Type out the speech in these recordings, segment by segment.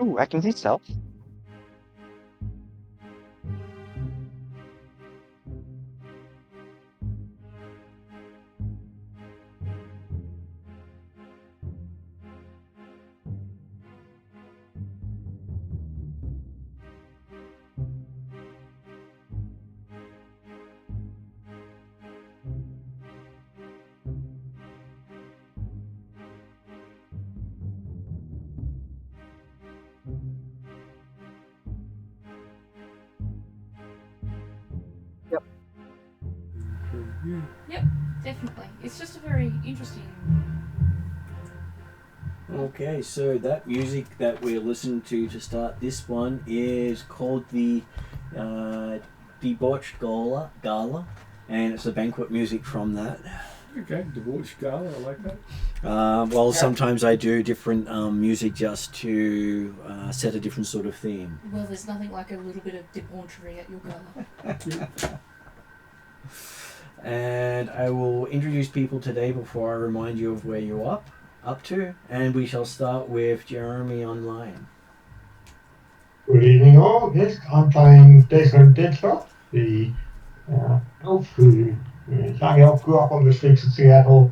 Ooh, I can see stealth. Yep. Yep, definitely. It's just a very interesting. Okay, so that music that we're listening to start this one is called the Debauched Gala, and it's the banquet music from that. Okay, Debauched Gala, I like that. Well, sometimes I do different music just to set a different sort of theme. Well, there's nothing like a little bit of debauchery at your gala. And I will introduce people today before I remind you of where you're up to, and we shall start with Jeremy online. Good evening all. Yes, I'm playing Desmond Deadshot, the elf who, young elf, grew up on the streets of Seattle,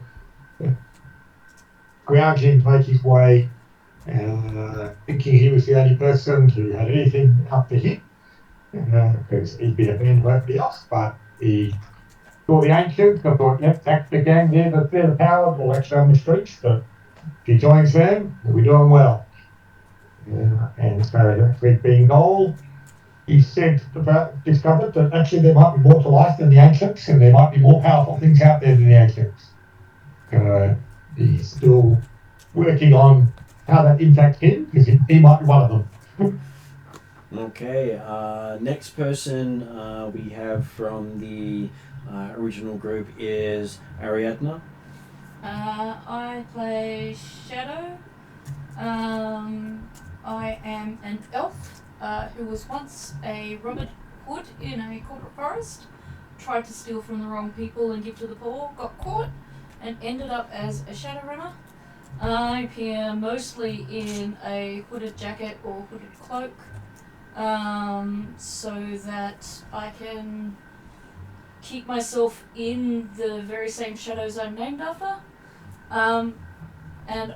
grounding to make his way, thinking he was the only person who had anything up to him, because he'd been abandoned by everybody else, but he saw the ancients and thought, yep, that's the gang there, they're the power, we'll actually on the streets, but if he joins them, we'll be doing well. And so with being goal, he discovered that actually there might be more to life than the ancients, and there might be more powerful things out there than the ancients. He's still working on how that impacts him, because he might be one of them. Okay, next person we have from the original group is Ariadna. I play Shadow. I am an elf who was once a Robert Hood in a corporate forest, tried to steal from the wrong people and give to the poor, got caught, and ended up as a Shadowrunner. I appear mostly in a hooded jacket or hooded cloak, so that I can keep myself in the very same shadows I'm named after. And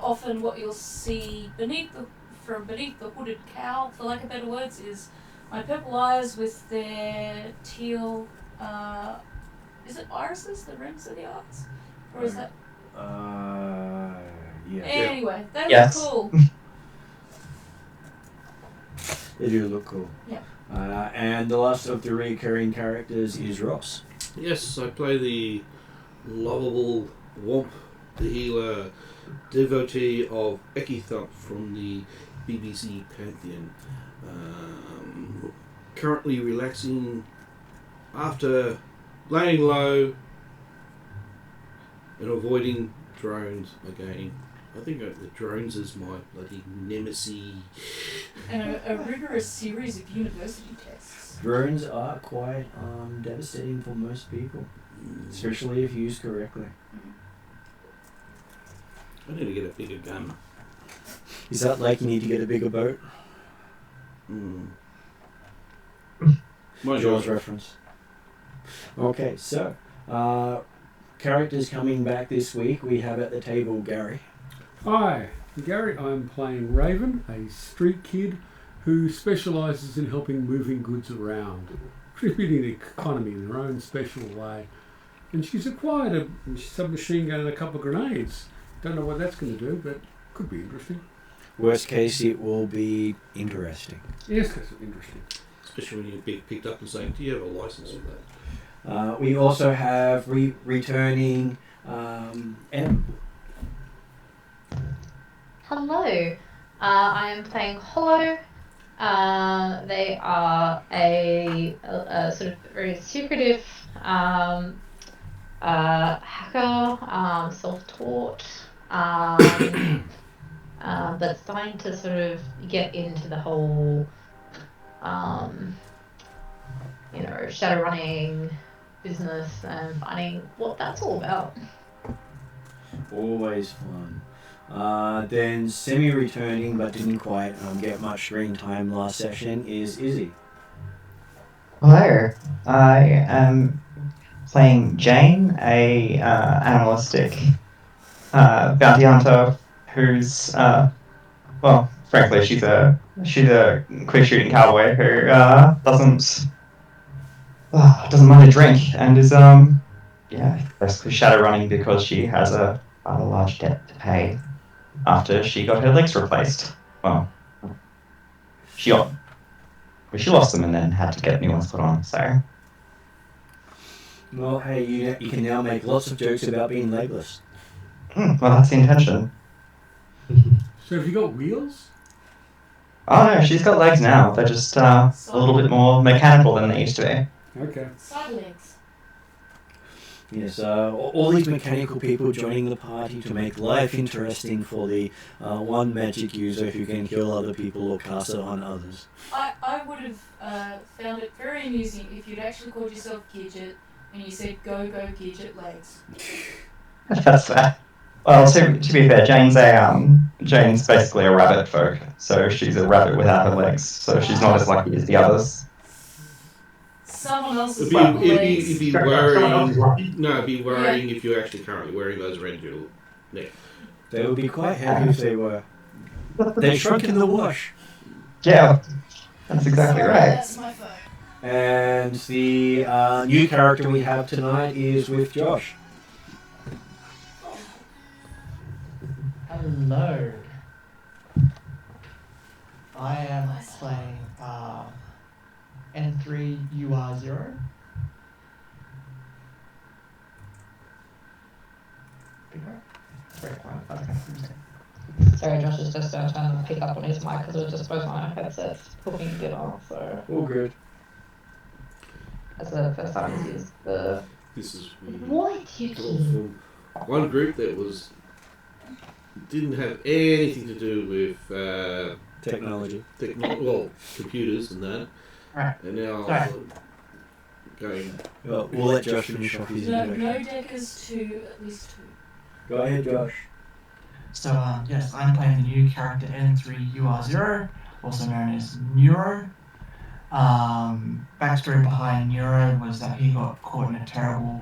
often what you'll see beneath the hooded cowl, for lack of better words, is my purple eyes with their teal, is it irises, the rims of the eyes? Or is that? Yeah. Anyway, they Yes. look cool. They do look cool. Yeah. And the last of the recurring characters is Ross. Yes, I play the lovable Womp, the healer, devotee of Ekithump from the BBC Pantheon. Currently relaxing after laying low and avoiding drones again. I think the drones is my bloody nemesis. And a rigorous series of university tests. Drones are quite devastating for most people, especially if used correctly. I need to get a bigger gun. Is that like you need to get a bigger boat? Jaws reference. Okay, so characters coming back this week. We have at the table Gary. Hi, Gary. I'm playing Raven, a street kid who specialises in helping moving goods around, contributing to the economy in her own special way. And she's acquired a submachine gun and a couple of grenades. Don't know what that's going to do, but could be interesting. Worst case, it will be interesting. Yes, that's interesting. Especially when you get picked up and saying, do you have a license for that? We also have returning M. Hello, I am playing Hollow. They are a sort of very secretive hacker, self-taught, but starting to sort of get into the whole, Shadowrunning business and finding what that's all about. Always fun. Then semi-returning but didn't quite get much screen time last session is Izzy. Hello, I am playing Jane, a animalistic bounty hunter who's well, frankly, she's a quick shooting cowboy who doesn't mind a drink and is basically shadow running because she has a rather large debt to pay after she got her legs replaced. Well, she lost them and then had to get new ones put on. So. Well, hey, you can now make lots of jokes about being legless. Well, that's the intention. So have you got wheels? Oh no, she's got legs now. They're just a little bit more mechanical than they used to be. Okay. Side legs. Yes, all these mechanical people joining the party to make life interesting for the one magic user who can kill other people or cast it on others. I would have found it very amusing if you'd actually called yourself Gidget and you said go Gidget legs. That's fair. Well, to be fair, Jane's basically a rabbit folk, so she's a rabbit without her legs, so she's not as lucky as the others. Someone else's It'd be worrying. Lucky. No, it'd be worrying if you're actually currently wearing those around your neck. They would be quite happy if they were. They shrunk in the wash. Yeah, that's exactly Sorry, right. That's my phone. And the new character we have tonight is with Josh. Hello. I am playing N3UR0. Very quiet. Okay. Sorry, Josh is just trying to pick up on his mic because it was just both my headsets hooking it off. So All good. that's the first time he's used the. This is What you all from one group that didn't have anything to do with Technology. computers and that, Right. and now Sorry. going. Well, we'll let Josh finish off his No introduction. deckers to at least 2. Go ahead, Josh. So, yes, I'm playing the new character N3UR0, also known as Neuro. Backstory behind Neuro was that he got caught in a terrible.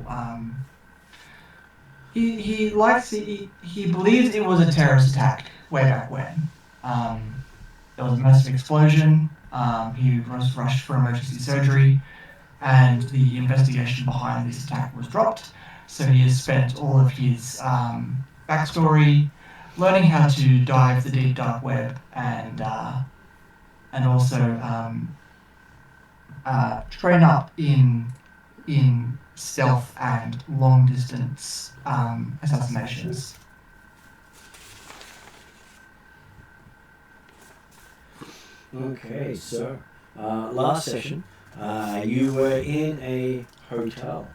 He believes it was a terrorist attack way back when. There was a massive explosion. He was rushed for emergency surgery, and the investigation behind this attack was dropped. So he has spent all of his backstory learning how to dive the deep dark web and also train up in stealth and long distance assassinations. Okay, so last session, you were in a hotel.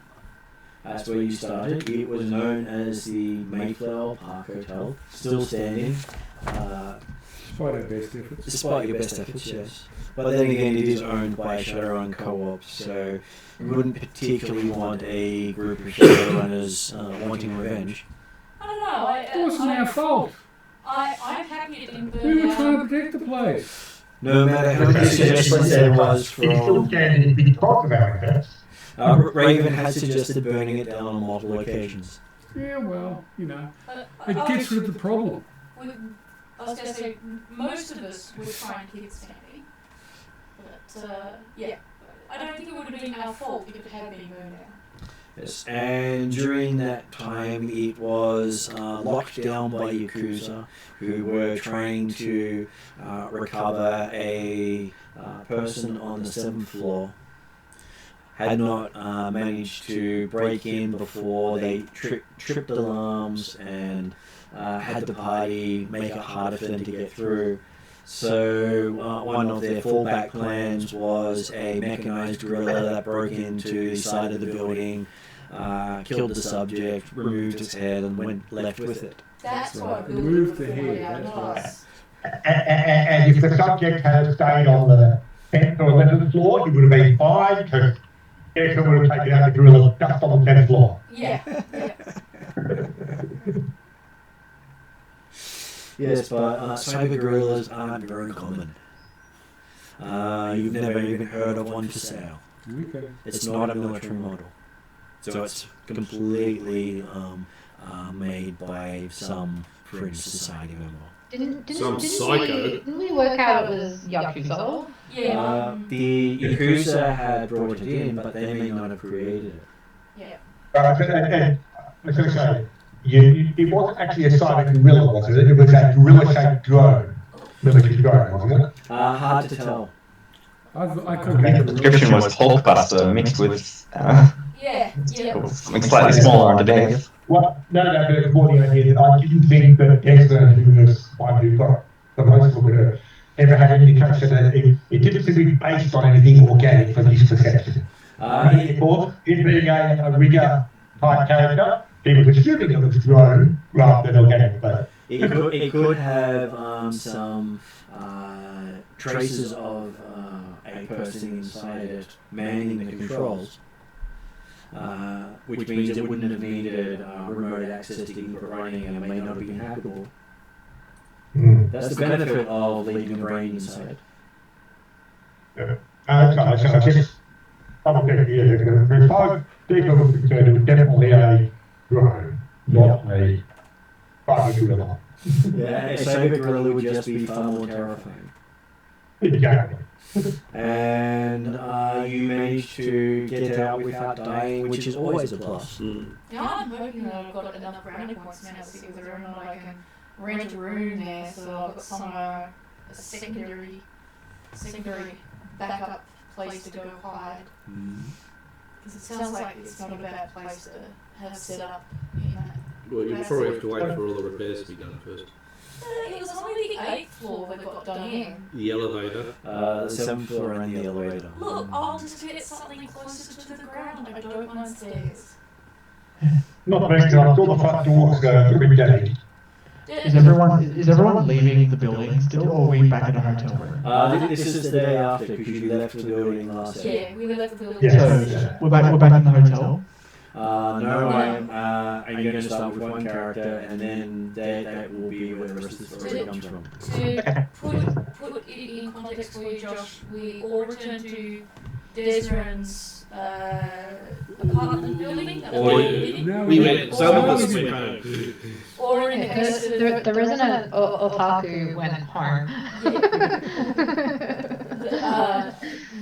That's where you started. It was known as the Mayflower Park Hotel, still standing. Despite our best efforts. Despite your best efforts, yes. But then again, it is owned by a Shadowrun co-op, so you wouldn't particularly want a group of Shadowrunners wanting revenge. I don't know. It wasn't our fault. I'm happy it didn't burn We were down. trying to protect the place. No matter how many suggestions there was It's still from... standing big talk about it. Raven had suggested burning it down on multiple occasions. Yeah, well, you know, I it gets rid of the problem. I was going to say, most of us would try and keep it standing. But, yeah. I don't think it would have been our fault if it had been burned down. Yes, and during that time it was locked down by Yakuza, who were trying to recover a person on the 7th floor. Had not managed to break in before they tripped alarms and had the party make it harder for them to get through. So one of their fallback plans was a mechanized guerrilla that broke into the side of the building, killed the subject, removed its head, and left with it. That's right. what Remove the fallen head, out that's of right. us. And if the subject had stayed on the 10th or 11th floor, he would have been fine because Jason would have taken out the gorilla just on the 10th floor. Yeah. Yes, but cyber guerrillas aren't very common. You've never even heard of one for sale. Okay. It's not a military model. So it's completely made by some fringe society member. Some psycho. Didn't we work out it was Yakuza? Yeah. The Yakuza had brought it in, but they may not have created it. Yeah. And I was going to say, it wasn't actually a cyber gorilla, was it? It was a gorilla-shaped drone. Military drone, wasn't it? Hard to tell. I The couldn't description was Hulkbuster mixed with Yeah. something slightly smaller underneath. Well, no, but it was more the idea that I didn't think that Dexter, who was one who got the most look at her, ever had an indication that it didn't seem to be based on anything organic from his perception. Of course, it being a rigger type character, he was assuming it was drone rather than organic, but It could have some traces of a person inside it manning the controls, which means it wouldn't have needed remote access to keep it running, and it may not have been hackable. That's the benefit of leaving the brain inside. so just probably, yeah, as far as people were concerned, it was definitely a drone, not a cyber gorilla. Yeah, a cyber gorilla would just be far more terrifying. Exactly. And you managed to get out without dying, which is always a plus. Yeah, I'm hoping that I've got enough brownie points now to stick with the room that I can rent a room there, so I've got somewhere a secondary backup place to go hide. Because it sounds like it's not a bad place to have set up in that. Well, you probably have to wait for all the repairs to be done first. It was only the 8th floor that got done in. The elevator. The 7th floor and the elevator. Look, I'll just get something closer to the ground. I don't mind stairs. Not very good. I saw the front doors pretty dead. Is everyone leaving the building still, or are we back in a hotel room? This is the day after, because you left the building last day. Yeah, we left the building. Yeah. So we're back in the hotel. No, I'm going to start with one character, and then that will be where the rest of the story comes from. To put it in context for you, Josh, we all returned to Desmond's apartment building. We went, some of us went home. Or in the case of The resident otaku went home.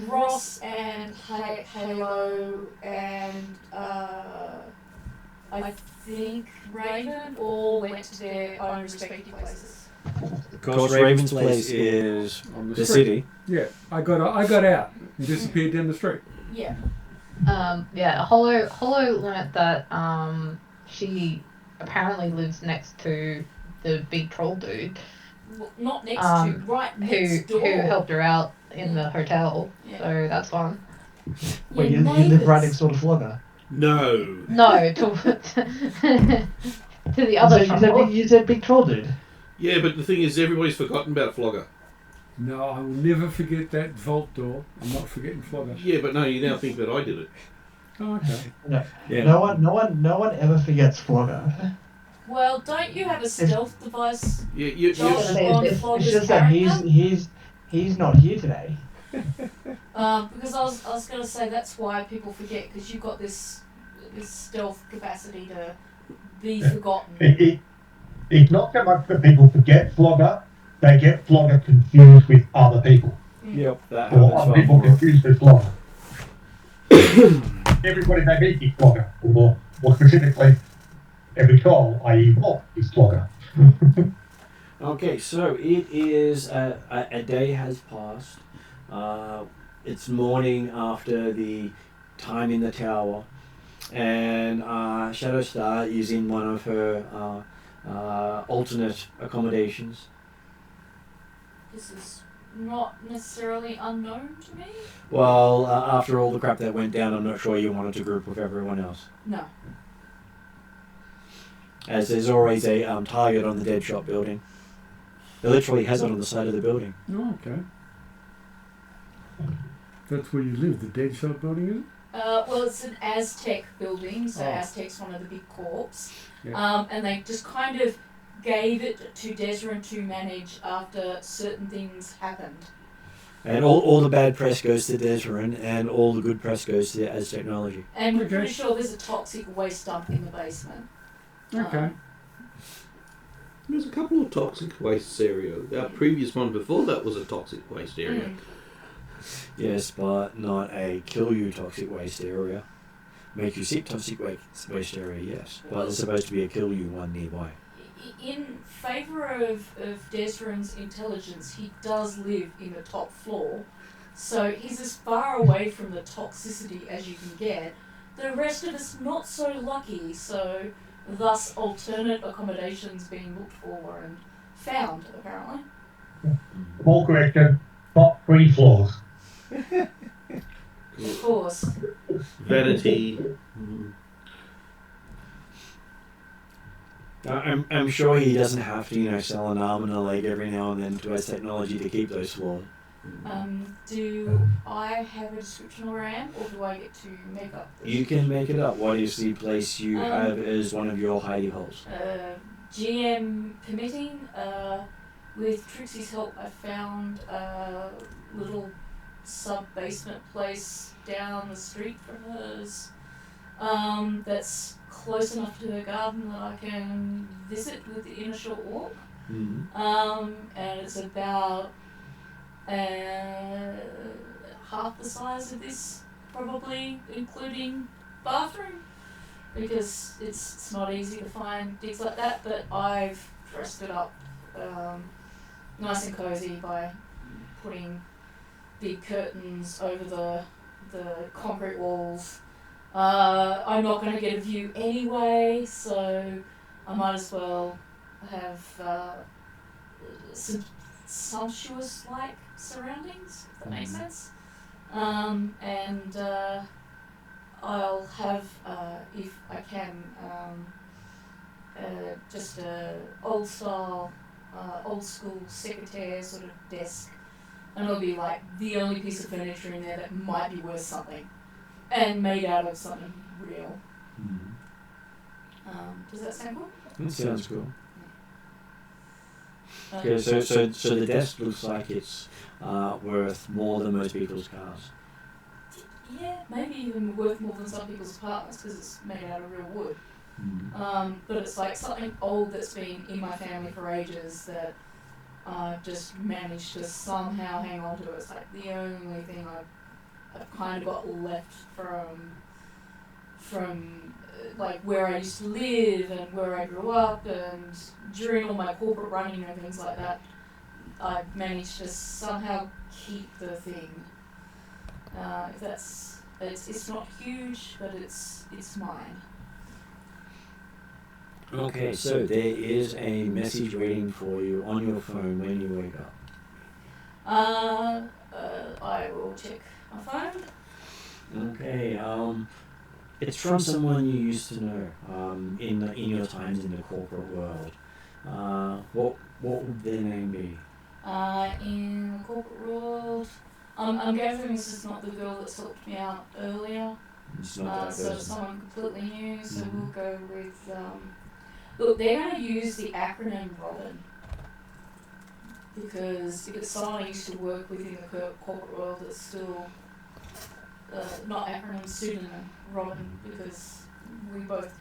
Ross and Halo and I think Raven all went to their own respective places. Of course, Raven's place is on the city. Yeah, I got out and disappeared down the street. Yeah. Hollow learnt that she apparently lives next to the big troll dude. Well, not next to, right next door. Who helped her out in the hotel. Yeah. So that's fun. Wait, you live right next door to Flogger? No. No, to the other troll. You said big troll dude. Yeah, but the thing is, everybody's forgotten about Flogger. No, I will never forget that vault door. I'm not forgetting Flogger. Yeah, but no, you now think that I did it. Oh, okay. No, Yeah. no one ever forgets Flogger. Well, don't you have a stealth device? Yeah, Josh It's on just Flogger's that character? he's not here today. Because I was going to say that's why people forget, because you've got this stealth capacity to be forgotten. It's not so much that people forget Flogger, they get Flogger confused with other people. Yep, that Or happens other people far more. confused with Flogger. Everybody they meet is Flogger, or more specifically, every troll, i.e. Orc, is Flogger. Okay, so it is a day has passed. It's morning after the time in the tower, and Shadowstar is in one of her alternate accommodations. This is not necessarily unknown to me. Well, after all the crap that went down, I'm not sure you wanted to group with everyone else. No. As there's always a target on the dead shot building. It literally has it on the side of the building. Oh, okay. That's where you live, the dead shot building, is it? Well, it's an Aztec building, so Oh. Aztec's one of the big corps. Yeah. And they just kind of gave it to Desrin to manage after certain things happened. And all the bad press goes to Desrin, and all the good press goes to as technology. And we're Okay. pretty sure there's a toxic waste dump in the basement. Okay. There's a couple of toxic waste areas. Our previous one before that was a toxic waste area. Yes, but not a kill you toxic waste area. Make you sick toxic waste area, yes. But there's supposed to be a kill you one nearby. In favour of Desrin's intelligence, he does live in the top floor, so he's as far away from the toxicity as you can get. The rest of us not so lucky, so thus alternate accommodations being looked for and found, apparently. More correction, top 3 floors. Of course. Vanity. I'm sure he doesn't have to, sell an arm and a leg every now and then to his technology to keep those floors. Do I have a description of where I am, or do I get to make up this? You can make it up. What is the place you have as one of your hidey holes? GM permitting, with Trixie's help, I found a little sub-basement place down the street from hers. That's close enough to her garden that I can visit with the inner short walk. And it's about half the size of this, probably, including bathroom, because it's not easy to find things like that, but I've dressed it up nice and cozy by putting big curtains over the concrete walls. I'm not going to get a view anyway, so I might as well have some sumptuous-like surroundings, if that makes sense. And I'll have, if I can, just a old-style, old-school secretaire sort of desk, and it'll be like the only piece of furniture in there that might be worth something, and made out of something real. Does that sound cool? That sounds cool. Okay, so the desk looks like it's worth more than most people's cars. Yeah, maybe even worth more than some people's apartments because it's made out of real wood. But it's like something old that's been in my family for ages that I've just managed to somehow hang on to. It's like the only thing I've kind of got left from like where I used to live and where I grew up, and during all my corporate running and things like that, I've managed to somehow keep the thing. If that's it's not huge, but it's mine. Okay, so there is a message waiting for you on your phone when you wake up. I will check my phone. Okay, it's from someone you used to know in your times in the corporate world. What would their name be? In the corporate world, I'm gathering this is not the girl that helped me out earlier. It's not that So person. someone completely new. So we'll go with. Look, they're going to use the acronym Robin, because if it's someone I used to work with in the corporate world, it's still not acronym, pseudonym Robin, because we both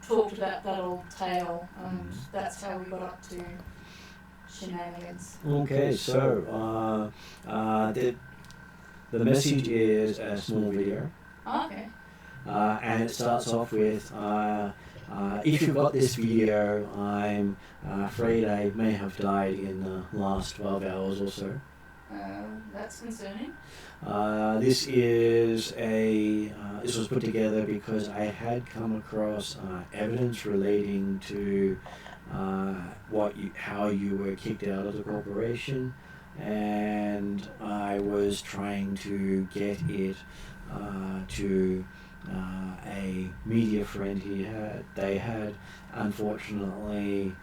talked about that old tale, and that's how we got up to shenanigans. Okay, so the message is a small video. Okay. And it starts off with, if you got this video, I'm afraid I may have died in the last 12 hours or so. That's concerning. This was put together because I had come across evidence relating to how you were kicked out of the corporation, and I was trying to get it to a media friend they had unfortunately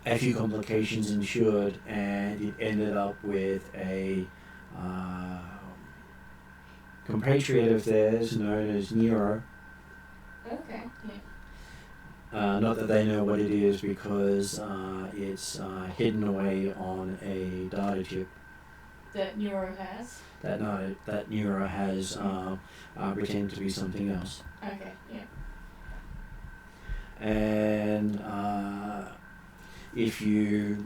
a few complications ensued, and it ended up with a compatriot of theirs known as Nero. Okay. Not that they know what it is, because it's hidden away on a data chip That Neuro has. that Neuro has pretended to be something else. Okay, yeah. And if you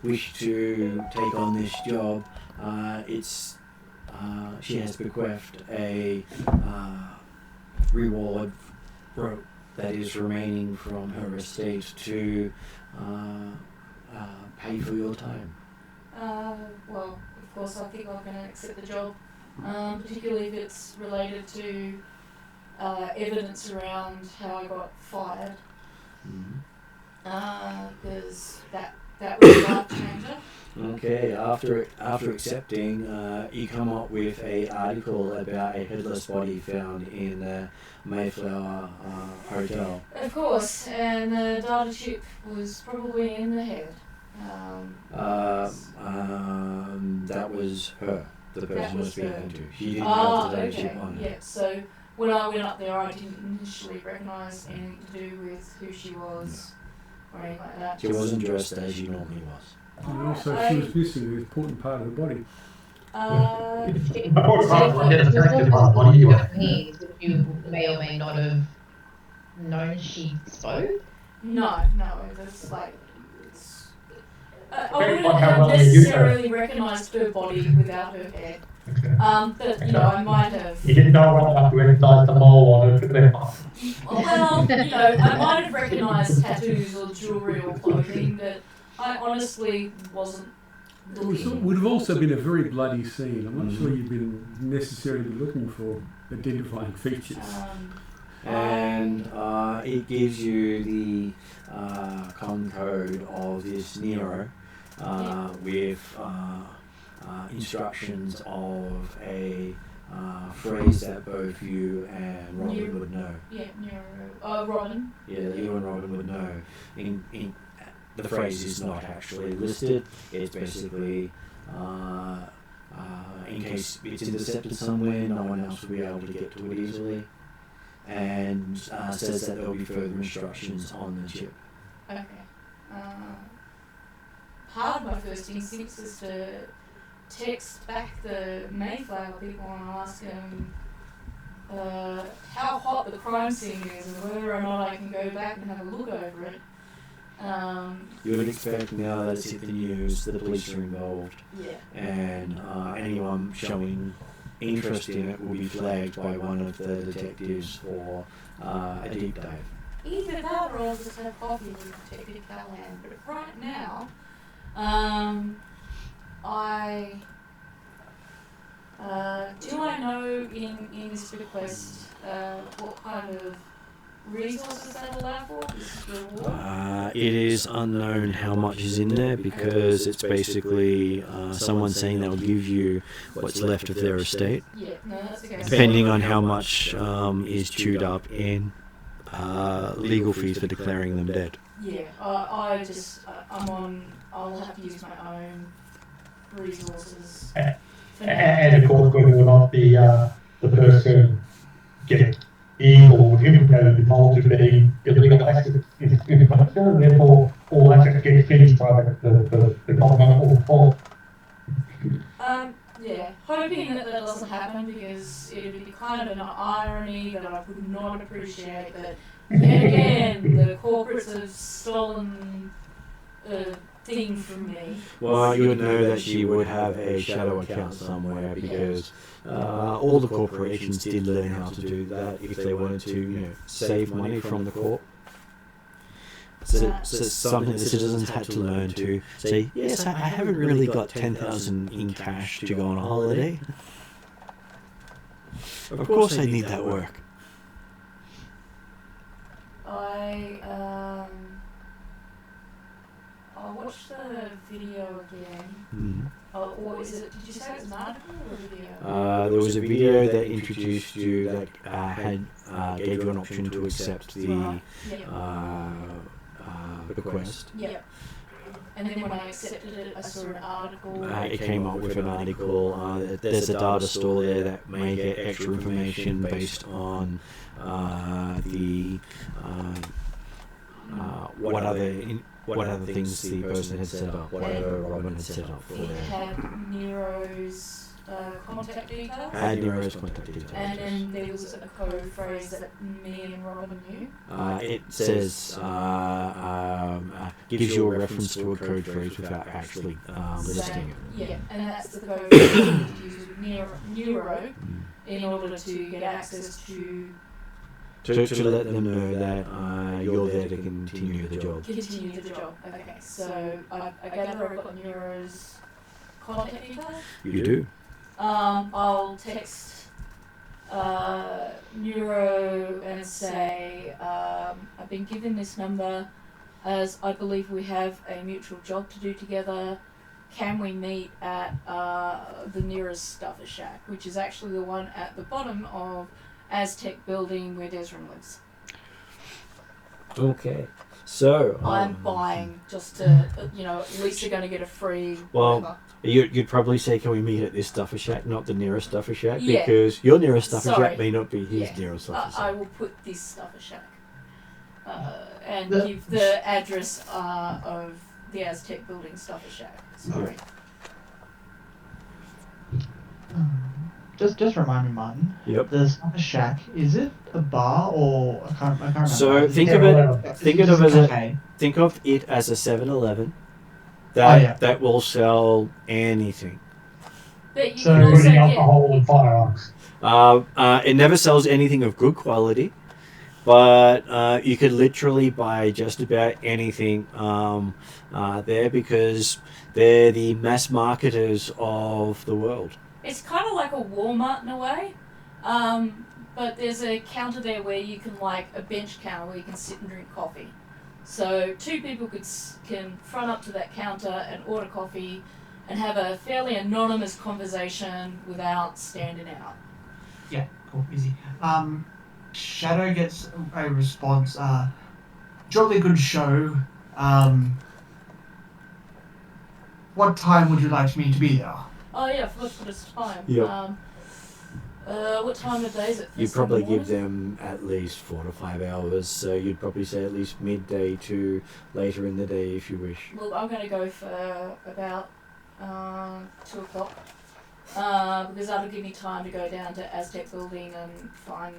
wish to take on this job, she has bequeathed a reward that is remaining from her estate to pay for your time. Well, of course, I think I'm going to accept the job, particularly if it's related to evidence around how I got fired, because that was a life changer. Okay, after accepting, you come up with a article about a headless body found in the Mayflower Hotel. Of course, and the data chip was probably in the head. That was her, the person was speaking to. She didn't Oh, have the data okay. chip on her. Yeah, so when I went up there, I didn't initially recognise anything to do with who she was or anything like that. She wasn't dressed as she normally was. And also, she was missing an important part of the body. Means that you may or may not have known she spoke. No, that's like I wouldn't have necessarily recognised her body without her hair. But I might have. You didn't know well enough to recognise the mole on it, but then. Well, I might have recognised tattoos or jewellery or clothing, but I honestly wasn't looking. It would have also been a very bloody scene. I'm not sure you've been necessarily looking for identifying features. And it gives you the con code of this Nero with instructions of a phrase that both you and Robin would know. Yeah, Robin. Yeah, you and Robin would know. The phrase is not actually listed. It's basically, in case it's intercepted somewhere, no one else will be able to get to it easily. And says that there will be further instructions on the chip. Okay. Part of my first instinct is to text back the Mayflower people and ask them how hot the crime scene is and whether or not I can go back and have a look over it. You would expect now that it's hit the news, the police are involved, and anyone showing interest in it will be flagged by one of the detectives for a deep dive. Either that or I'll just have coffee with Detective Callahan. But right now, do I know in this request what kind of resources they allow for? This reward? It is unknown how much is in there, because it's basically someone saying they'll give you what's left of their estate, That's okay. depending on how much is chewed up in legal fees for declaring them dead. I'll have to use my own resources. And of course, whether or not the person get evil with him involved in being illegal access information, and therefore all assets get finished by the government or Hoping that doesn't happen, because it would be kind of an irony that I would not appreciate that yet again the corporates have stolen a thing from me. Well, you would know that she would have a shadow account somewhere, because all the corporations did learn how to do that if they wanted to, save money from the corp. So it's something the citizens had to learn to say, yes, I haven't really got 10,000 in cash to go on a holiday. Of course I need that work. I'll watch the video again. Or is it, did you say it was an article or a video? There was a video that introduced you that gave you an option to accept the request. Yep. And then when I accepted it, I saw an article. It came up with an article. There's a data store there that may get extra information based on what other things the person had set up, whatever Robin had set up for It them. had Nero's contact details. Had Nero's contact details. And then there was a code phrase that me and Robin knew. It says gives you a reference to a code phrase without actually listing it. Yeah, and that's the code phrase that you use with Nero in order to get access to To let them know that you're there to continue the job. continue the job. Okay, so I gather I've got Nero's contact details. You do. I'll text Neuro and say, I've been given this number as I believe we have a mutual job to do together. Can we meet at the nearest Stuffer Shack, which is actually the one at the bottom of Aztec building where Desrin lives. Okay. So I'm buying just to, at least you're going to get a free. Well, whatever. you'd probably say, can we meet at this Stuffer Shack, not the nearest Stuffer Shack? Yeah. Because your nearest Stuffer Sorry. Shack may not be his Yeah. nearest Stuffer Shack. I will put this Stuffer Shack and give the address of the Aztec building Stuffer Shack. Sorry. Just remind me, Martin. Yep. The Stuffer Shack, is it a bar or I can't remember. So think of it as a 7-Eleven that will sell anything. But you So can also including get, alcohol and firearms. It never sells anything of good quality, but you could literally buy just about anything there because they're the mass marketers of the world. it's kind of like a Walmart in a way, but there's a counter there where you can, like a bench counter where you can sit and drink coffee. So two people can front up to that counter and order coffee and have a fairly anonymous conversation without standing out. Yeah, cool, easy. Shadow gets a response. Jolly good show. What time would you like me to be there? Oh yeah, I forgot to put a time. Yep. What time of day is it? You'd First thing in probably the give morning? them at least 4 to 5 hours, so you'd probably say at least midday to later in the day if you wish. Well, I'm going to go for about 2 o'clock because that'll give me time to go down to Aztec building and find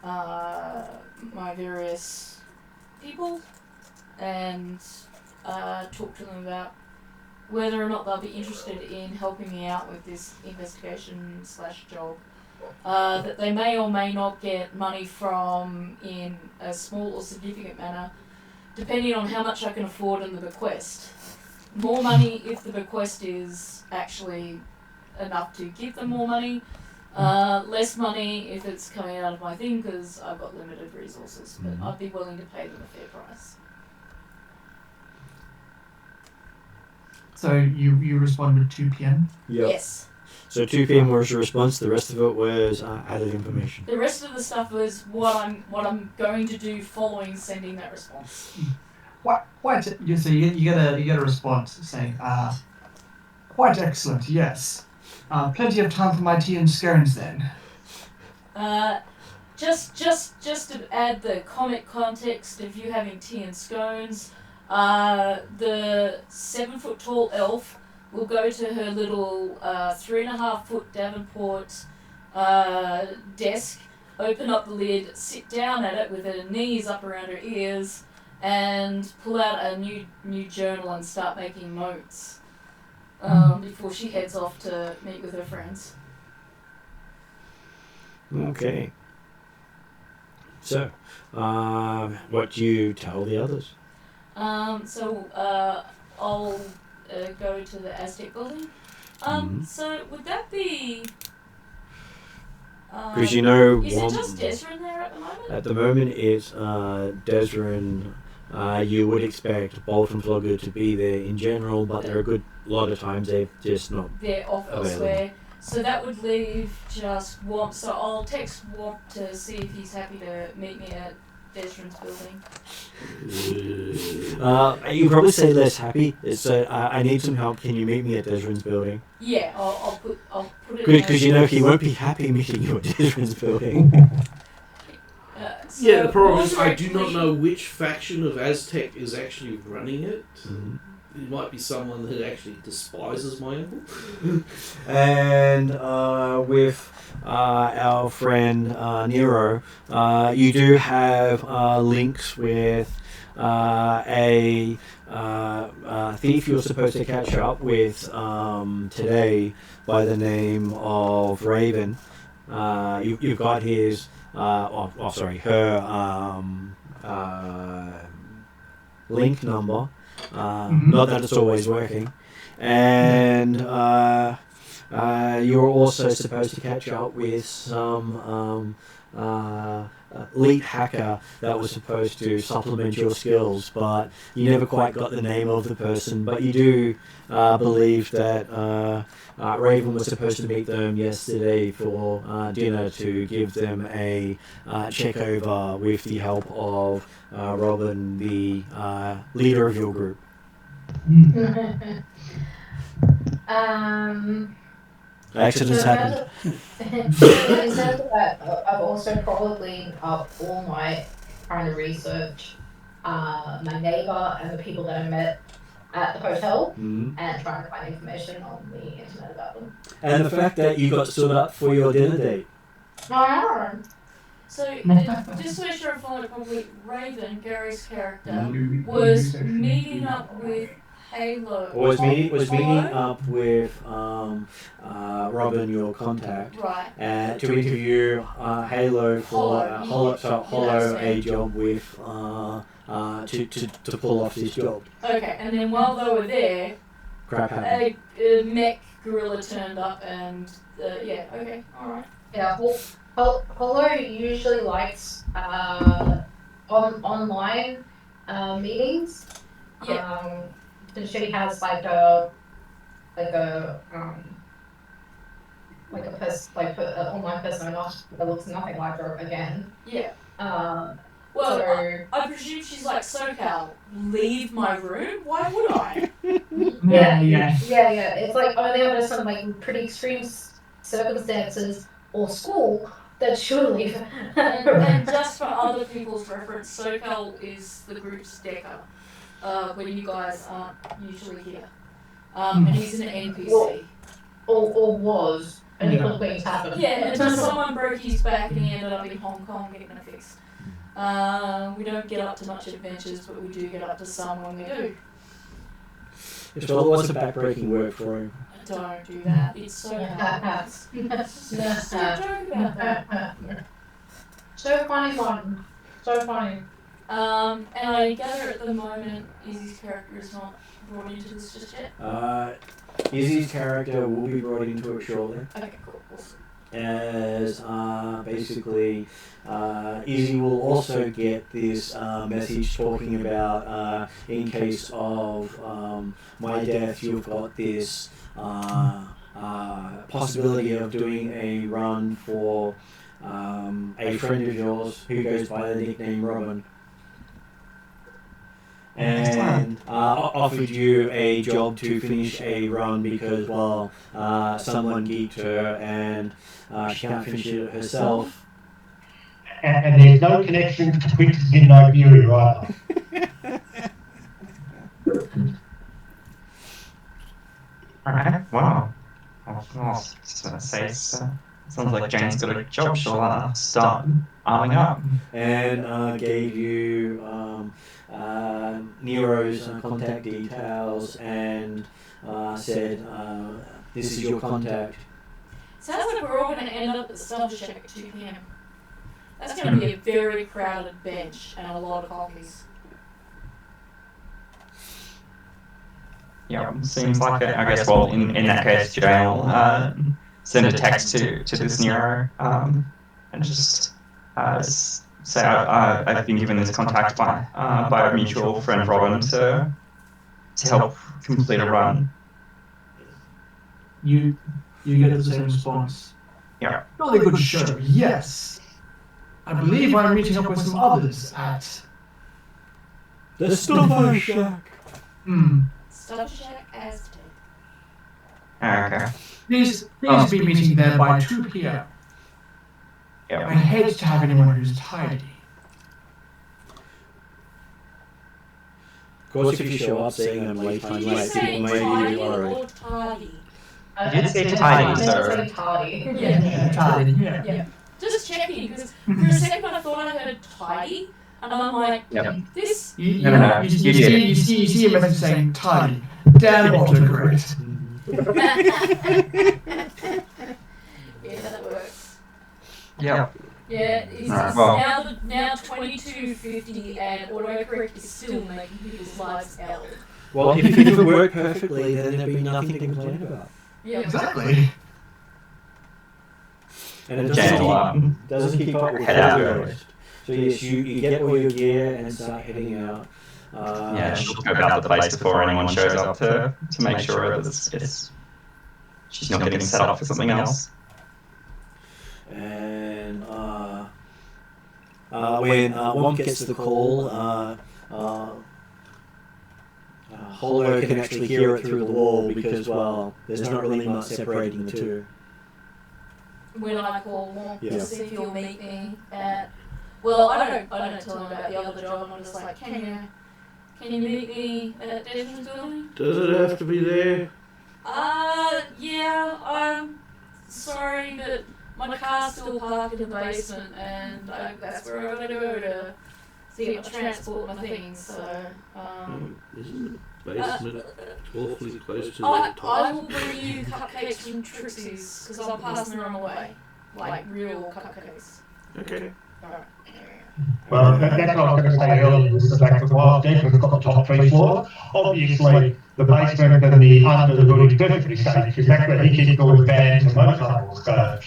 my various people and talk to them about whether or not they'll be interested in helping me out with this investigation / job that they may or may not get money from in a small or significant manner, depending on how much I can afford in the bequest. More money if the bequest is actually enough to give them more money. Less money if it's coming out of my thing because I've got limited resources, but I'd be willing to pay them a fair price. So you respond with 2 p.m. Yep. Yes. So 2 p.m. was the response. The rest of it was added information. The rest of the stuff was what I'm going to do following sending that response. What? So you get a response saying, quite excellent. Yes. Plenty of time for my tea and scones then. Just to add the comic context of you having tea and scones, the 7-foot tall elf will go to her little 3.5-foot Davenport desk, open up the lid, sit down at it with her knees up around her ears, and pull out a new journal and start making notes before she heads off to meet with her friends. Okay. So, what do you tell the others? I'll go to the Aztec building. So would that be? Because you know, is it just Desrin there at the moment? At the moment, it's Desrin. You would expect Bolt and Flogger to be there in general, but there are a good lot of times they're just not. They're off elsewhere. So that would leave just Womp. So I'll text Womp to see if he's happy to meet me at Desrin's building. You probably say less happy. So I need some help. Can you meet me at Desrin's building? Yeah, I'll put it. Because you know he won't be happy meeting you at Desrin's building. So Yeah, the problem is I more do not directly- know which faction of Aztec is actually running it. Mhm. It might be someone that actually despises my emblem. And with our friend Nero, you do have links with a thief you're supposed to catch up with today by the name of Raven. You've got his, her link number. Not that it's always working. And you're also supposed to catch up with some elite hacker that was supposed to supplement your skills, but you never quite got the name of the person. But you do believe that Raven was supposed to meet them yesterday for dinner to give them a check over with the help of Robin, the leader of your group. Accidents happen. In terms of that, I've also probably been up all night trying to research my neighbour and the people that I met at the hotel Mhm. and trying to find information on the internet about them. And the fact that you got stood up for your dinner date. No. So just to make sure I followed it properly, Raven, Gary's character, Mhm. was meeting up with Halo. Was meeting Hollow? up with Robin, your contact, Right. to interview Halo for Hollow, a job with to pull off this job. Okay, and then while they were there, Crap happened. a mech gorilla turned up and yeah, okay, alright. Yeah, Hollow usually likes online meetings. Yeah. And she has like an online persona that looks nothing like her again. Yeah. So I presume she's like, SoCal, leave my room? Why would I? yeah. It's like only under some like pretty extreme circumstances or school that she'll leave. And just for other people's reference, SoCal is the group's decker. When you guys aren't usually here. And he's an NPC. Or was until things happened. Yeah, until someone broke his back and he ended up in Hong Kong getting it fixed. We don't get up to much adventures, but we do get up to some when we do. So what's the backbreaking work for him? Don't do that. It's so hard. Just joke about that. So funny one. So funny. And I gather at the moment Izzy's character is not brought into this just yet. Izzy's character will be brought into it shortly. Okay, cool. Awesome. As basically Izzy will also get this message talking about in case of my death, you've got this possibility of doing a run for a friend of yours who goes by the nickname Robin, and offered you a job to finish a run because, well, someone geeked her and she can't finish it herself. And there's no connection to Twix in Nigeria either. Alright, wow. I'll say so. Sounds like Jane's got a job she'll start arming up. And gave you Nero's contact details and said, this is your contact. Sounds like we're all going to end up at the Star Shack at 2 p.m. That's going to be a very crowded bench and a lot of coffees. Yeah, seems like it. I guess, well, in that case, Jane will send a text to this Nero and just say I've been given this contact by a mutual friend, Robin, to help complete a run. You get the same response. Yeah. Jolly good show, yes. I believe I'm meeting up with some others at... The Stuffer Shack. Stuff Shack Aztec. Okay. Please be meeting there by 2 p.m. Yeah. I hate to have anyone who's tidy. Of course, if you show up saying I'm late, Did you say people may tidy be worried. or tardy? You did say tidy, I sir. meant to say tardy. Yeah. Tidy, yeah. Yeah. Just checking, because for a second I thought I heard tidy, and I'm like, Yep. this... No. You see a message saying tidy. Damn autocorrect. Yeah, that works. Yep. Yeah, it's Alright, well. now 2250 and autocorrect is still making people's lives hell. Well, if it worked perfectly, then there'd be nothing to complain about. Yeah. Exactly. And it Jane, doesn't keep up with head out. the rest. So yes, you get all your gear and start heading out. Yeah, she'll go about the place before anyone shows up to make sure that she's not getting set up for something else. And when Womp gets the call, Holo can actually hear it through the wall because, well, there's not really much separating the two. When I call Womp Yeah. to see if you'll meet me at... Well, I don't tell him about the other job, I'm just like, can you meet me at Desmond's building? Does it have to be there? Yeah, I'm sorry, but my car's still parked in the basement, and that's where I'm gonna go to get my transport my things, so, Isn't the basement awfully close to the I top? will bring you cupcakes from Trixie's, because I'm passing them on the way. Like, real cupcakes. Okay. Alright. Well, that's what I was going to say earlier, was the fact that while Desmond's got the top 3 floors, obviously the basement and the under the building is perfectly safe, because that's where he keeps all his vans and motorcycles, so...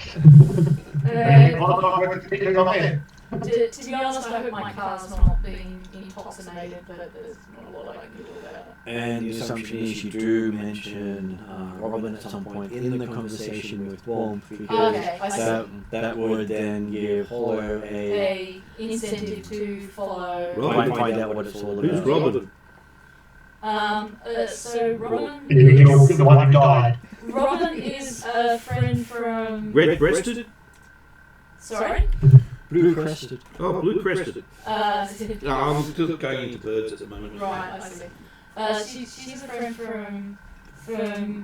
I'm not particularly on there. To be honest, I hope my car's not being intoxicated, but there's not a lot I can do about it. And the assumption is you do mention Robin at some point in the conversation with Womp, because Okay, I see. that would then give Holo A incentive to follow. find out what it's all about. Who's Robin? So Robin. The original, the one who died. Robin is a friend from. Red-breasted? Sorry. Blue crested. Oh, blue-crested. No, I'm still going into birds at the moment. right, I see. She's a friend from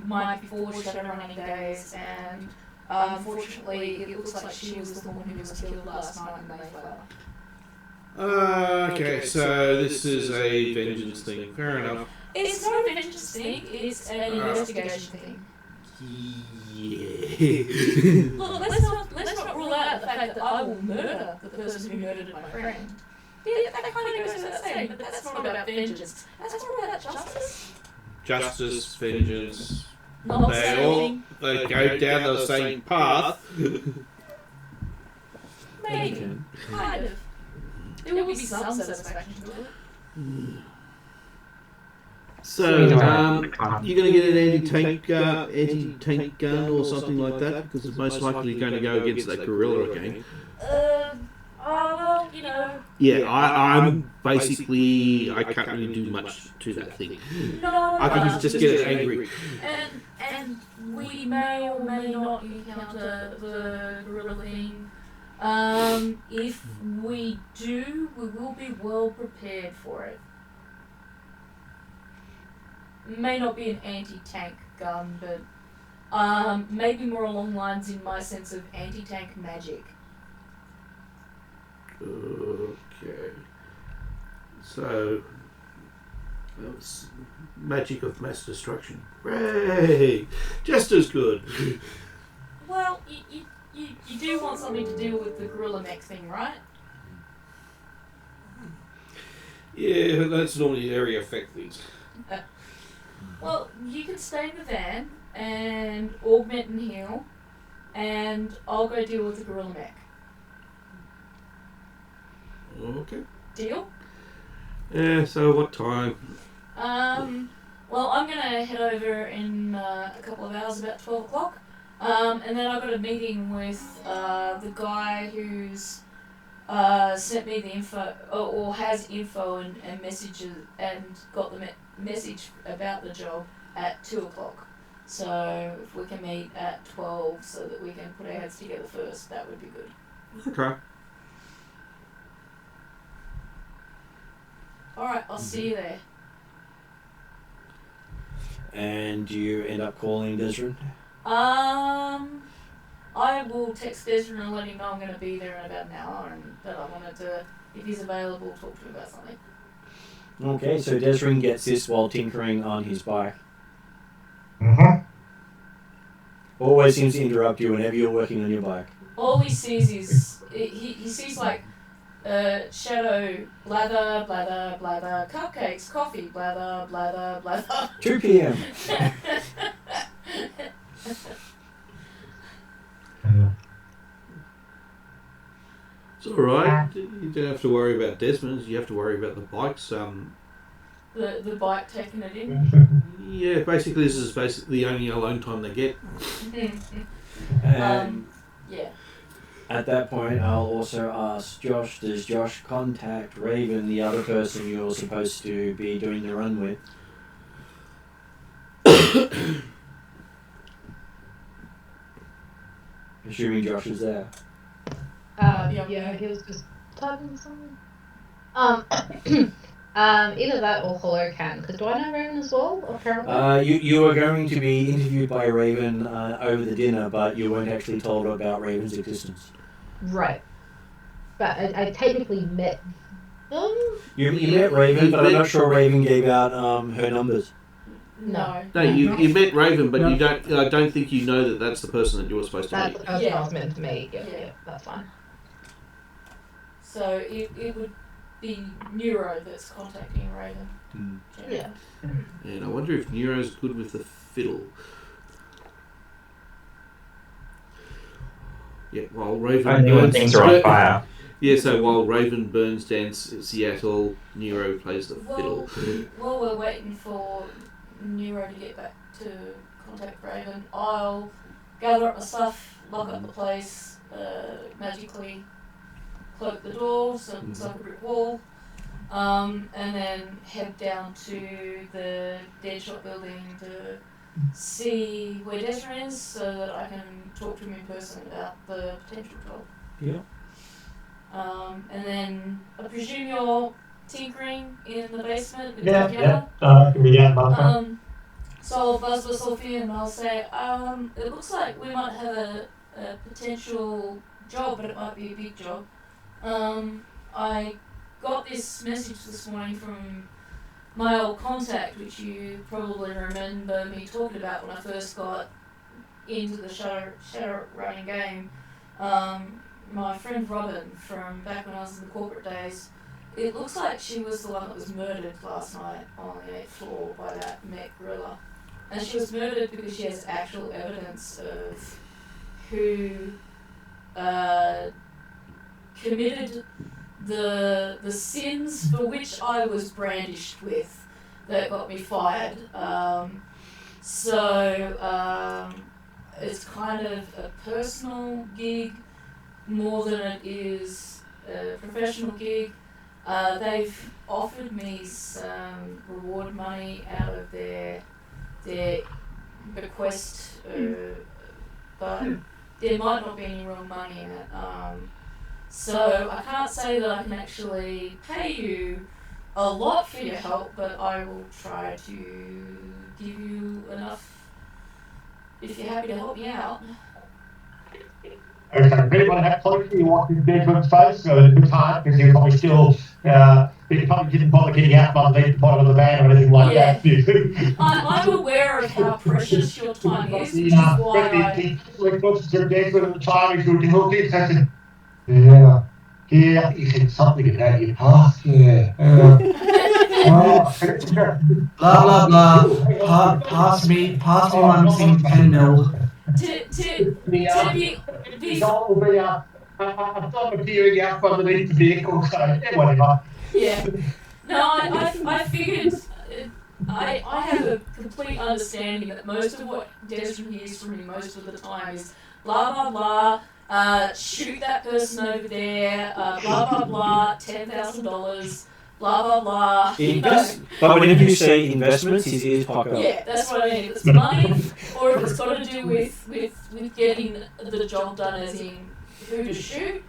my before Shadowrunning days, and unfortunately, it looks like she was the one who was killed last night in Mayflower. Okay, so this is a vengeance thing. Fair enough. It's not a vengeance thing; it's an investigation thing. Yeah. Look, let's not rule out the fact that I will murder the person who murdered my friend. Yeah, that kind of goes without saying, but that's not about vengeance. That's more about justice. Justice, vengeance. Not They go down the same path. maybe, kind of. There will be some satisfaction to it. So, you're going to get an anti-tank gun or something like that, because it's most likely going to go against that gorilla again. Well, you know. Yeah, I'm basically, I can't really do much to that thing. No, I can just get it angry. And we may or may not encounter the gorilla thing. If we do, we will be well prepared for it. May not be an anti-tank gun, but maybe more along lines in my sense of anti-tank magic. Okay. So, that's magic of mass destruction. Hooray! Just as good. Well, you do want something to deal with the gorilla mech thing, right? Yeah, that's normally area effect things. Well, you can stay in the van and augment and heal, and I'll go deal with the gorilla mech. Okay. Deal? Yeah, so what time? Well, I'm gonna head over in a couple of hours, about 12 o'clock. And then I've got a meeting with the guy who's sent me the info, or has info and messages, and got the message about the job at 2 o'clock. So if we can meet at 12 so that we can put our heads together first, that would be good. Okay. Alright, I'll see you there. And do you end up calling Desrin? I will text Desmond and let him know I'm going to be there in about an hour, and that I wanted to, if he's available, talk to him about something. Okay, so Desrin gets this while tinkering on his bike. Mm-hmm. Always seems to interrupt you whenever you're working on your bike. All he sees is, he sees like shadow, blather, blather, blather, cupcakes, coffee, blather, blather, blather. 2 p.m. It's alright. You don't have to worry about Desmond. You have to worry about the bikes. The bike taking it in. Yeah, basically this is basically the only alone time they get. And Yeah. at that point, I'll also ask Josh, does Josh contact Raven, the other person you're supposed to be doing the run with? Assuming Josh is there. Yeah, he was just typing something. Either that or Hello Can, because do I know Raven as well, apparently? You were going to be interviewed by Raven over the dinner, but you weren't actually told about Raven's existence. Right. But I technically met them? You met Raven, but I'm not sure Raven gave out her numbers. No. No, you met Raven, but you don't. I don't think you know that that's the person that you were supposed to That's meet. the person Yeah. I was meant to meet. Yeah, Yeah. that's fine. So it would be Neuro that's contacting Raven. Yeah. And I wonder if Neuro's good with the fiddle. Yeah, while Raven Only when things are on fire. Yeah, so while Raven burns down Seattle, Neuro plays the fiddle. While we're waiting for Neuro to get back to contact Raven, I'll gather up my stuff, lock up the place, magically cloak the door so it's like a brick wall, and then head down to the Deadshot building to see where Desmond is so that I can talk to him in person about the potential job. Yeah. And then I presume you're tinkering in the basement with Yeah, Tatiana? yeah. Can be down by the time. So I'll buzz Sophia and I'll say, it looks like we might have a potential job, but it might be a big job. I got this message this morning from my old contact, which you probably remember me talking about when I first got into the Shadowrun game. My friend Robin from back when I was in the corporate days, it looks like she was the one that was murdered last night on the 8th floor by that mech gorilla. And she was murdered because she has actual evidence of who committed the sins for which I was brandished with that got me fired. So it's kind of a personal gig more than it is a professional gig. They've offered me some reward money out of their bequest, but there might not be any real money in it. So I can't say that I can actually pay you a lot for your help, but I will try to give you enough if you're happy to help me out. Okay, if anyone had closely watched Desmond's face, it was hard because he was probably still, he probably didn't bother getting out underneath the bottom of the van or anything like that. I'm aware of how precious your time is, which is why he looks to Desmond at the time, he looked in and said, yeah, I think you said something about your past, yeah. Blah, blah, blah. Pass me my missing 10 mil. to be Result will be a thumb appearing out from underneath the vehicle, so whatever. yeah. No, I figured. I have a complete understanding that most of what Desmond hears from me most of the time is blah blah blah, shoot that person over there, blah blah blah, $10,000, blah blah blah. But whenever you say investments, his ears pop up. Yeah, that's what I mean. If it's money, or if it's got to do with getting the job done, as in who to shoot,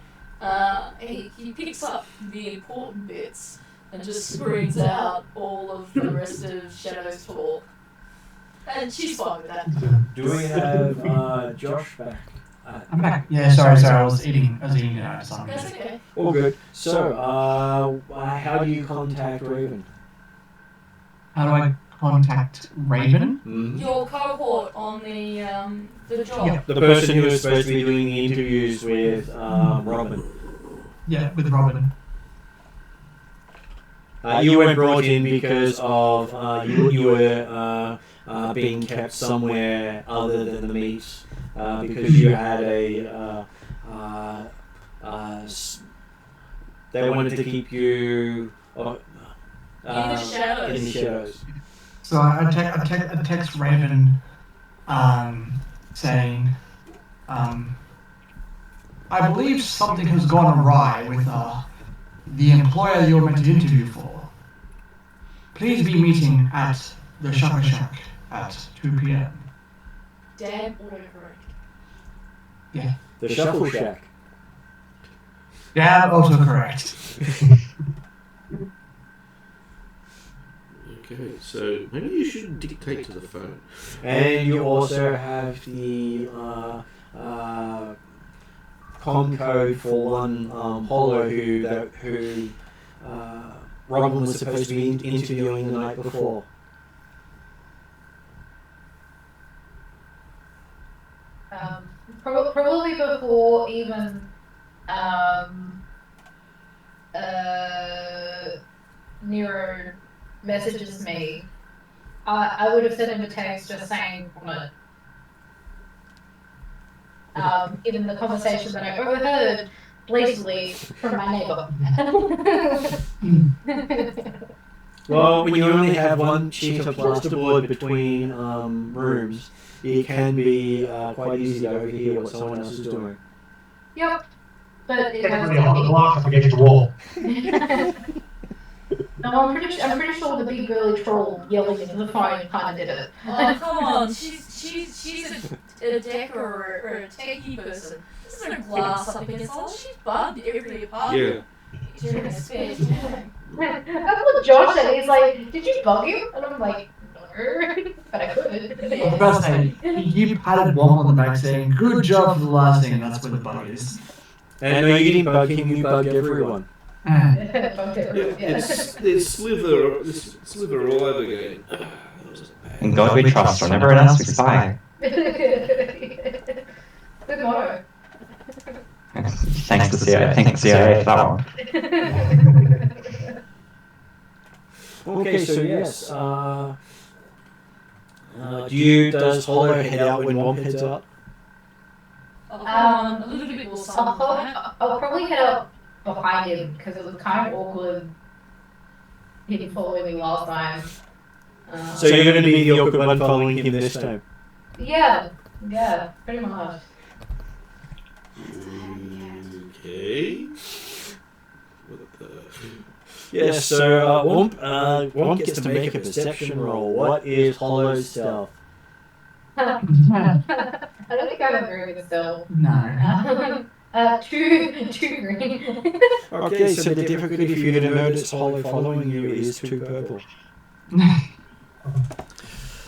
he picks up the important bits and just screams out all of the rest of Shadow's talk. And she's fine with that. Do we have Josh back? I'm back. Yeah, sorry, I was eating it out of something. That's okay. All good. So, how do you contact Raven? How do I contact Raven? Your cohort on the job. Yeah. The person who was supposed to be doing the interviews with Robin. Yeah, with Robin. You weren't brought in because of you were being kept somewhere other than the meet because you had they wanted to keep you in the shadows. So I text Raven saying, I believe something has gone awry with the employer you're meant to interview for. Please be meeting at the Shuffle Shack at 2 p.m. Damn autocorrect. Yeah. The Shuffle Shack. Yeah, also correct. Okay, so maybe you should dictate to the phone. And you also have the com code for one Hollow who Robin was supposed to be interviewing the night before. Probably before even Nero messages me, I would have sent him a text just saying on it. Given the conversation that I overheard blatantly from my neighbour. Well, when you only have one sheet of plasterboard between rooms, it can be quite easy to overhear what someone else is doing. Yep. But it Definitely on the glass up against the wall. No, I'm pretty sure the big girly troll yelling into the phone kind of did it. Oh, come on. She's a decker or a techie person. This isn't a glass up against all. She's bugged every apartment. Yeah. During a spare time. That's what Josh said. He's like, did you bug him? And I'm like, no, but I could. I was about to say, you patted Womp on the back saying, good job for the last thing, and that's where the bug is. And no, you didn't bug him, you bugged everyone. It's Slither all over again. In God we trust, on everyone else we spy. Good motto. Thanks to CIA. Thanks CIA for that one. Okay, so yes. Does Hollow head out when Womp heads out? A little bit more silent than that. I'll probably head up behind him because it was kind of awkward him following me last time. So you're going to be the awkward one following him this time? Yeah, pretty much. Okay. What the... Yes, so Womp gets to make a perception roll. What is Hollow's stealth? I don't think I have very good stealth. No. Two green. Okay, so the difficulty for you to notice Hollow following you is 2 purple.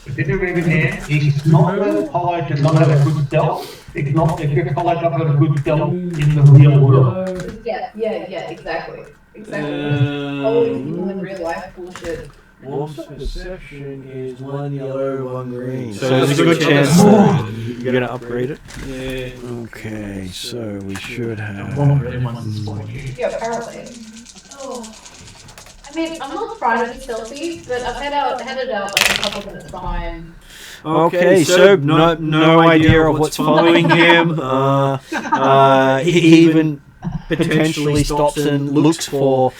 The difference here is not that Hollow does not have a good stealth. It's not that Hollow doesn't have a good stealth in the real world. Yeah, exactly. All these people in real life bullshit. Womp's perception is 1 yellow, 1 green. So there's a good chance that you're going to upgrade it? Yeah. Okay, so we should have... Yeah, apparently. Oh. I mean, I'm not trying to be stealthy, but I've headed out like a couple minutes behind. Okay, so no idea of what's following him. He even potentially stops and looks for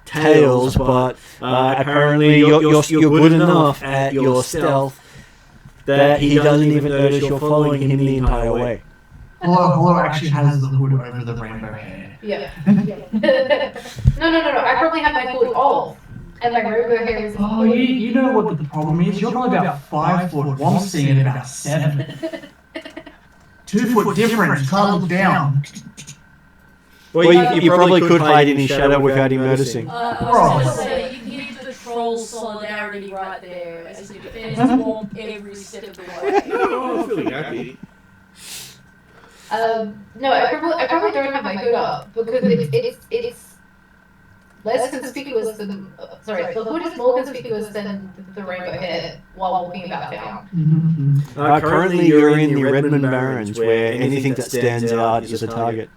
tails, but apparently you're good enough at your stealth that he doesn't even notice you're following him the entire way. Hello actually has the hood over the rainbow hair. Yeah. No. I probably have my hood off, and my rainbow hair is. Oh, you know what the problem is? You're probably about 5 foot. Well, I'm seeing it about 7. 2 foot difference. Can't look down. Well, you probably could hide in his shadow without him noticing. I was going to say, you can use the troll solidarity right there as a defense warm every step of the way. Oh, I'm feeling happy. No, I probably don't have my hood up because it's less conspicuous than sorry, the hood is more conspicuous than the rainbow hair while walking about town. Currently, you're in the Redmond Barrens, where anything that stands out is a target.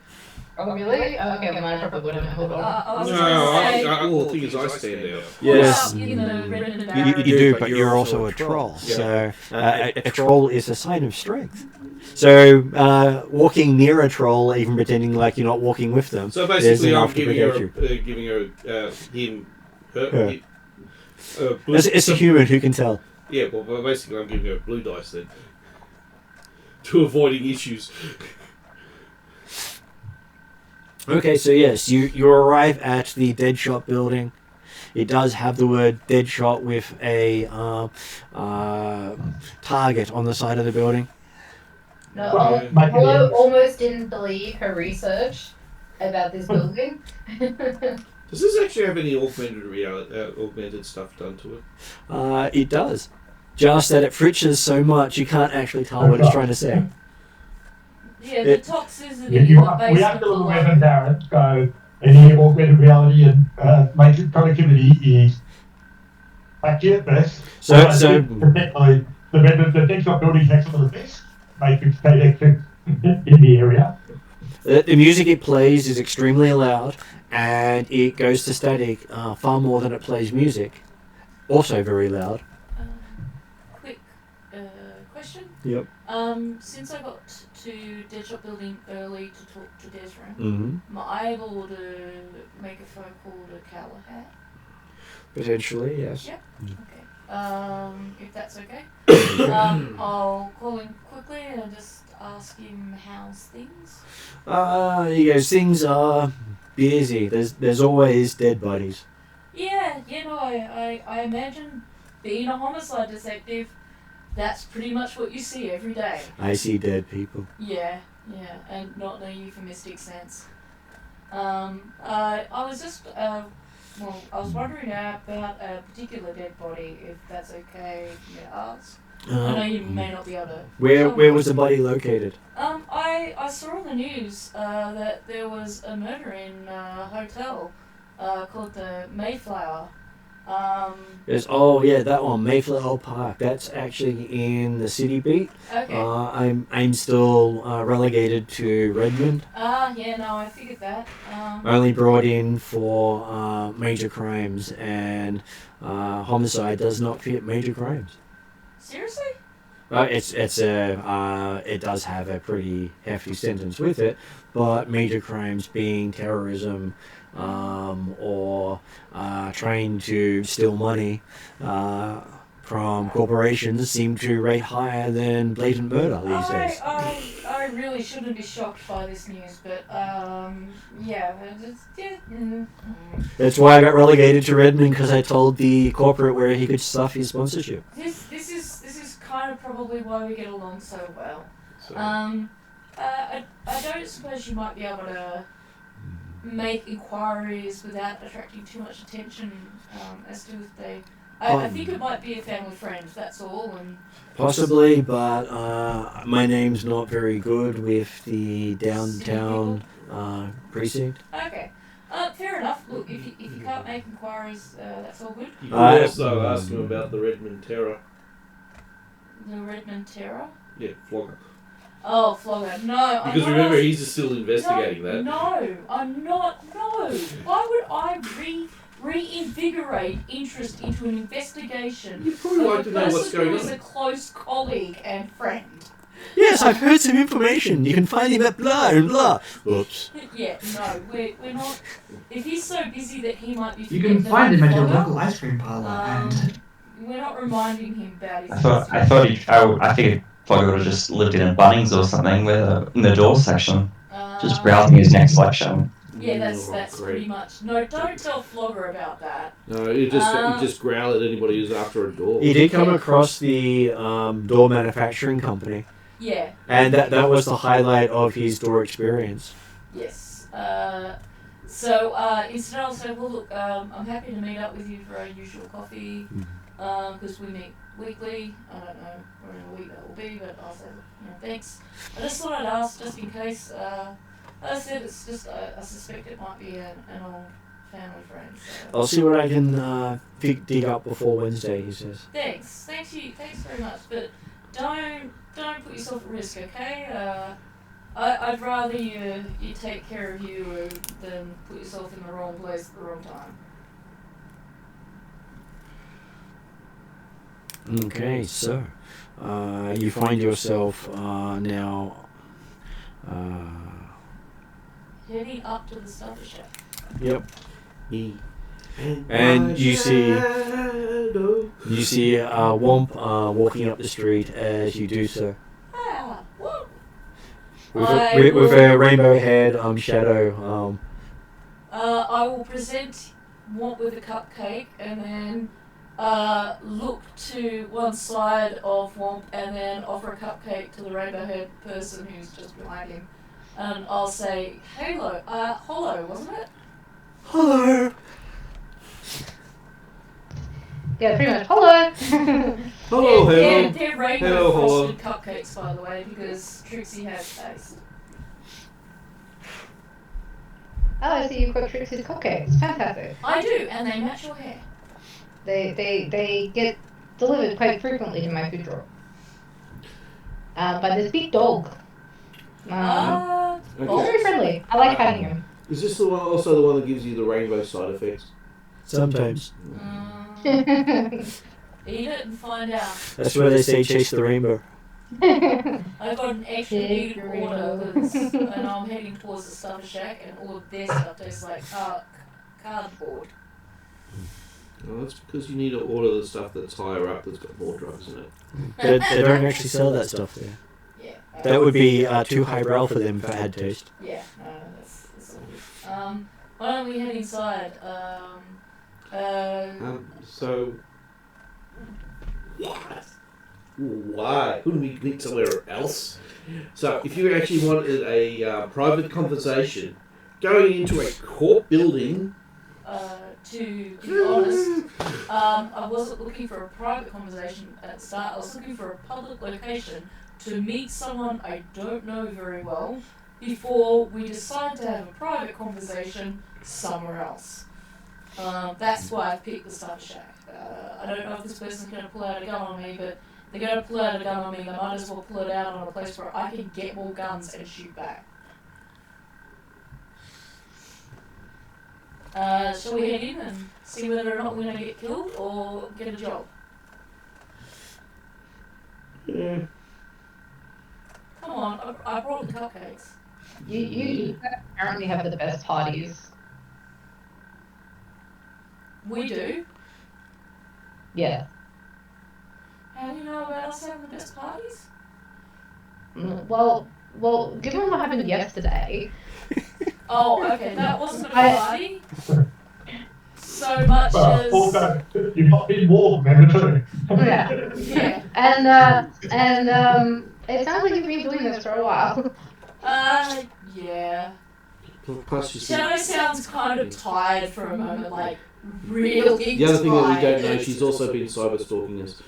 Oh really? Okay, well I probably wouldn't hold on. Well, the thing is, I stand out. Yes, you you do, but you're also a troll. So a troll is a sign of strength. So walking near a troll, even pretending like you're not walking with them, So basically, I'm enough to protect giving her, him, Her. her. It's a human who can tell. Yeah, well, basically, I'm giving her blue dice then. To avoiding issues. Okay, so yes, you arrive at the Deadshot building. It does have the word Deadshot with a target on the side of the building. No, Well, my Hello opinion- almost didn't believe her research about this building. Does this actually have any augmented stuff done to it? It does. Just that it fritches so much you can't actually tell what it's trying to say. Yeah, the toxicity Yeah, in you the are, we basement have to look at below. Redmond Barrens, so any augmented reality and matrix productivity is accurate best. So Particularly the Deadshot building next to the best matrix electric in the area. the music it plays is extremely loud, and it goes to static far more than it plays music. Also very loud. Quick question. Yep. Since I got to Deadshot Building early to talk to Desrin, Mm-hmm. am I able to make a phone call to Callahan? Potentially, yes. Yep. Okay. If that's okay. I'll call him quickly and just ask him how's things. He goes, things are busy. There's always dead bodies. Yeah, I imagine being a homicide detective, that's pretty much what you see every day. I see dead people. Yeah, and not in a euphemistic sense. I was just, I was wondering about a particular dead body, if that's okay for me to ask. I know you may not be able to. Where was the body located? I saw on the news that there was a murder in a hotel called the Mayflower. Yes, that one, Mayflower Park. That's actually in the city beat. Okay. I'm still relegated to Redmond. I figured that. Only brought in for major crimes, and homicide does not fit major crimes. Seriously? It does have a pretty hefty sentence with it, but major crimes being terrorism, or trying to steal money from corporations seem to rate higher than blatant murder these days. I really shouldn't be shocked by this news, but That's why I got relegated to Redmond, because I told the corporate where he could stuff his sponsorship. This is kind of probably why we get along so well. So, I don't suppose you might be able to make inquiries without attracting too much attention as to if they. I think it might be a family friend. That's all. And Possibly, but my name's not very good with the downtown precinct. okay. Fair enough. Look, if you can't make inquiries, that's all good. you can also ask him about the Redmond Terror. The Redmond Terror. Yeah, Flogger. Oh, Flogger. No. Because I'm remember, not he's still investigating that. No, I'm not. No. Why would I reinvigorate interest into an investigation You'd probably like of to a know what's person going who is on. a close colleague and friend? Yes, I've heard some information. You can find him at blah and blah. Oops. Yeah, no, we're not. If he's so busy that he might be. You can forgetting find him at your Flogger, local ice cream parlor and We're not reminding him about his. I figured Flogger would have just lived in a Bunnings or something in the door section, just Um, browsing his next selection. Yeah, that's Great. pretty much. No, don't tell Flogger about that. No, you just growl at anybody who's after a door. He did come across the door manufacturing company, Yeah. and that was the highlight of his door experience. Yes. So instead I'll say, well, look, I'm happy to meet up with you for our usual coffee, because we meet weekly. I don't know when in a week that will be, but I'll say, thanks. I just thought I'd ask, just in case. As I said, it's just, I suspect it might be an old family friend. So. I'll see what I can dig up before Wednesday, he says. Thanks very much, but don't put yourself at risk, okay? I'd rather you take care of you than put yourself in the wrong place at the wrong time. Okay, so you find yourself now Heading up to the starter shack. Yep. And you see Womp walking up the street as you do so. Ah, what? With a rainbow head shadow. I will present Womp with a cupcake and then look to one side of Womp and then offer a cupcake to the rainbow head person who's just behind him. And I'll say, Hollow, wasn't it? Hello. Yeah, pretty much. Hello. Hello, They're rainbow Hello, frosted cupcakes, by the way, because Trixie has taste. Oh, I see you've got Trixie's cupcakes. Fantastic. I do, and they match your hair. They get delivered quite frequently to my food drawer. By this big dog. Very friendly. I like having him. Is this also the one that gives you the rainbow side effects? Sometimes. Eat it and find out. That's where they say chase the rainbow. I've got an extra needed order and I'm heading towards the starter shack and all of their stuff tastes like cardboard. Oh, that's because you need to order the stuff that's higher up that's got more drugs in it. They don't actually sell that stuff there. Yeah. That would be too highbrow for them if it had taste. Yeah, no, that's all good. Why don't we head inside? So... Why? Couldn't we meet somewhere else? So, if you actually wanted a private conversation, going into a court building... To be honest, I wasn't looking for a private conversation at the start. I was looking for a public location to meet someone I don't know very well before we decide to have a private conversation somewhere else. That's why I picked the starter shack. I don't know if this person's going to pull out a gun on me, but they're going to pull out a gun on me. They might as well pull it out on a place where I can get more guns and shoot back. Shall we head in and see whether or not we're going to get killed or get a job? Yeah. Come on, I brought the cupcakes. You apparently have the best parties. We do? Yeah. How do you know about us having the best parties? Well, given what happened yesterday... Oh, okay, that wasn't a party. So much as... Also, you've not been war, remember too. Yeah. Yeah. And it sounds like you've been doing this for a while. Yeah. Plus you see, Shadow sounds kind of tired for a moment, like, really the other thing that we don't know, tired. she's also been cyber stalking us.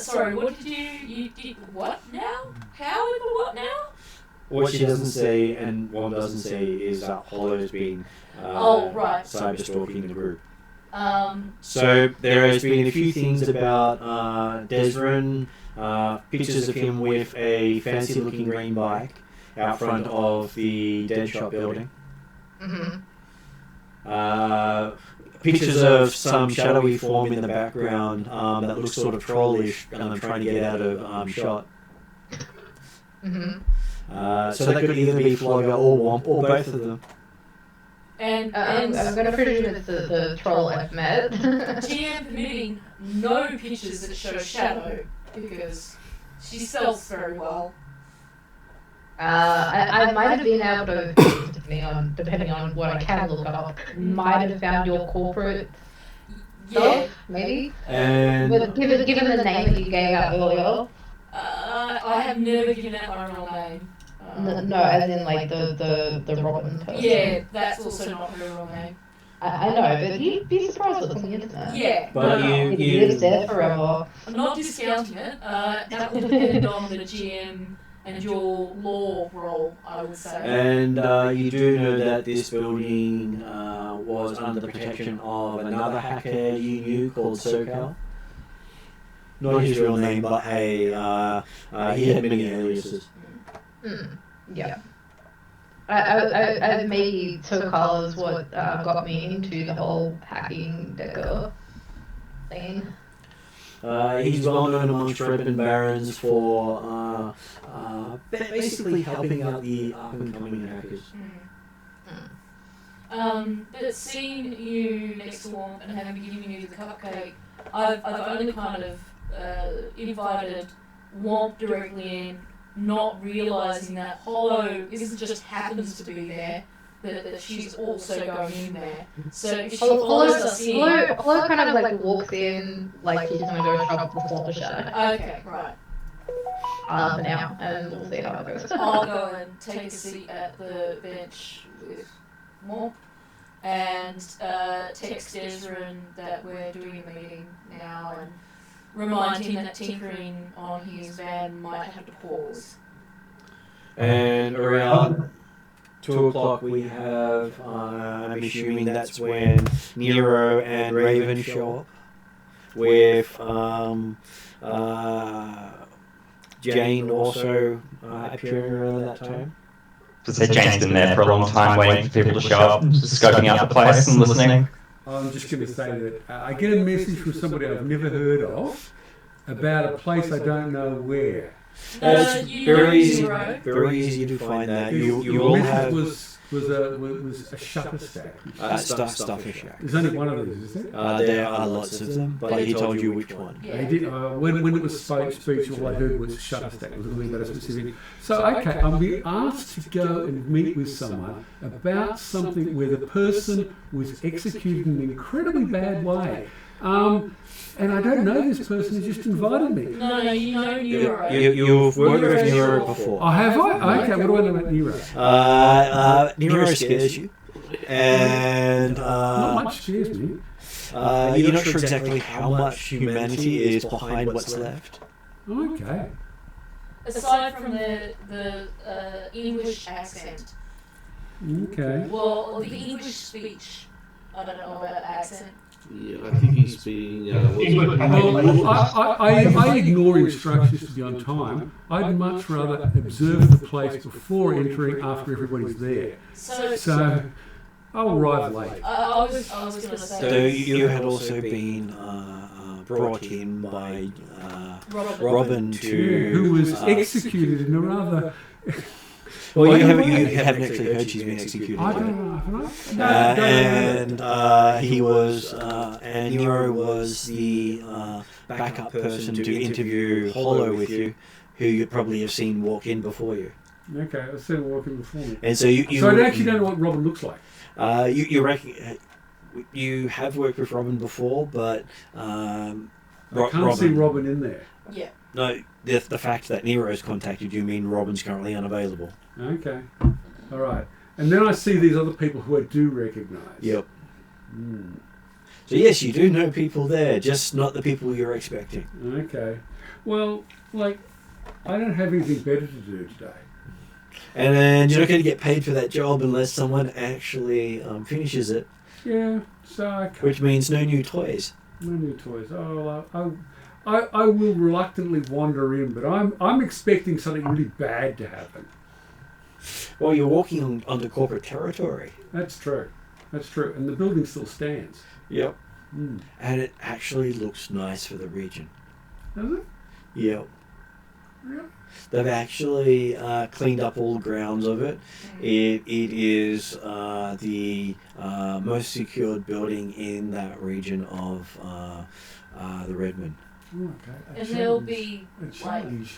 Sorry, what did you did what now? How in the what now? What she doesn't say and one doesn't say is that Hollow's been Right. cyber stalking the group. Um, So there has been a few things about Desrin, pictures of him with a fancy looking green bike out front of the Dead Shop building. Mm-hmm. Pictures of some shadowy form in the background that looks sort of trollish, trying to get out of shot. Mm-hmm. So that could either be Flogger or Womp or both of them. and I'm going to presume it's the troll I've met. GM permitting no pictures that show shadow because She sells very well. I might have been able to, depending on what I can look up, might have found your corporate Yeah. maybe. And But given the name that you gave out earlier, I have never given out my real name. no, as in like the Robin person. Yeah, that's also not her real name. I know, but you'd be surprised what's on the internet. Yeah, But no, It lives there forever. I'm not discounting it. That will depend on the GM and your lore role, I would say. And you do know that this building was under the protection of another hacker you knew called SoCal. Not his real name, but he had many aliases. Yeah. I maybe SoCal is what got me into the whole hacking deco thing. He's well known amongst Redmond Barrens for basically helping out the up-and-coming hackers. But seeing you next to Womp and having given you the cupcake, I've only kind of invited Womp directly in, not realising that Hollow isn't just happens to be there, that she's also going in there. So if she follows us in... Hollow kind of like walks in like she's gonna go shop before the shadow. Okay, right. For now, and we'll see how it goes. I'll go and take a seat at the bench with Womp and text Ezra that we're doing a meeting now and remind him that tinkering on his van might have to pause. And around 2 o'clock we have, I'm assuming that's when Nero and Raven show up with Jane also appearing around that time. To say Jane's been there for a long time waiting for people to show up, scoping out the place and listening. I'm just going to say that I get a message from somebody I've never heard of about a place I don't know where. It's very easy to find that. You all have was a shutter stack. Stuffer Shack. There's only one of these, is there? There are lots of them, but he told you which one. They did, when it was speech, all I heard was shutter stack. It was a little bit specific. So, okay, I'm being asked to go and meet with someone about something where the person was executed in an incredibly bad way. And I don't know this person who just invited me. No, you know Nero. You've worked with Nero before. Oh, have I? Okay, what do I know about Nero? Nero scares you. And Not much scares me. you're not sure exactly how much humanity is behind what's left. Okay. Aside from the English accent. Okay. Well, the English speech. I don't know about accent. Yeah, I think he's being. Well, I ignore instructions to be on time. I'd much rather observe the place before entering after everybody's there. So I'll arrive late. I was going to say. So you had also been brought in by Robin to... who was executed in a rather... Well, you haven't actually heard she's been executed. I don't know, haven't I? And he was, and Nero was the backup person to interview Hollow with you, who you'd probably have seen walk in before you. Okay, I've seen him walking before me. And so you So I actually don't know what Robin looks like. You have worked with Robin before, but I can't see Robin in there. Yeah. No, the fact that Nero's contacted you mean Robin's currently unavailable. Okay, all right. And then I see these other people who I do recognise. Yep. So yes, you do know people there, just not the people you're expecting. Okay. Well, like, I don't have anything better to do today. And then you're not going to get paid for that job unless someone actually finishes it. Yeah, so okay. Which means no new toys. No new toys. Oh, I will reluctantly wander in, but I'm expecting something really bad to happen. Well, you're walking onto corporate territory. That's true. That's true. And the building still stands. Yep. And it actually looks nice for the region. Does it? Yep. Yeah. They've actually cleaned up all the grounds of it. It is the most secured building in that region of the Redmond. Oh, okay. And there'll be a change.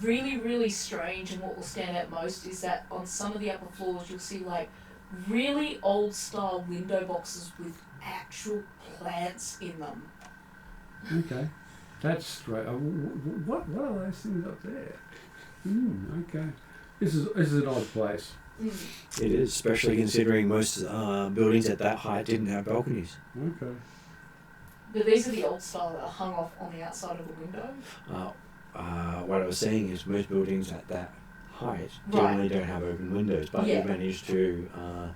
really, really strange, and what will stand out most is that on some of the upper floors you'll see like really old style window boxes with actual plants in them. Okay, that's straight. What are those things up there? Okay, this is an odd place. It is, especially considering most buildings at that height didn't have balconies. Okay. But these are the old style that are hung off on the outside of the window. What I was saying is most buildings at that height generally don't have open windows, but you managed to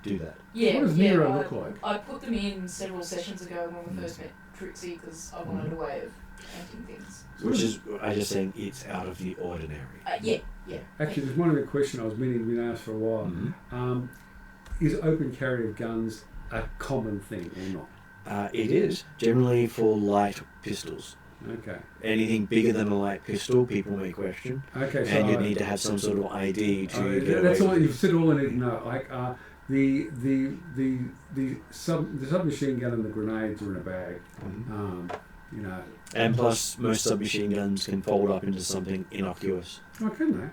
do that. Yeah. What does Nero look like? I put them in several sessions ago when we first met Trixie because I wanted a way of painting things. Which is, I just saying, it's out of the ordinary. Yeah. Actually, there's one other question I was meaning to be asked for a while. Is open carry of guns a common thing or not? It is, generally for light pistols. Okay. Anything bigger than a light pistol, people may question. Okay, so and you need to have some sort of ID to get away that's all with you've said. All I need to know, like the submachine gun and the grenades are in a bag. You know. And plus, most submachine guns can fold up into something innocuous. Oh, can they?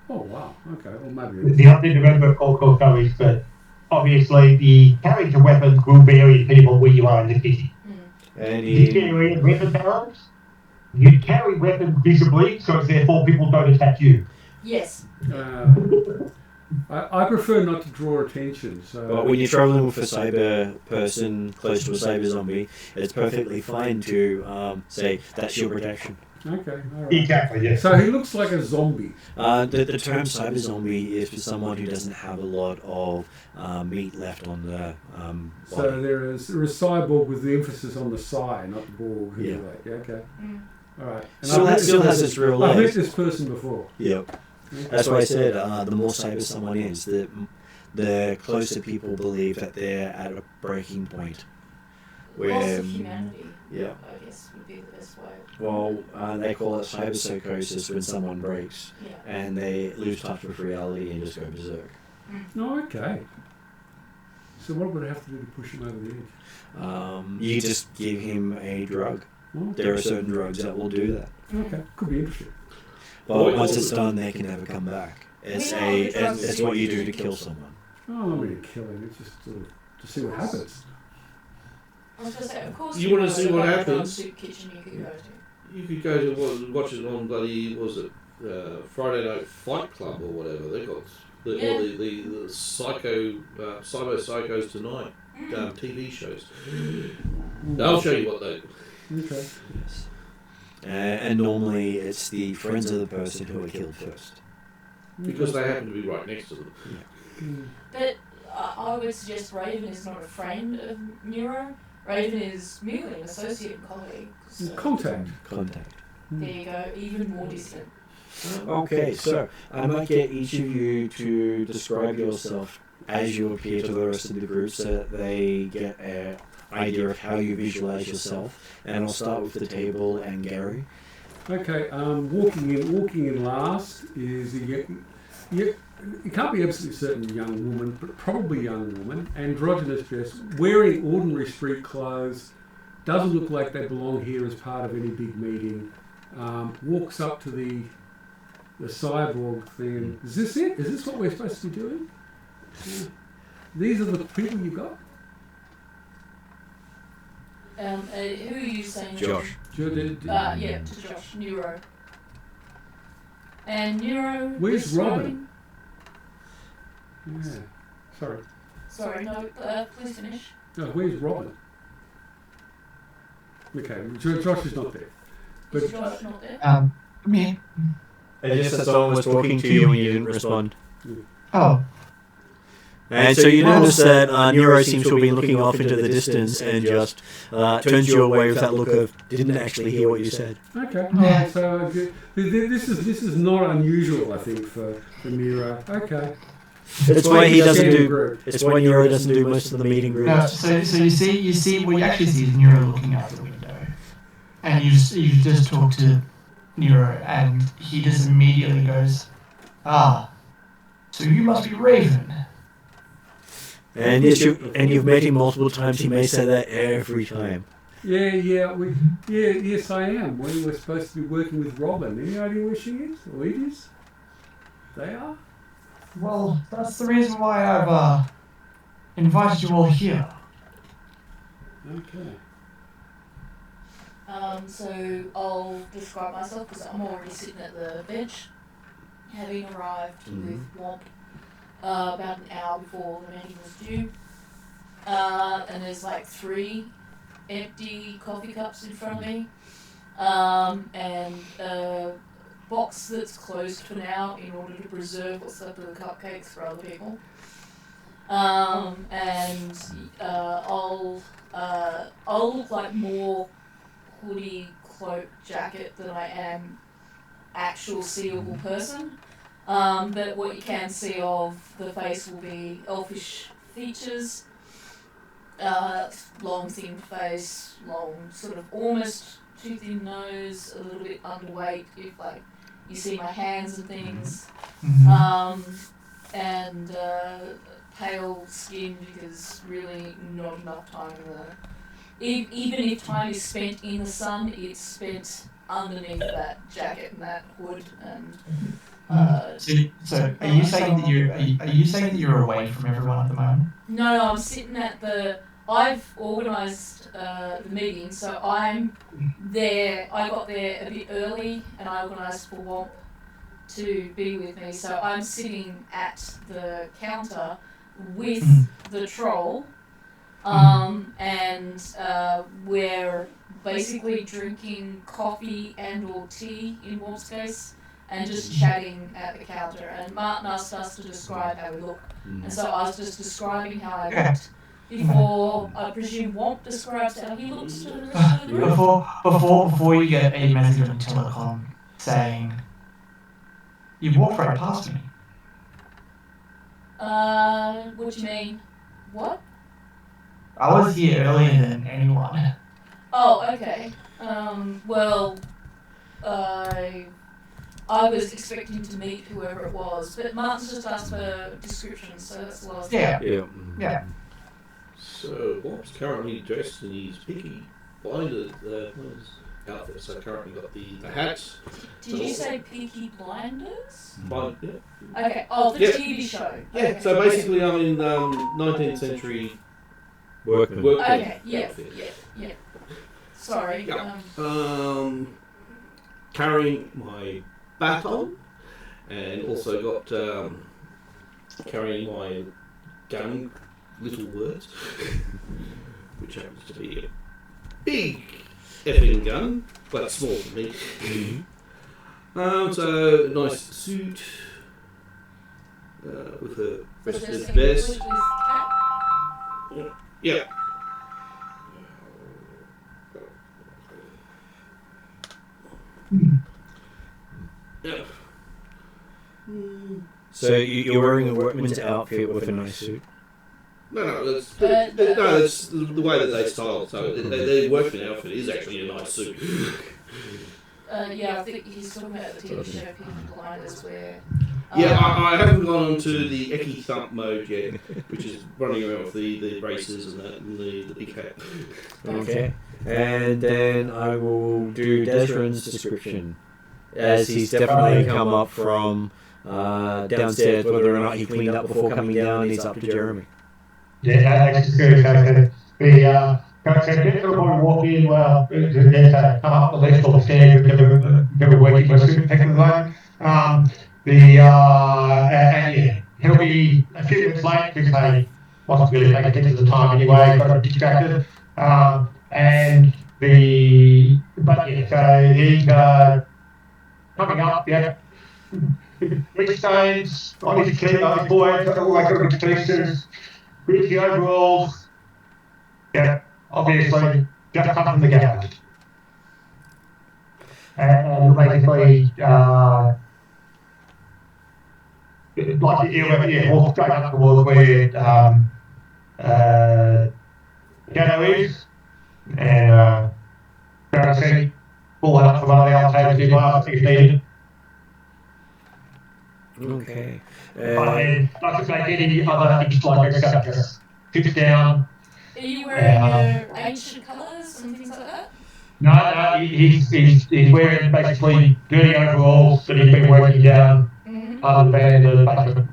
Oh wow. Okay. Well, maybe. The other thing to remember, also, is that obviously the carriage of weapons will vary depending on where you are in the city. And This area in Redmond Barrens, you carry weapons visibly, so therefore people don't attack you. Yes. I prefer not to draw attention. So. But when you're traveling with a cyber person close to a cyber zombie, it's perfectly fine to say that's your protection. Okay, all right. Exactly, yes. So he looks like a zombie. The term cyber zombie is for someone who doesn't have a lot of meat left on the body. So there is a cyborg with the emphasis on the psi, not the borg. Yeah. Okay. All right. And Still has its real I've life. met this person before. Yep. That's why I said the more cyber someone is, the closer people believe that they're at a breaking point. Where, Loss of humanity, yeah. I guess would be the best way. Well, they call it cyberpsychosis when someone breaks and they lose touch with reality and just go berserk. Oh, okay. So what would I have to do to push him over the edge? You just give him a drug. Okay. There are certain drugs that will do that. Okay, could be interesting. But once it's done, they can never come back. It's what you do to kill someone. Oh, I'm not going to kill him. It's just sort of to see what happens. I was going to say, of course, You want to see what happens? Soup kitchen you could go to. You could go to watch it on bloody, Friday Night Fight Club or whatever. They got the psycho, cyber psychos tonight TV shows. They'll show you what they. Okay. Yes. And normally it's the friends of the person who are killed first. Because they happen to be right next to them. Yeah. But I would suggest Raven is not a friend of Nero. Raven is merely an associate and colleague. So Contact. there you go, even more distant. Okay, so I might get each of you to describe yourself as you appear to the rest of the group so that they get an idea of how you visualize yourself. And I'll start with the table and Gary. Okay, walking in last is you can't be absolutely certain young woman, but probably young woman, androgynous dress, wearing ordinary street clothes, doesn't look like they belong here as part of any big meeting, walks up to the cyborg thing. Is this it? Is this what we're supposed to be doing? These are the people you've got? Who are you saying? Josh. Yeah, to Josh. Nero. And Nero. Where's was Robin? Yeah. Sorry, no, please finish. No, where's Robin? Okay, Josh is not there. But Is Josh not there? Me. I just that someone was talking to you and you didn't respond. Oh. And so you notice that Nero seems to have been looking off into the distance and just turns you away with that look of didn't actually hear what you said. okay, so this is not unusual, I think, for Nero. Okay. It's why he doesn't Standard do. group. It's why Nero doesn't do most of the meeting No, groups. so you see what you actually see is Nero looking out the window, and you just talk to Nero, and he just immediately goes, so you must be Raven. And yes, you've met him multiple times. He may say that every time. Yes, I am. We were supposed to be working with Robin. Any idea where she is or it is? They are. Well, that's the reason why I've invited you all here. Okay. So I'll describe myself because I'm already sitting at the bench, having arrived with Womp about an hour before the meeting was due. And there's like 3 empty coffee cups in front of me, and a box that's closed for now in order to preserve what's left of the cupcakes for other people. And I'll look like more hoodie, cloak, jacket than I am actual seeable person. But what you can see of the face will be elfish features, long thin face, long sort of almost too thin nose, a little bit underweight if like you see my hands and things, and pale skin because really not enough time in the. Even if time is spent in the sun, it's spent underneath that jacket and that hood and. So are you saying that you're away from everyone at the moment? No, I'm sitting at the. I've organised the meeting, so I'm there. I got there a bit early, and I organised for Womp to be with me. So I'm sitting at the counter with the troll, and we're basically drinking coffee and/or tea in Womp's case. And just chatting at the counter. And Martin asked us to describe how we look. And so I was just describing how I looked before I presume Womp describes how he looks to the rest of the group. Before you get a message on telecom saying, you walked right past me. What do you mean? What? I was here earlier than anyone. Oh, okay. Well, I was expecting to meet whoever it was, but Martin's just asked for descriptions, so that's the last thing. Yeah. So, Womp's currently dressed in his Peaky Blinders outfit. So, currently got the hat. Did you say Peaky Blinders? Yeah. Okay. Oh, the TV show. Yeah. Okay. So basically, I'm in 19th century Workman. Okay. Yeah. Sorry. Yeah. Carrying my baton, and also got carrying my gun, Little Words, which happens to be a big effing gun, but small for me. So nice suit with a vest. Yeah. Yeah. So you're wearing a workman's outfit with a nice suit? No, that's the way that they style it. So their workman outfit is actually a nice suit. Yeah, I think he's talking about the TV show Peaky Blinders where... Yeah, I haven't gone on to the Eki Thump mode yet, which is running around with the braces and that and the big hat. Okay. And then I will do Desrin's description, as he's definitely come up from downstairs, whether or not he cleaned up before coming down, he's up to Jeremy. Yeah, that's good. The character will walk in, well, come up the left or the stairs, give a working for a super technical line. And yeah, he'll be a few minutes late because they wasn't really paying attention to the time anyway, got distracted. So he's coming up, yeah. Big stains on his key, on his boys, all that sort of pieces, greasy overalls. Yeah, obviously, just come from the gallery. And basically, walk straight up towards where Shadow is, and grab a seat, pull it up from one of the other tables in last if needed. Okay. Like I say, any other things like that, just sits down. Are you wearing your ancient colours boots and things like that? No, he's wearing basically dirty overalls that he's been working down under the van in the basement.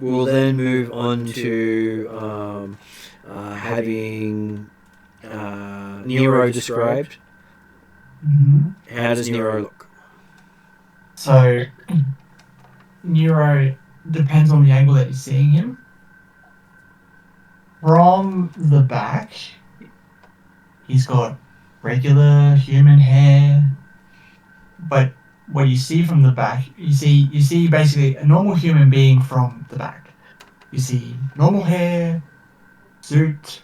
We'll then move on to having Nero described. How does Nero look? So, Nero depends on the angle that you're seeing him. From the back, he's got regular human hair, but what you see from the back, you see basically a normal human being from the back. You see normal hair, suit,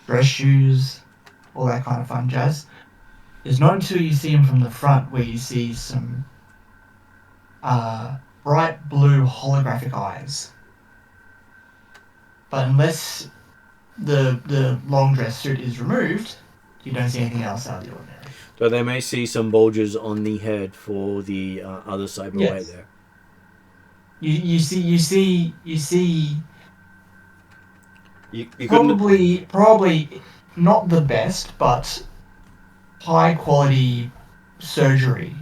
dress shoes, all that kind of fun jazz. It's not until you see him from the front where you see some bright blue holographic eyes. But unless the long dress suit is removed, you don't see anything else out of the ordinary. So they may see some bulges on the head for the other cyberway there. You see. You Probably not the best, but high quality surgery.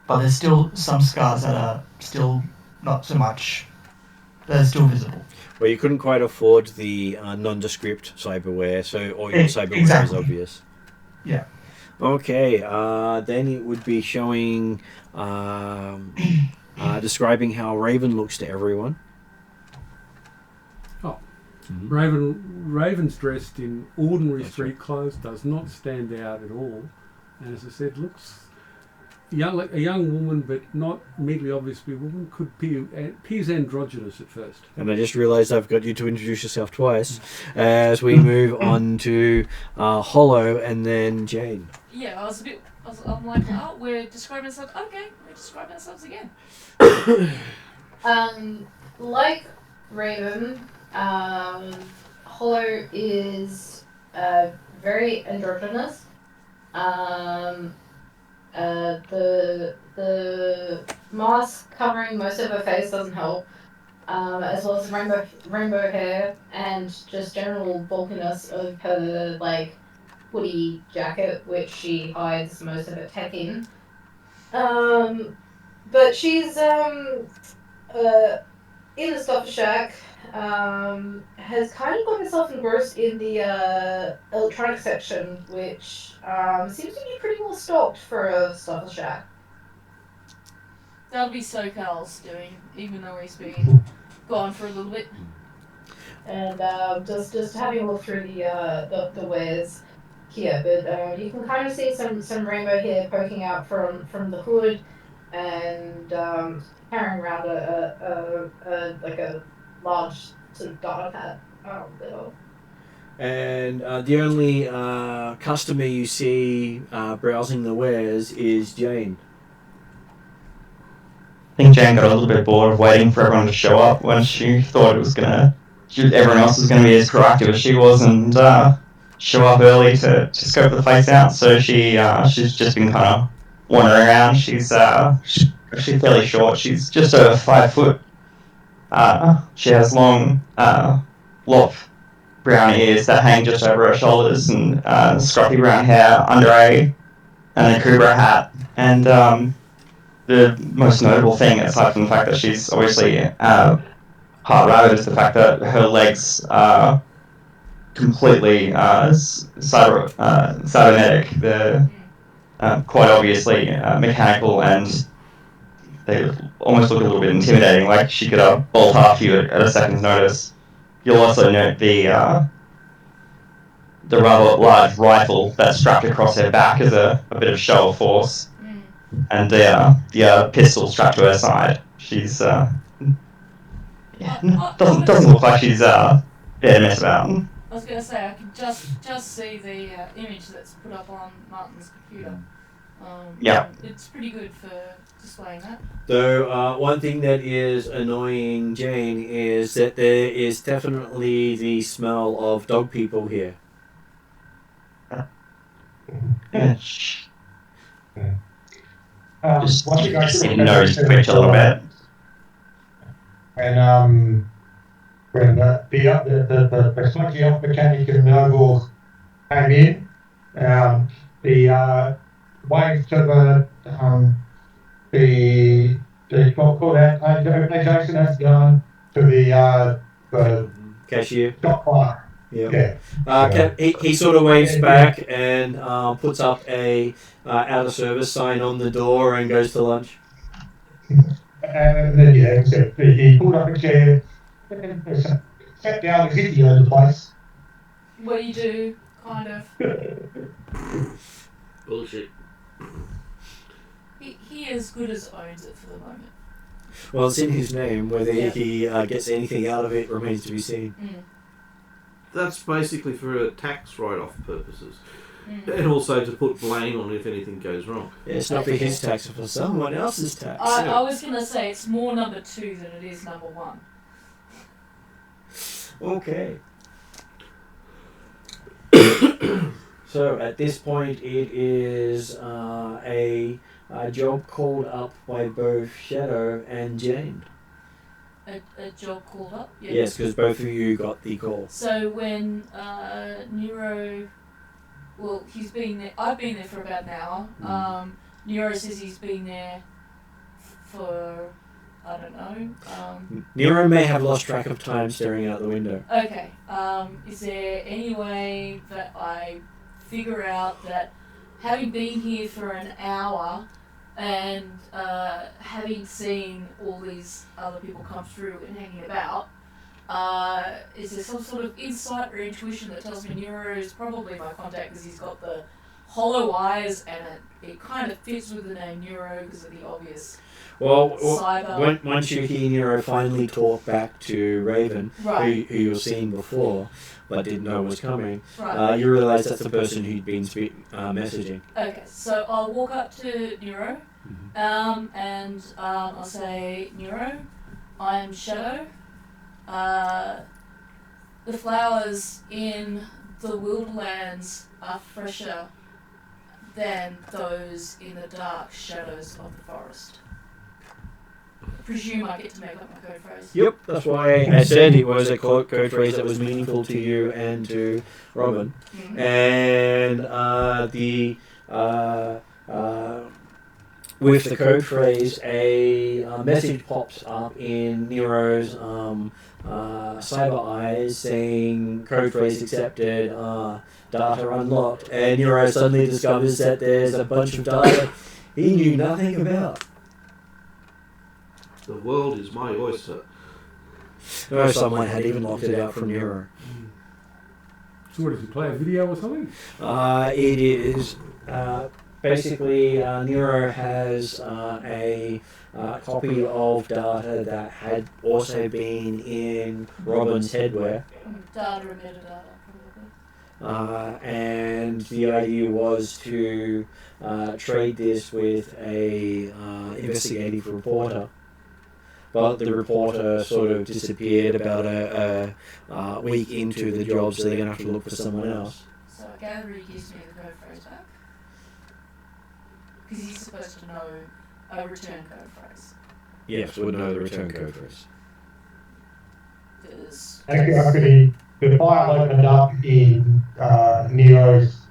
But there's still some scars that are still not so much. They're still visible. Well, you couldn't quite afford the nondescript cyberware, so all your cyberware is obvious. Yeah. Okay, then it would be showing, describing how Raven looks to everyone. Raven's dressed in ordinary street clothes, does not stand out at all, and as I said, looks like a young woman, but not immediately obviously a woman. Appears androgynous at first. And I just realised I've got you to introduce yourself twice as we move on to Hollow and then Jane. Yeah, I'm like, oh, we're describing ourselves. Okay, we're describing ourselves again. Like Raven, Hollow is very androgynous. The mask covering most of her face doesn't help, as well as rainbow hair and just general bulkiness of her hoodie jacket, which she hides most of her tech in. But she's in the stuffer shack. Has kind of got herself engrossed in the electronic section, which seems to be pretty well stocked for a stuffer shack. That'll be SoCal's doing, even though he's been gone for a little bit. And just having a look through the wares here, but you can kind of see some rainbow hair poking out from the hood, and carrying around a large sort of dog hat. And the only customer you see browsing the wares is Jane. I think Jane got a little bit bored of waiting for everyone to show up when she thought everyone else was going to be as proactive as she was and show up early to scope the place out. So she's just been kind of wandering around. She's actually fairly short. She's just over 5 foot. She has long, locked brown ears that hang just over her shoulders, and scruffy brown hair under a Kubra hat. And the most notable thing, aside from the fact that she's obviously part rabbit, is the fact that her legs are completely cybernetic. They're quite obviously mechanical, and they almost look a little bit intimidating, like she could bolt half you at a second's notice. You'll also note the rather large rifle that's strapped across her back as a bit of show of force, and the pistol strapped to her side. She's doesn't look like she's there to mess about. I was going to say, I can just see the image that's put up on Martin's computer. Yeah. It's pretty good for displaying that. So one thing that is annoying Jane is that there is definitely the smell of dog people here. Just once you go see through the nose twitch a little bit. And when the smoky elf mechanic and the overalls came in, the wave to the call out, hey Jason, how's it going? To the Cashier. shop fire. Yeah. So- He sort of waves back and puts up a out of service sign on the door and goes to lunch. And then, so he pulled up a chair, sat down as if he owned the place. What do you do? Kind of. Bullshit. He as good as owns it for the moment. Well, it's in his name. Whether he gets anything out of it remains to be seen. Mm. That's basically for tax write-off purposes. Mm. And also to put blame on if anything goes wrong. Yeah, it's not for his tax, it's for someone else's tax. I was going to say it's more number 2 than it is number 1. Okay. So at this point, it is a job called up by both Shadow and Jane. A job called up? Yeah. Yes, because both of you got the call. So when Nero, well, he's been there. I've been there for about an hour. Nero says he's been there for, I don't know. Nero may have lost track of time staring out the window. Okay. Is there any way that I figure out that having been here for an hour and having seen all these other people come through and hanging about, is there some sort of insight or intuition that tells me Nero is probably my contact because he's got the hollow eyes and it kind of fits with the name Nero because of the obvious cyber. Once you hear Nero finally talk back to Raven, Right. who you've seen before but didn't know was coming, Right. you realise that's the person who'd been messaging. Okay, so I'll walk up to Nero, and I'll say, Nero, I'm Shadow. The flowers in the wildlands are fresher than those in the dark shadows of the forest. I presume I get to make up my code phrase. Yep, that's why I said it was a code phrase that was meaningful to you and to Robin. Mm-hmm. And with the code phrase, a message pops up in Nero's cyber eyes saying code phrase accepted, data unlocked, and Nero suddenly discovers that there's a bunch of data he knew nothing about. The world is my oyster. No, someone had even locked it out from Nero. So what, does he play a video or something? It is basically Nero has a copy of data that had also been in Robin's headwear. Data and metadata, probably. And the idea was to trade this with a investigative reporter. But the reporter sort of disappeared about a week into the job, so they're going to have to look for someone else. So I gather he gives me the code phrase back. Because he's supposed to know a return code phrase. Yes, would know the return code phrase. Actually, the file opened up in Nero's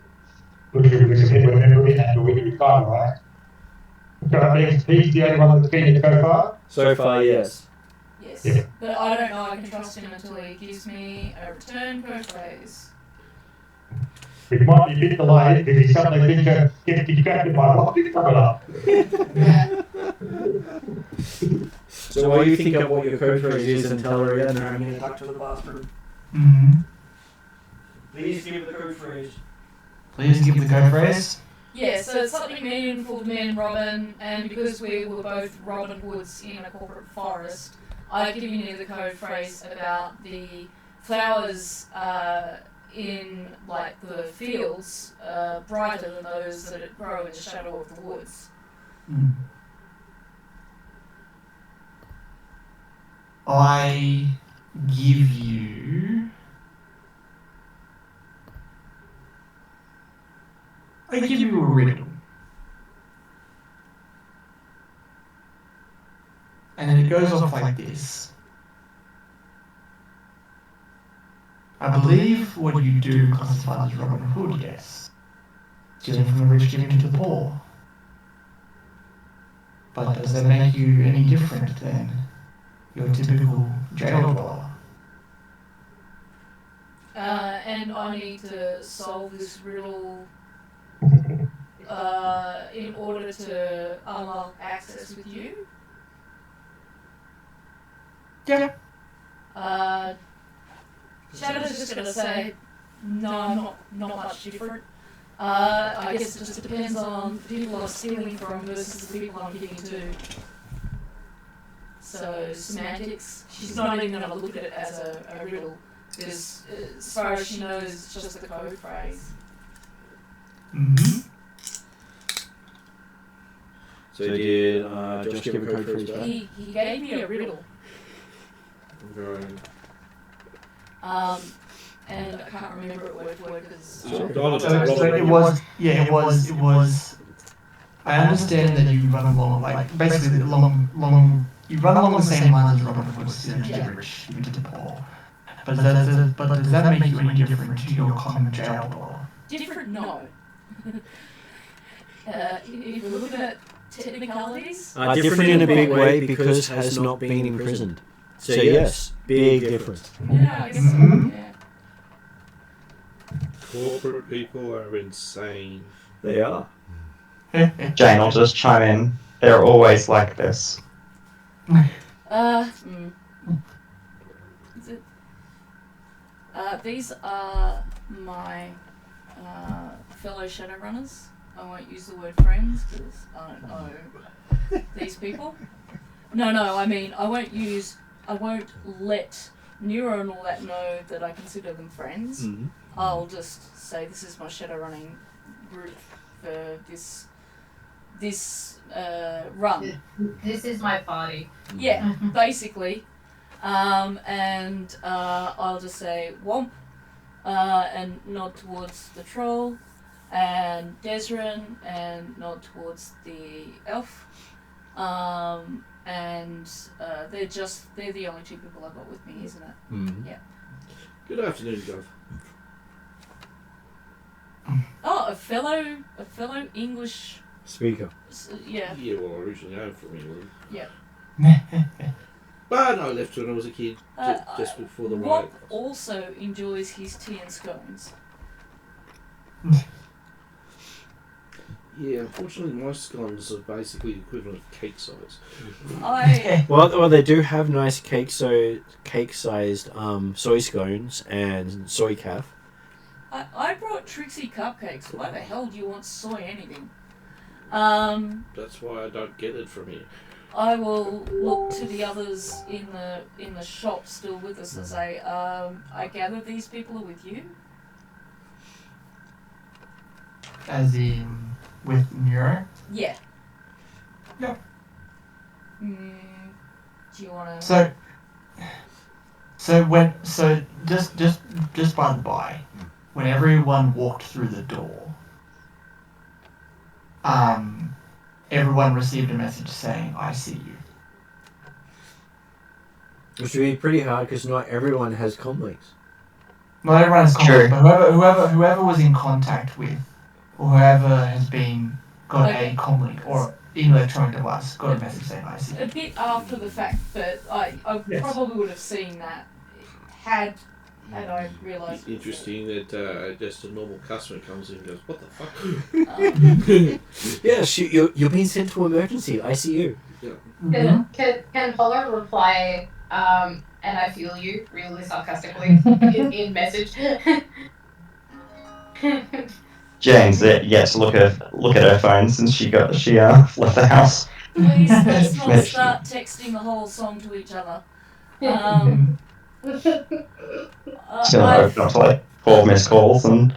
memory and the Wiki file, right? So that means he's the only one that's been in so far? So far, yes. Yes. Yeah. But I don't know I can trust him until he gives me a return code phrase. It might be a bit delayed because he suddenly gets distracted by what is coming up. So while you think of what your code phrase is and tell her, I'm going to talk to the bathroom. Mm-hmm. Please give the code phrase. Please give the code phrase. Yeah, so it's something meaningful to me and Robin, and because we were both Robin Hoods in a corporate forest, I've given you the code phrase about the flowers in like the fields brighter than those that grow in the shadow of the woods. Mm. I give you a riddle. And it goes off like this. I believe what you do classifies as Robin Hood, yes. Stealing from the rich, giving to the poor. But does that make you any different than your typical jail dweller? And I need to solve this riddle in order to unlock access with you. Yeah. Shadow's just gonna say, no, I'm not much different. I guess it just depends on the people I'm stealing from versus the people I'm giving to. So, semantics. She's not even going to look at it as a riddle, because as far as she knows, it's just the code phrase. Mm-hmm. So did Josh give a code phrase back? He gave me a riddle. And I can't remember it word for word because... So it was... I understand that you run along, like, basically you run along the same lines as Robin Hood, stealing to the rich, giving to the poor. But does that make you any different to your common jail dweller? Different? No. If we're looking at technicalities... Different in a big way because has not been imprisoned. So yes, big difference. Yeah, I guess Mm-hmm. so, yeah. Corporate people are insane. They are. Jane will just chime in. They're always like this. Is it? These are my fellow Shadowrunners. I won't use the word friends because I don't know these people. No, I mean I won't let Nero and all that know that I consider them friends. Mm-hmm. I'll just say this is my Shadowrunning group for this run. This is my party. Yeah, basically. And I'll just say Womp and nod towards the troll, and Desrin and nod towards the elf. And they're the only two people I've got with me, isn't it? Mm-hmm. Yeah. Good afternoon, Gov. Oh, a fellow English Speaker. yeah. Yeah, well, originally I'm from England. Yeah. But I left when I was a kid, just before the Womp riot. also enjoys his tea and scones. Yeah, unfortunately my scones are basically the equivalent of cake size. Well, they do have nice cake-sized soy scones and soy calf. I brought Trixie cupcakes. Why the hell do you want soy anything? That's why I don't get it from here. I will look to the others in the shop still with us and say, I gather these people are with you? As in, with Nero? Yeah. Yeah. Do you want So to... just by the by, when everyone walked through the door, everyone received a message saying, "I see you." Which would be pretty hard because not everyone has comlinks. Not everyone has Sure. contact, but whoever was in contact with, or whoever has got Okay. a comlink or electronic device, got a message saying, "I see you." A bit after the fact, but I Yes. probably would have seen that had I realised. Interesting that just a normal customer comes in and goes, what the fuck? Yes, you're being sent to emergency ICU. Yeah. Mm-hmm. Can Hollow reply, and I feel you, really sarcastically, in message? Jane's yet to look at her phone since she left the house. Please, let's not start texting the whole song to each other. She's gonna open up to like 4 missed calls and.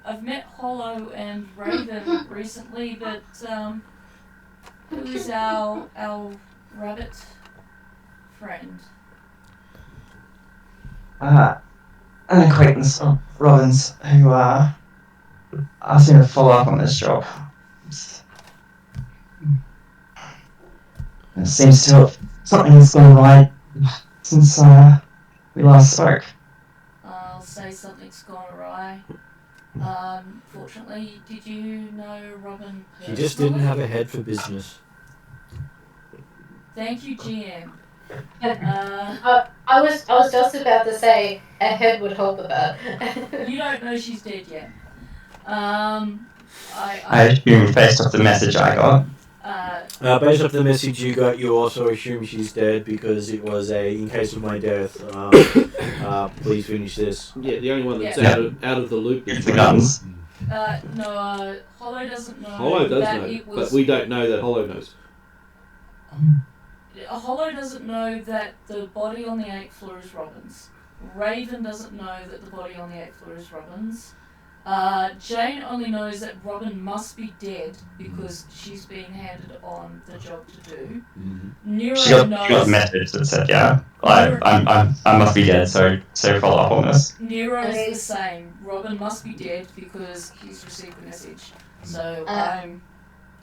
I've met Hollow and Raven recently, but who is our rabbit friend? An acquaintance of Robin's who asked me to follow up on this job. It seems to have something has gone right since we last spoke. I'll say something's gone awry. Fortunately, did you know Robin He just didn't have a head for business. Thank you, GM. I was just about to say a head would help with that. You don't know she's dead yet. I assume based off the message I got. Based off the message you got, you also assume she's dead because it was in case of my death, please finish this. Yeah, the only one that's Yeah. out of the loop is The guns. No, Hollow doesn't know. Hollow does that know, it was, but we don't know that Hollow knows. Hollow doesn't know that the body on the 8th floor is Robin's. Raven doesn't know that the body on the 8th floor is Robin's. Jane only knows that Robin must be dead because she's being handed on the job to do. Nero She got knows. a message that said, "Yeah, I must be dead." So follow up on this. Nero's the same. Robin must be dead because he's received the message. So I'm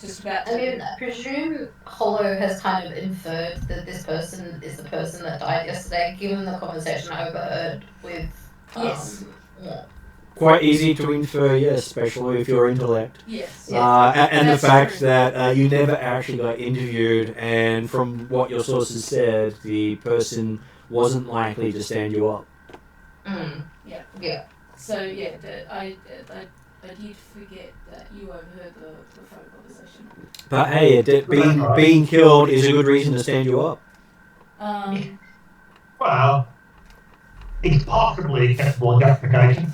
just about to. I mean, I presume Hollow has kind of inferred that this person is the person that died yesterday, given the conversation I overheard with. Yes. Yeah. Quite easy to infer, yes, especially if you're intellect. Yes. And the That's fact true. that you never actually got interviewed, and from what your sources said, the person wasn't likely to stand you up. Yeah. Yeah. So yeah, I did forget that you overheard the phone conversation. But hey, being killed is a good reason to stand you up. Well, it's possibly acceptable justification.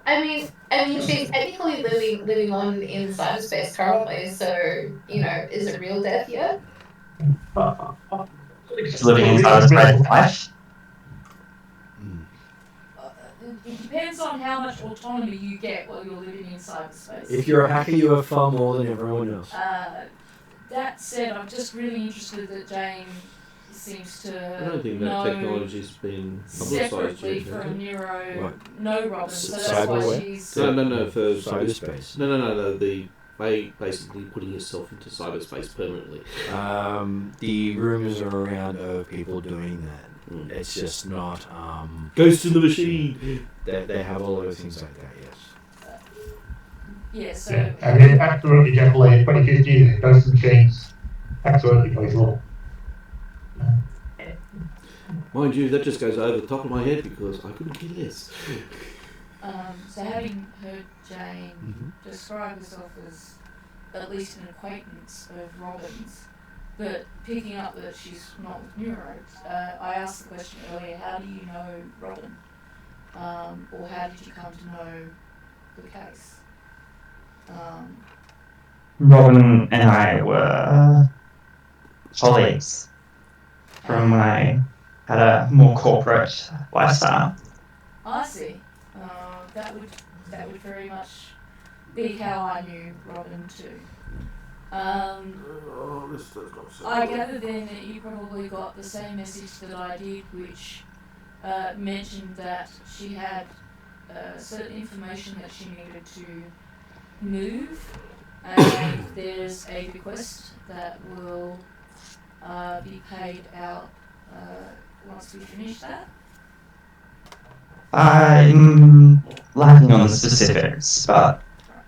I mean, she's technically living on in cyberspace currently, so is it real death yet? She's living in cyberspace life. It depends on how much autonomy you get while you're living in cyberspace. If you're a hacker, you have far more than everyone else. That said, I'm just really interested that Jane seems to I don't think that know technology's been publicised separately yet. from Nero, What? no Robin, so that's why Cyberware? she's... No, for Cyberspace. No, the basically putting yourself into cyberspace permanently. The rumours are around of people doing that. It's just not. Ghost in the machine. They have a lot of things like that. Yes. Yeah, so... Yeah, I mean, absolutely, definitely, in 2050, those machines, absolutely feasible. Mind you, that just goes over the top of my head because I couldn't care less. So having heard Jane describe herself as at least an acquaintance of Robin's, but picking up that she's not with Nero, I asked the question earlier, how do you know Robin? Or how did you come to know the case? Robin and I were colleagues from when I had a more corporate lifestyle. I see. That would very much be how I knew Robin too. I gather then that you probably got the same message that I did, which mentioned that she had certain information that she needed to move, and there's a bequest that will be paid out once we finish that. I'm lacking on the specifics, but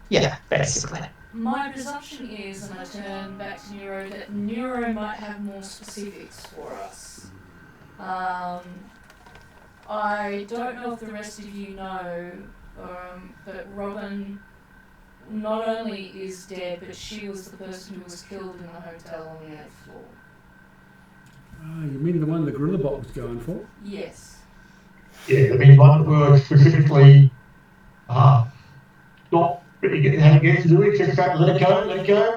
yeah, basically. My presumption is, and I turn back to Nero, that Nero might have more specifics for us. I don't know if the rest of you know, but Robin not only is dead, but she was the person who was killed in the hotel on the 8th floor. You mean the one the gorilla bot was going for? Yes. Yeah, I mean, one that were specifically not really getting how to get to do it, just let it go.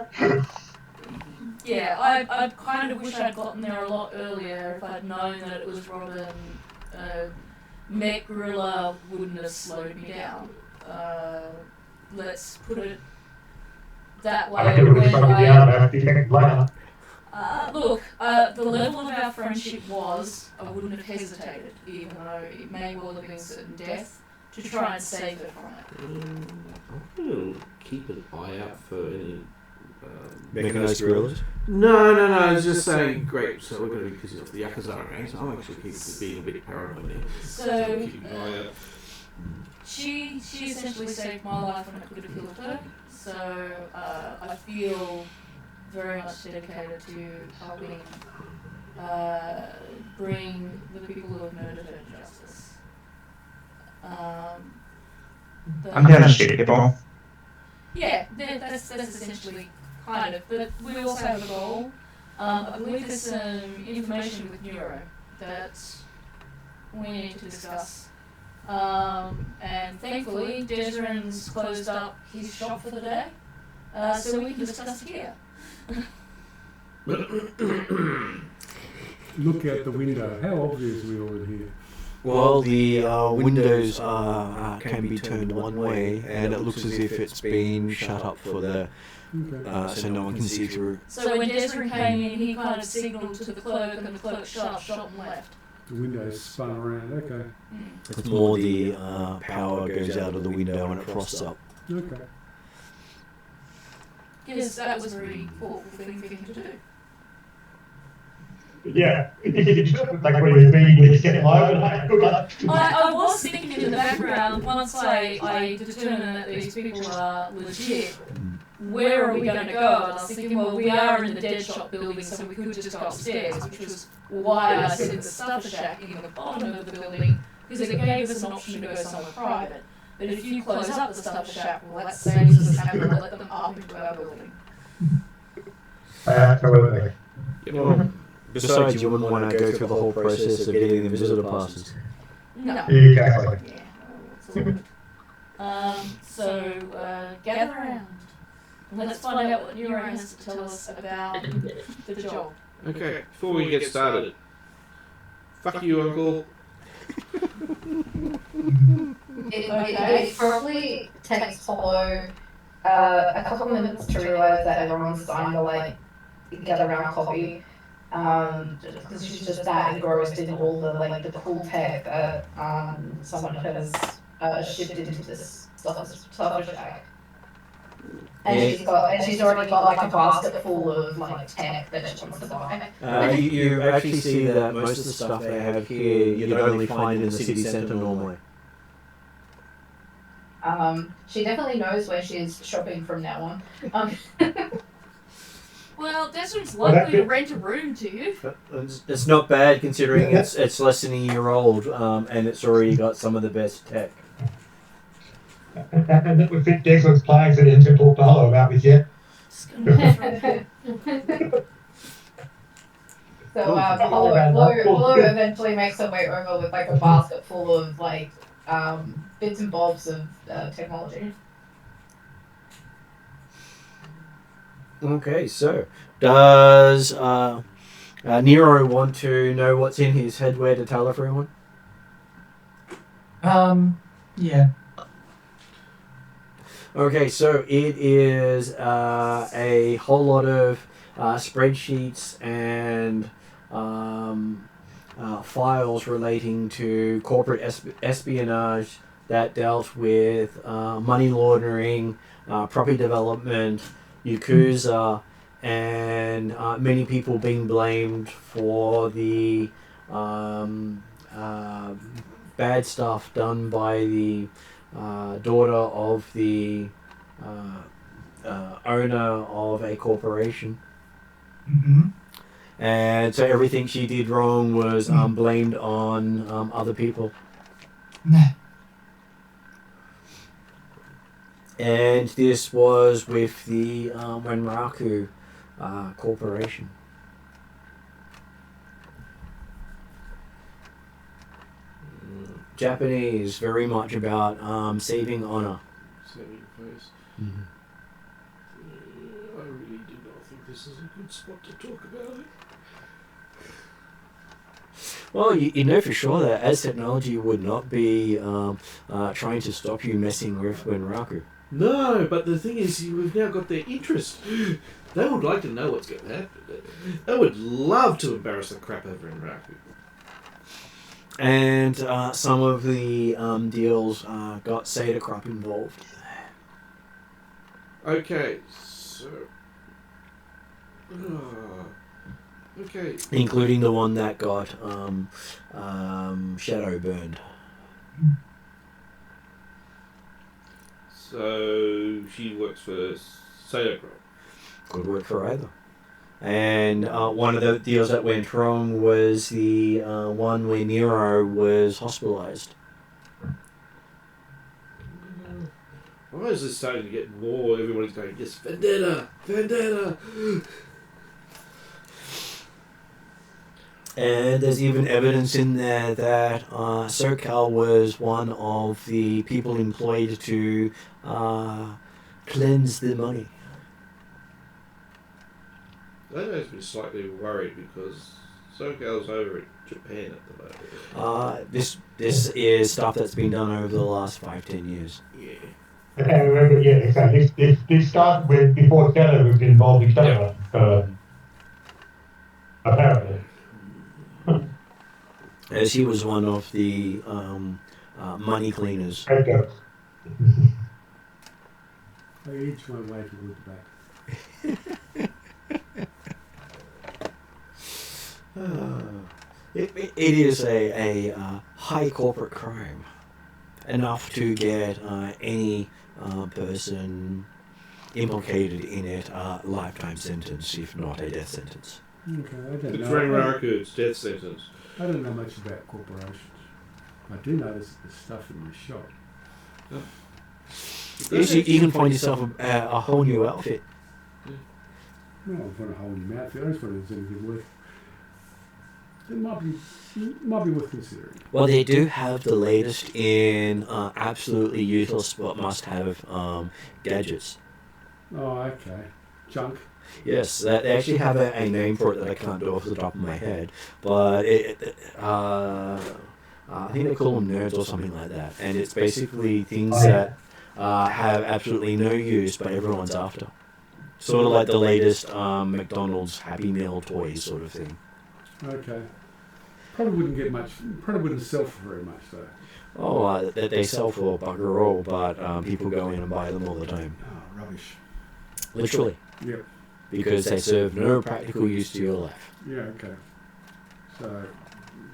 Yeah, I kind of wish I'd gotten there a lot earlier if I'd known that it was Robin. Mech Gorilla wouldn't have slowed me down. Let's put it that way. I reckon it would have slowed me down about 50 seconds later. Look, the level of our friendship was, I wouldn't have hesitated, even though it may well have been certain death, to try and save her from it. I'm going to keep an eye out for any Mechanized guerrillas? No. I was just saying, great. So we're going to be pissing off the Yakuza gang. So I'm actually being a bit paranoid now. So Keeping an eye out. she essentially saved my life when I could have killed her. So I feel very much dedicated to helping bring the people who have murdered her to justice. I'm going to shoot people. Yeah, that's essentially kind of. But we also have a goal. I believe there's some information with Neuro that we need to discuss. And thankfully, Deserin's closed up his shop for the day, so we can discuss it here. Look out the window. How obvious are we all here? Well, the windows can be turned one way, and it looks as if it's been shut up for the so no one can see through. So when Deserin came in, he kind of signalled to the clerk, and the clerk shut up shop and left. The windows spun around. Okay. It's more the power goes out of the window and it frosts up. Okay. Because that was a very thoughtful thing for him to do. Yeah, like when you're being with getting low, like, good luck. I was thinking in the background, once I determine that these people are legit, where are we going to go? And I was thinking, well, we are in the dead shop building, so we could just go upstairs, which was why I said the stuff shack in the bottom of the building, because it gave us an option to go somewhere private. But if you close up the stuff shack, well, that saves us having to let them up into our building. Absolutely. Well, besides, you wouldn't want to go through the whole process of getting the visitor passes. No. Exactly. So gather around. Let's find out what Neuro has to tell us about the job. Okay, before we get started, fuck you, Uncle. It probably takes Hollow a couple of minutes to realise that everyone's starting to like gather around coffee. Because she's just that engrossed in all the like the cool tech that someone has shipped into this stuff shack. And she's already got like a basket full of like tech that she wants to buy. You actually see that most of the stuff they have here you'd only find in the city centre normally. She definitely knows where she's shopping from now on. Well, Deserin's likely to rent a room to you. It's not bad considering it's less than a year old and it's already got some of the best tech. And that would fit Declan's plans that he hasn't talked to Hollow about this yet. So Hollow eventually makes her way over with like a basket full of like bits and bobs of technology. Okay, so does Nero want to know what's in his headwear to tell everyone? Yeah. Okay, so it is a whole lot of spreadsheets and files relating to corporate espionage that dealt with money laundering, property development, Yakuza, and many people being blamed for the bad stuff done by the daughter of the owner of a corporation. Mm-hmm. And so everything she did wrong was blamed on other people. And this was with the Renraku corporation. Japanese, very much about saving honor. Saving face. Mm-hmm. I really do not think this is a good spot to talk about it. Well, you know for sure that as technology would not be trying to stop you messing with Renraku. No, but the thing is, we've now got their interest. They would like to know what's going to happen. They would love to embarrass the crap over in Raku. And some of the deals got Seder Crop involved. Okay, so Okay. including the one that got shadow burned. So she works for Sadocrop. Could work for either. And one of the deals that went wrong was the one where Nero was hospitalized. Why is this starting to get more? Everybody's going, yes, vendetta, vendetta. And there's even evidence in there that SoCal was one of the people employed to cleanse the money. That makes me slightly worried because SoCal's over in Japan at the moment. This is stuff that's been done over the last 5-10 years. Yeah. And remember, yeah, exactly. This started with before Shadow was involved in Shadowrun, apparently. As he was one of the money cleaners. Okay. I each my way towards the back. It is a high corporate crime, enough to get any person implicated in it a lifetime sentence, if not a death sentence. Okay, I don't The know. train records, death sentence. I don't know much about corporations. I do notice the stuff in the shop. You can find yourself a whole new outfit. No, I'm trying to hold him out. I just wonder if there's anything worth. It might be worth considering. Well, they do have the latest in absolutely useless but must-have gadgets. Oh, okay. Junk. Yes, they actually have a name for it that I can't do off the top of my head, but I think they call them nerds or something like that, and it's basically things that have absolutely no use but everyone's after. Sort of like the latest McDonald's Happy Meal toys sort of thing. Okay. Probably wouldn't get much. Probably wouldn't sell for very much though. Oh, they sell for bugger all, but people go in and buy them all the time. Oh, rubbish. Literally. Yep. Because they serve no practical use to your life. Yeah. Okay. So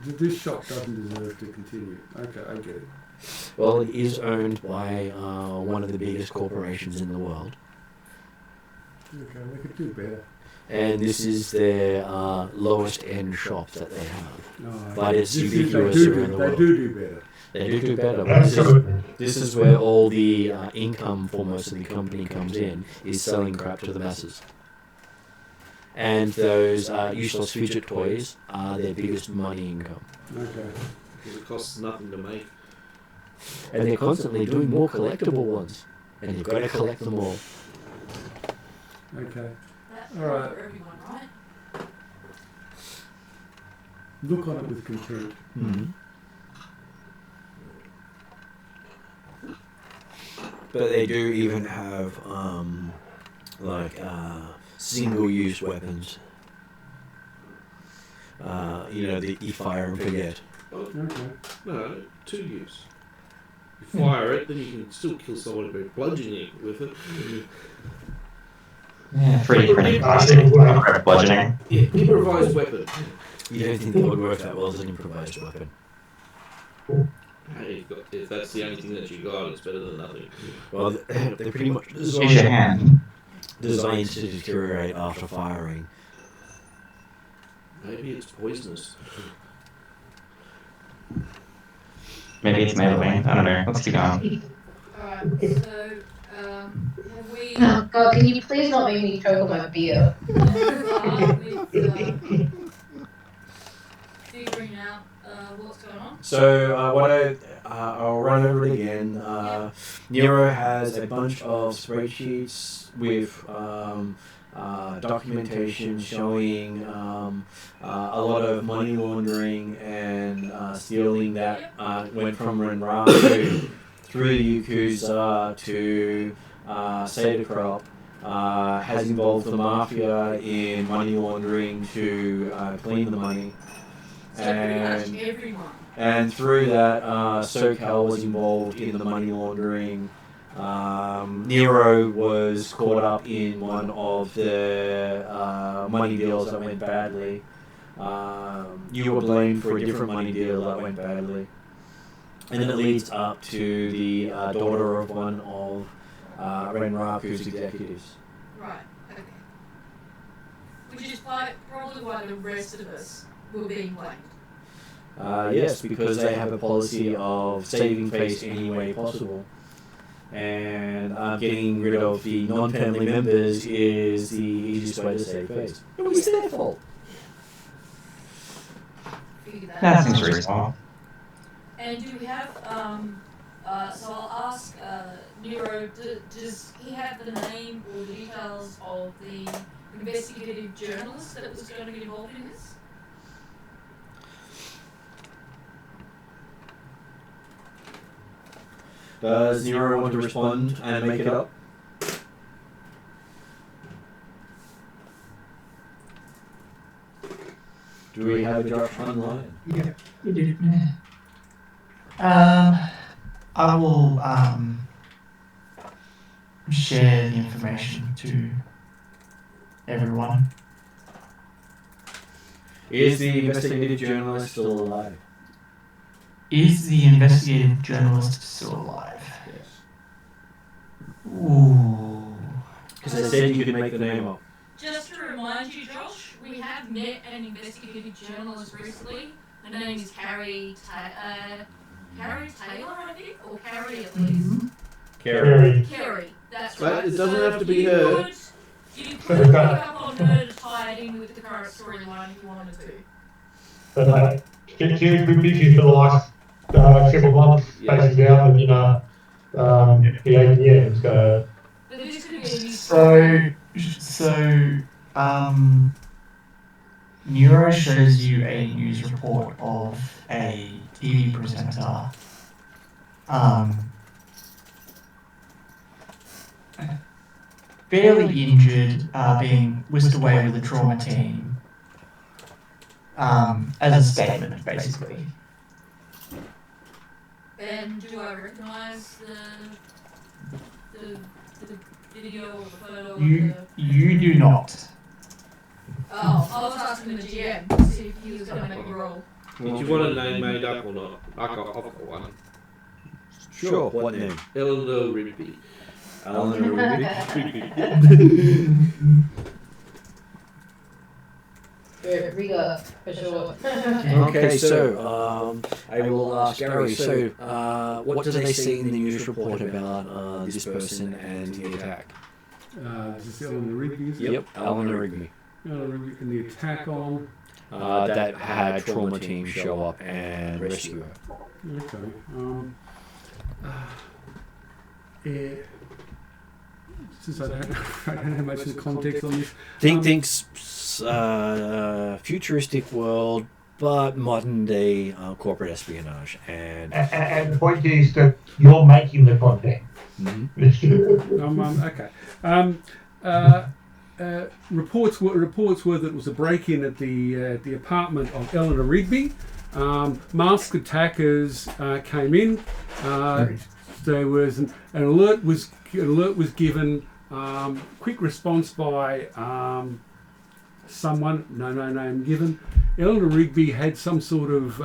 this shop doesn't deserve to continue. Okay, I get it. Well, it is owned by one of the biggest corporations in the world. Okay, they could do better. And this is their lowest end shop that they have. Oh, But it's this is- ubiquitous they do around the They world. do better. They do better. But this is where all the income for most of the company comes in, is selling crap to the masses. And those useless fidget toys are their biggest money income. Okay. Because it costs nothing to make. And they're constantly doing more collectible ones. And you've got to collect them all. Okay. That's All right. for everyone, right? Look on it with contempt. Mm-hmm. But they do even have single-use weapons. The fire and forget. Okay. No, 2 use. You fire it, then you can still kill someone by bludgeoning it with it. Yeah, 3D printing plastic, bludgeoning. Yeah, improvised weapon. You don't think that would work that well as an improvised weapon? Hey, if that's the only thing that you got, it's better than nothing. Well, they're pretty much Use your hand. designed to deteriorate after firing. Maybe it's poisonous. Maybe it's melee. I don't know. Let's keep going. Alright, so have we Oh God, can you please not make me choke on my beer? gone with figuring out what's going on? So I'll run over it again. Nero has a bunch of spreadsheets with documentation showing a lot of money laundering and stealing that went from Renra through the Yakuza to Sadocrop. Has involved the mafia in money laundering to clean the money. So pretty much everyone. And through that, SoCal was involved in the money laundering Nero was caught up in one of the money deals that went badly. You were blamed for a different money deal that went badly. And then it leads up to the daughter of one of Renraku's executives. Right, okay. Which is probably why the rest of us were being blamed. Yes, because they have a policy of saving face any way possible. And getting rid of the non-family members is the easiest way to save face. It was their fault. That seems reasonable. And do we have, so I'll ask Nero, does he have the name or the details of the investigative journalist that was going to get involved in this? Does Nero want to respond and make it up? Do we have a Josh online? Yeah, we do. I will share the information to everyone. Is the investigative journalist still alive? Is the investigative journalist still alive? Yes. Ooh. Because I said you could make the name up. Just to remind you, Josh, we have met an investigative journalist recently. Her name is Carrie Taylor, I think, or Carrie at least. Carrie. Carrie, that's But right. it doesn't So have to be you her. You could pick up on her to tie it in with the current storyline if you wanted to. But she's been busy for the last several months, basically down in the APM. So But this could be a new So, Neuro shows you a news report of a TV presenter, fairly injured, being whisked away with a trauma team, as a statement, basically. And do I recognize the video or the photo of the... You do not. Oh, I was asking the GM to see if he was going to make a roll. Did you want a name made up or not? I've got one. Sure, what name? Eleanor Rigby. Eleanor Rigby. Riga, for sure. Okay, so I will ask Gary. So, what do they say in the news report about this person and the attack? Is this Eleanor Rigby? Is it? Yep, Eleanor Rigby. Eleanor Rigby and the attack on. That had trauma team show up and rescue her. Okay. Yeah. Since I don't have much of the context on this. Thinks futuristic world, but modern day corporate espionage. And and the point is that you're making the content. Okay. Reports were that it was a break-in at the apartment of Eleanor Rigby. Masked attackers came in. There was an alert was given. Quick response by someone, no name given. Eleanor Rigby had some sort of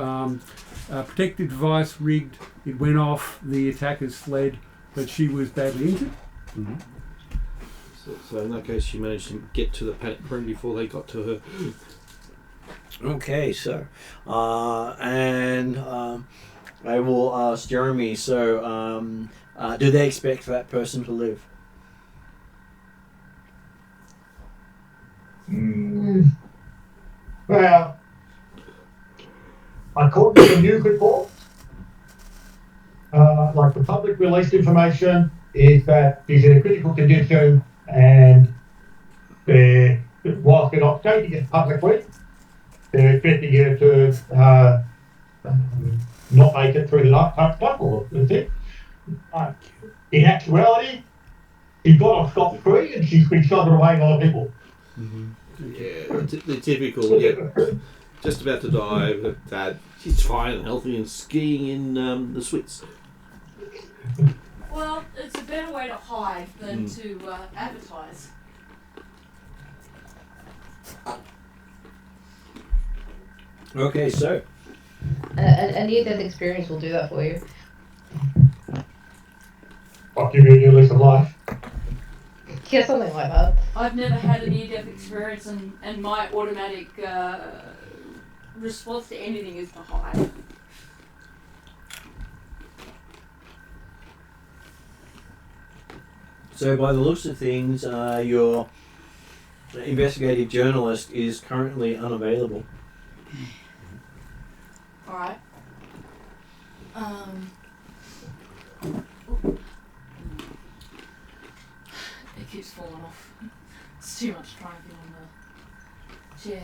protective device rigged. It went off. The attackers fled, but she was badly injured. Mm-hmm. So in that case, she managed to get to the panic room before they got to her. Okay, so I will ask Jeremy. So, do they expect that person to live? Well, according to the news report, like the public released information, is that she's in a critical condition, and whilst they're not stating it publicly, they're expecting her to not make it through the night tuck or anything. In actuality, she got off scot-free and she's been shot away by other people. Mm-hmm. Yeah, the typical, just about to die, but she's fine and healthy and skiing in the Swiss. Well, it's a better way to hide than to advertise. Okay, so A near-death experience will do that for you. I'll give you a new lease of life. Yeah, something like that. I've never had a near-death experience, and my automatic response to anything is to hide. So by the looks of things, your investigative journalist is currently unavailable. Alright. It keeps falling off. It's too much trying to get on the chair.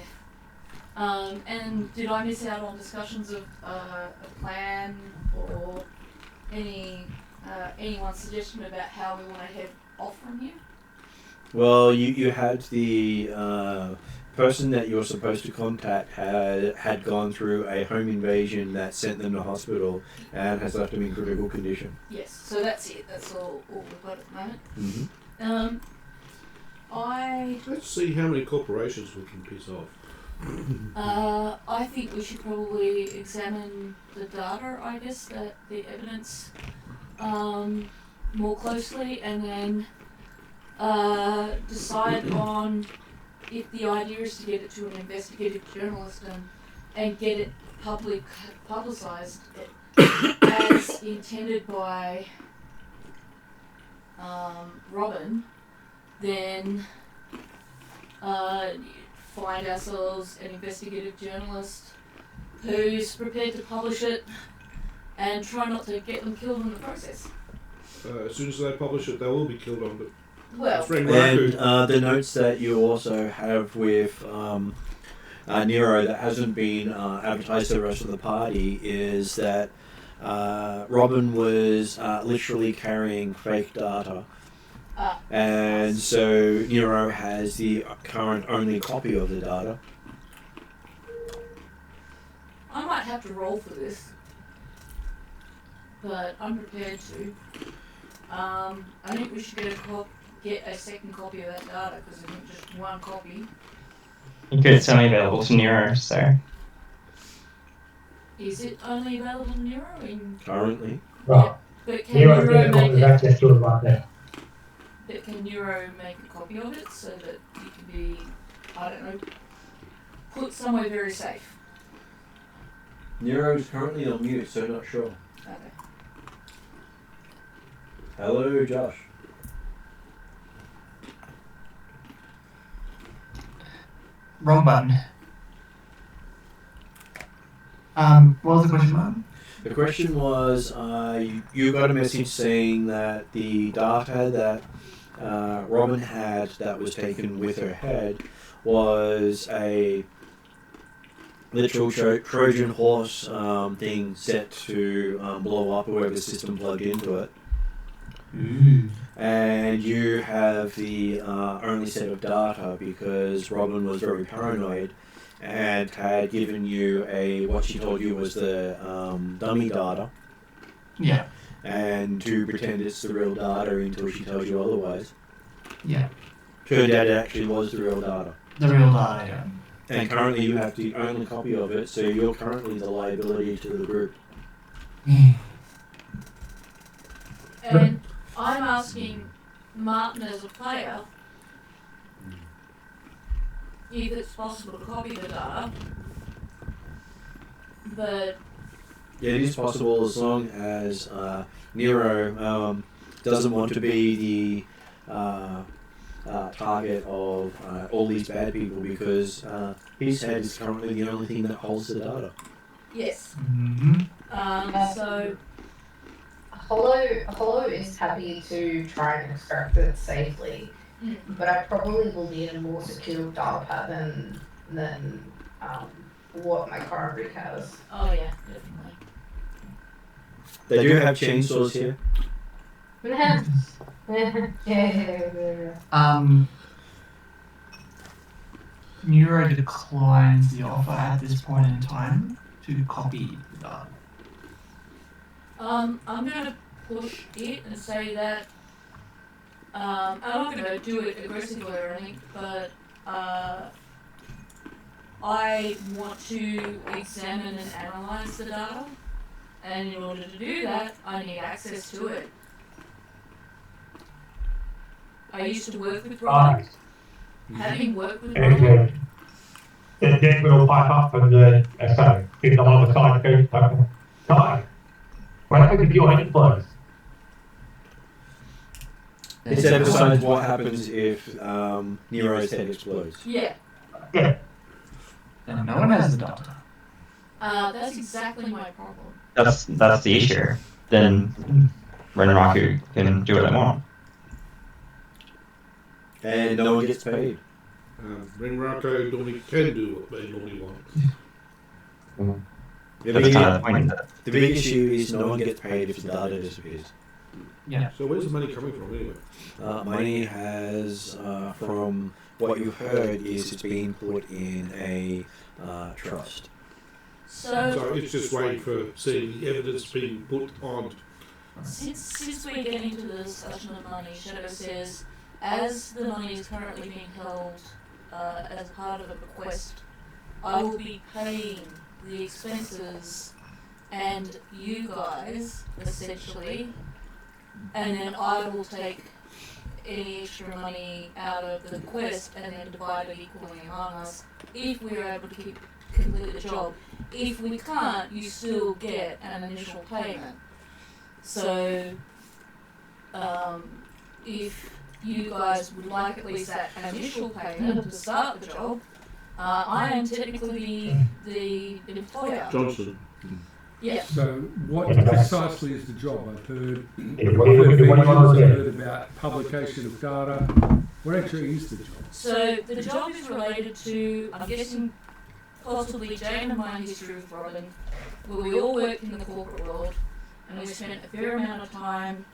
And did I miss out on discussions of a plan or anyone's suggestion about how we want to head off from here? Well, you had the person that you were supposed to contact had gone through a home invasion that sent them to hospital and has left them in critical condition. Yes, so that's it. That's all we've got at the moment. Mm-hmm. Let's see how many corporations we can piss off. I think we should probably examine the data, I guess, the evidence more closely, and then decide on if the idea is to get it to an investigative journalist and get it publicised as intended by Robin, then find ourselves an investigative journalist who's prepared to publish it and try not to get them killed in the process. As soon as they publish it, they will be killed on it. Well, And the notes that you also have with Nero that hasn't been advertised to the rest of the party is that Robin was literally carrying fake data. And so Nero has the current only copy of the data. I might have to roll for this, but I'm prepared to. I think we should get a second copy of that data, because I think just one copy. It's only available to Nero, so. Is it only available to Nero? Currently. Right. But can Nero's Nero getting make access to it right now. But can Nero make a copy of it so that it can be, I don't know, put somewhere very safe? Nero is currently on mute, so not sure. Okay. Hello, Josh. Wrong button. What was the question, Martin? The question was, you got a message saying that the data that Robin had that was taken with her head was a literal Trojan horse thing set to blow up whoever system plugged into it. Ooh. And you have the only set of data because Robin was very paranoid and had given you what she told you was the dummy data. Yeah. And to pretend it's the real data until she tells you otherwise. Yeah. Turned out it actually was the real data. The real data, yeah. And currently you have the only copy of it, so you're currently the liability to the group. And I'm asking Martin as a player if it's possible to copy the data, but Yeah, it is possible as long as Nero doesn't want to be the target of all these bad people because his head is currently the only thing that holds the data. yes. Mm-hmm. So Hollow is happy to try and extract it safely, but I probably will be in a more secure data pattern than what my current rig has. oh yeah, definitely. They do have chainsaws here. Yeah. Neuro declines the offer at this point in time to copy the data. I'm gonna push it and say that I'm not going to do it aggressively or anything, but I want to examine and analyse the data, and in order to do that, I need access to it. I used to work with Robin. Having worked with Robin, then we'll pipe up and so give them on the side and go, Guy, what happened to your influence? This episode is what happens if Nero's head explodes. yeah, And no one has the data. that's exactly my problem. That's the issue. Then Ren and Raku can do what they want. And no one gets paid. Renraku normally can do what they normally want. That's kind of the point. The big issue is no one gets paid if the data disappears. Yeah. So where's the money coming from anyway? Money has, from what you've heard, is it's being put in a trust. So it's just waiting for seeing the evidence being put on. Since we're getting to the discussion of money, Shadow says, as the money is currently being held as part of a bequest, I will be paying the expenses and you guys, essentially, and then I will take any extra money out of the bequest and then divide it equally among us if we're able to complete the job. If we can't, you still get an initial payment. So, if you guys would like at least that initial payment to start the job, I am technically the employer. Johnson. Yeah. So what precisely is the job? I've heard about publication of data. What actually is the job? So the job is related to, I'm guessing, possibly Jane and my history with Robin, where we all worked in the corporate world, and we spent a fair amount of time.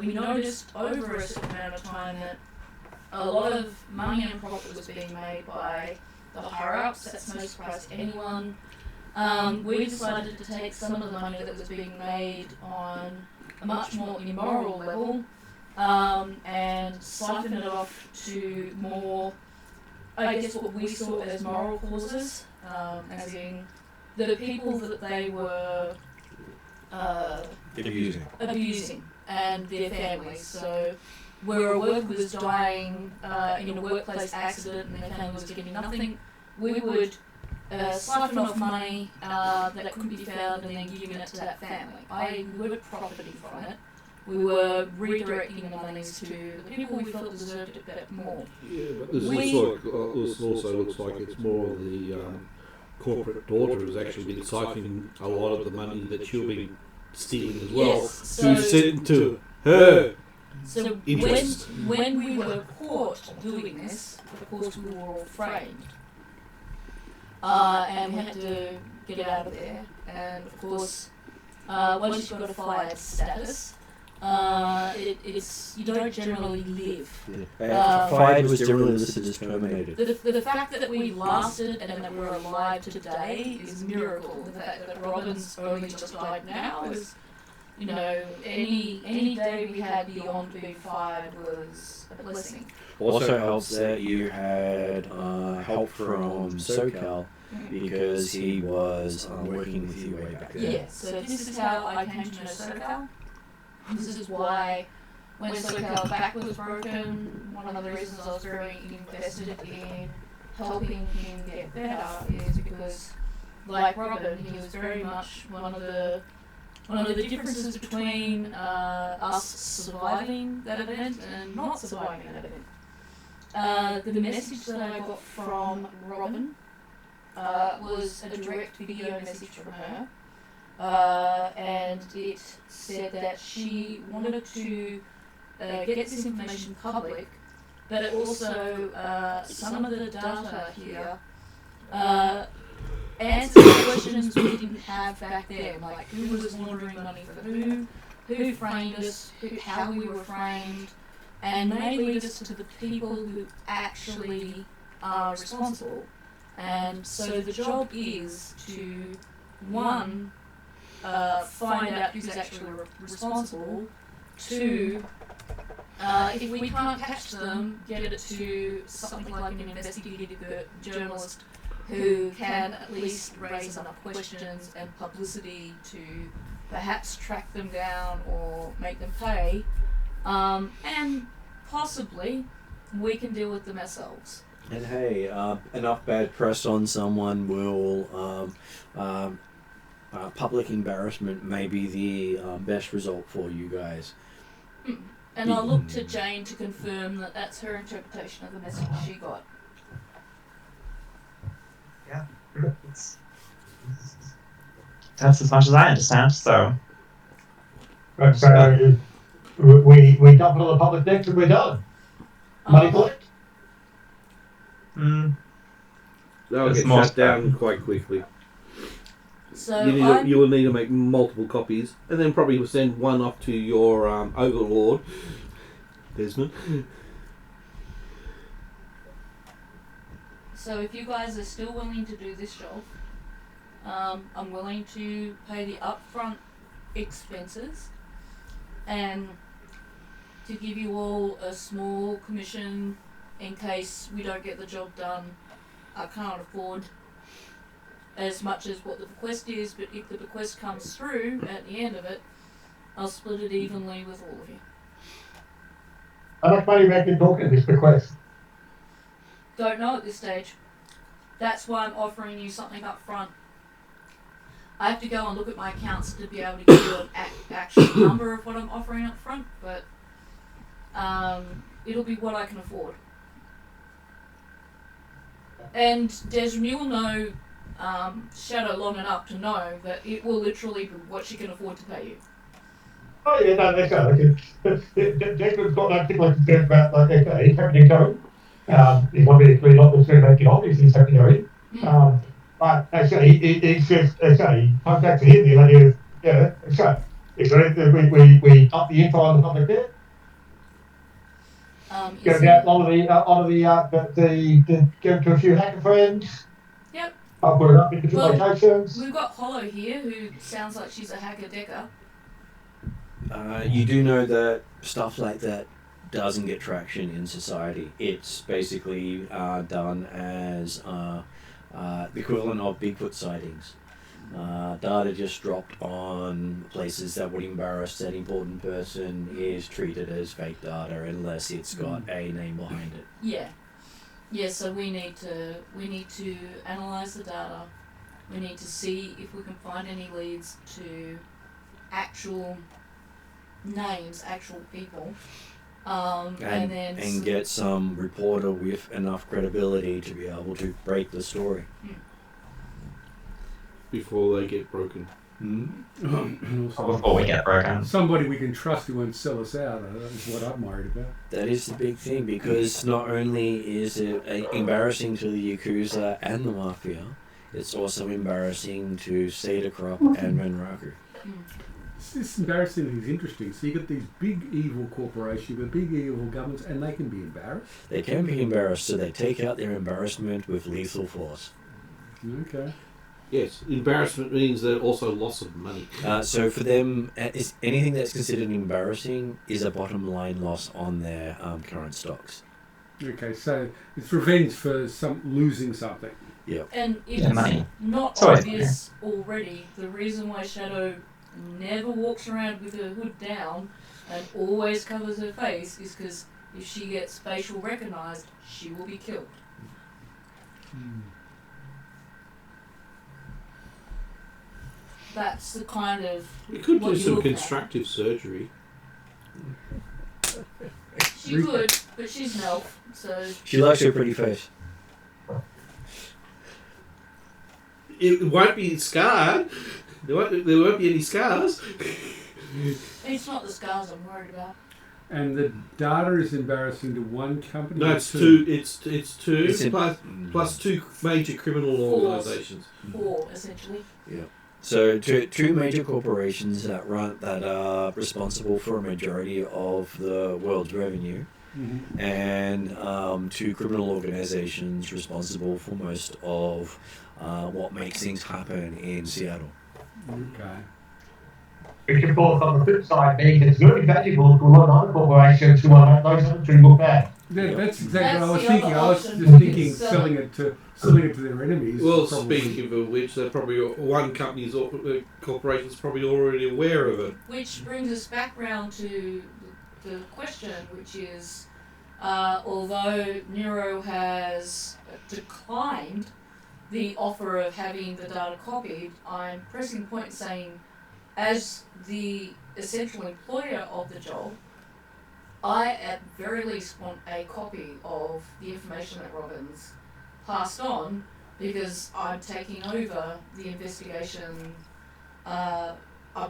We noticed over a certain amount of time that a lot of money and profit was being made by the higher-ups. That's no surprise to anyone. We decided to take some of the money that was being made on a much more immoral level and siphon it off to more, I guess, what we saw as moral causes, as in the people that they were abusing and their families. So where a worker was dying in a workplace accident and their family was getting nothing, we would siphon off money that couldn't be found and then giving it to that family. We weren't profiting from it. We were redirecting the monies to the people we felt deserved it better more. Yeah, but this also looks like it's more of the corporate daughter who's actually been siphoning a lot of the money that you've been stealing as well. Yes, to send to her. So interest. when we were caught doing this, of course we were all framed. And we had to get out of there. And of course, once you've got a fired status, it's you don't generally live. Fired was generally listed as terminated. The fact that we lasted and that we're alive today is a miracle. The fact that Robin's only just died now is, you know, any day we had beyond being fired was a blessing. Also helps that you had help from SoCal because he was working with you way back then. Yeah, so this is how I came to know SoCal. This is why when SoCal's back was broken, one of the reasons I was very invested in helping him get better is because, like Robin, he was very much one of the differences between us surviving that event and not surviving that event. The message that I got from Robin was a direct video message from her. And it said that she wanted to get this information public, but also some of the data here answers questions we didn't have back then, like who was laundering money for who framed us, how we were framed, and may lead us to the people who actually are responsible. And so the job is to, one, find out who's actually responsible. 2, if we can't catch them, get it to something like an investigative journalist who can at least raise enough questions and publicity to perhaps track them down or make them pay, and possibly we can deal with them ourselves. And hey, enough bad press on someone will public embarrassment may be the best result for you guys. And I'll look to Jane to confirm that that's her interpretation of the message she got. Yeah. That's as much as I understand, so. Right, so we dump it on the public deck and we're done. Money collect? They'll It's get more shut down quite quickly. So You will need to make multiple copies, and then probably send one off to your overlord, Desmond. So if you guys are still willing to do this job, I'm willing to pay the upfront expenses and to give you all a small commission in case we don't get the job done. I can't afford as much as what the bequest is, but if the bequest comes through at the end of it, I'll split it evenly with all of you. How much money make you talking this bequest? Don't know at this stage. That's why I'm offering you something up front. I have to go and look at my accounts to be able to give you an actual number of what I'm offering up front, but it'll be what I can afford. And Desmond, you will know Shadow long enough to know that it will literally be what she can afford to pay you. Oh yeah, no, that's okay. Desmond's got no particular concern about like okay, he's happy to go. He's obviously not concerned about getting obvious, he's happy to go. But actually he says he comes back to him the idea of we dump the info on the public there. Go out go to a few hacker friends. Yep. I'll put it up in different locations. We've got Hollow here, who sounds like she's a hacker decker. You do know that stuff like that doesn't get traction in society. It's basically done as the equivalent of Bigfoot sightings. Data just dropped on places that would embarrass that important person is treated as fake data unless it's got a name behind it. Yeah, so we need to analyse the data. We need to see if we can find any leads to actual names, actual people. And get some reporter with enough credibility to be able to break the story. Before they get broken. Before we get broken. Somebody we can trust who won't sell us out. That's what I'm worried about. That is the big thing, because not only is it embarrassing to the Yakuza and the Mafia, it's also embarrassing to Cedar and Renraku. This embarrassing thing is interesting. So you got these big evil corporations, you got big evil governments, and they can be embarrassed. They can be embarrassed, so they take out their embarrassment with lethal force. Okay. Yes, embarrassment means that also loss of money. So for them, anything that's considered embarrassing is a bottom line loss on their current stocks. Okay, so it's revenge for losing something. Yep. And if it's not obvious already, the reason why Shadow never walks around with her hood down and always covers her face is because if she gets facial recognised, she will be killed. That's the kind of... We could do some constructive surgery. She could, but she's an elf, so... She likes her pretty face. It won't be scarred. There won't be any scars. It's not the scars I'm worried about. And the data is embarrassing to one company? No, it's two. It's two plus two major criminal organisations. 4, essentially. Yeah. So two major corporations that are responsible for a majority of the world's revenue, and two criminal organisations responsible for most of what makes things happen in Seattle. Okay. Which, of course, on the flip side, means it's very valuable to a lot of other corporations who want to make those other two look bad. Yeah, that's exactly what I was That's the thinking. other I was option. just thinking It's, selling it to their enemies. Well, probably. speaking of which, they're probably one company's corporation's probably already aware of it. Which brings us back round to the question, which is, although Nero has declined the offer of having the data copied, I'm pressing point and saying, as the essential employer of the job, I at very least want a copy of the information that Robin's passed on, because I'm taking over the investigation, I'm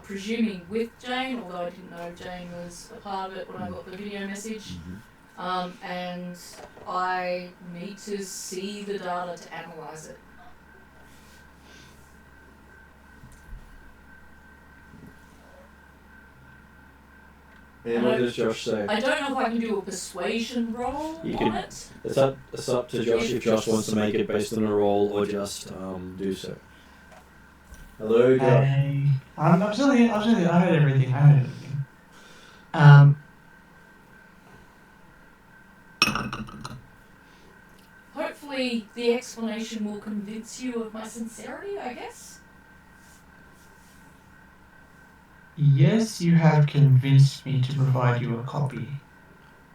presuming with Jane, although I didn't know Jane was a part of it when I got the video message. And I need to see the data to analyse it. And what does Josh say? I don't know if I can do a persuasion roll You on can- it. It's up to Josh if Josh wants to make it based on a roll or just do so. Hello, Josh. I'm absolutely. I heard everything. Hopefully the explanation will convince you of my sincerity, I guess. Yes, you have convinced me to provide you a copy,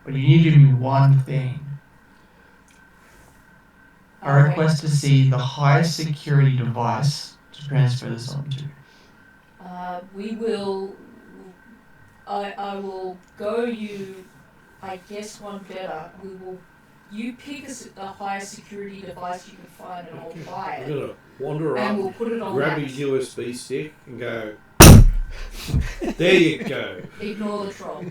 but you need to do me one thing. I request to see the highest security device to transfer this onto. We will. I will go you. I guess one better. We will. You pick the highest security device you can find, and I'll buy I'm it. gonna wander And up, we'll put it on grab that. his USB stick, and go. There you go. Ignore the troll.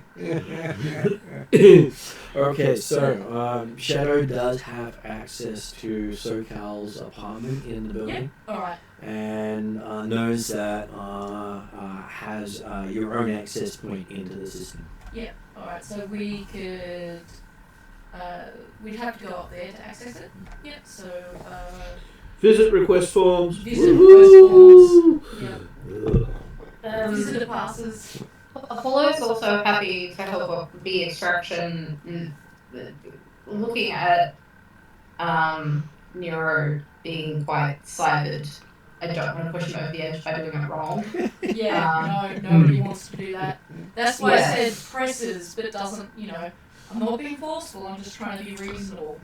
Okay, so Shadow does have access to SoCal's apartment in the building. Alright. And knows that has your own access point into the system. Yeah. Alright, so we could. We'd have to go up there to access it. Yeah, so. Visit request forms. Visit request forms. Yeah. Visitor passes. Apollo's also happy to help with the extraction, looking at Nero being quite cybered. I don't want to push him over the edge by doing it wrong. Yeah, no, nobody wants to do that. That's why Yeah. I said presses, but it doesn't, I'm not being forceful, I'm just trying to be reasonable.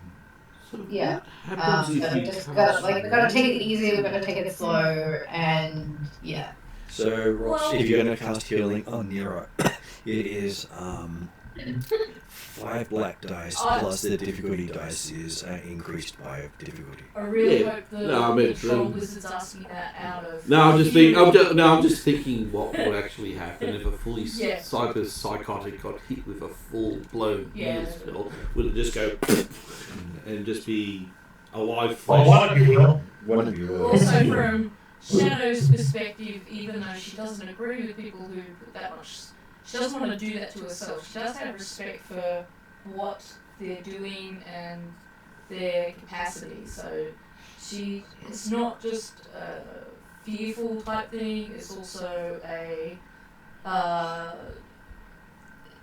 Yeah. What happens So if we you just come we gotta take it easy, we gotta take it slow, and yeah. So, Ross, if you're going to cast healing on Nero, it is 5 black dice plus the difficulty dice is increased by difficulty. I really Yeah. hope the No, troll wizard's asking that out of. No, I'm just thinking what would actually happen if a fully psychotic got hit with a full blown healing spell. Would it just go and just be alive flesh? Well, one of you will. One of you will. Also, from Shadow's perspective, even though she doesn't agree with people who put that much, she doesn't want to do that to herself. She does have respect for what they're doing and their capacity. So it's not just a fearful type thing. It's also a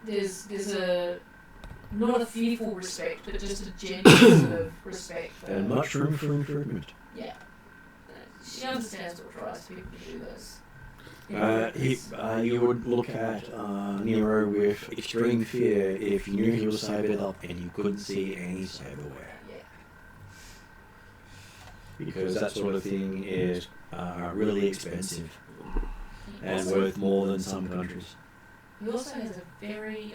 there's a not a fearful respect, but just a genuine sort of respect for. And much room for improvement. Yeah. She understands what drives people to do this. You would look at Nero with extreme fear if you knew he was cybered up and you couldn't see any cyberware. Yeah. Because that sort of thing is really expensive and worth more than some countries. He also has a very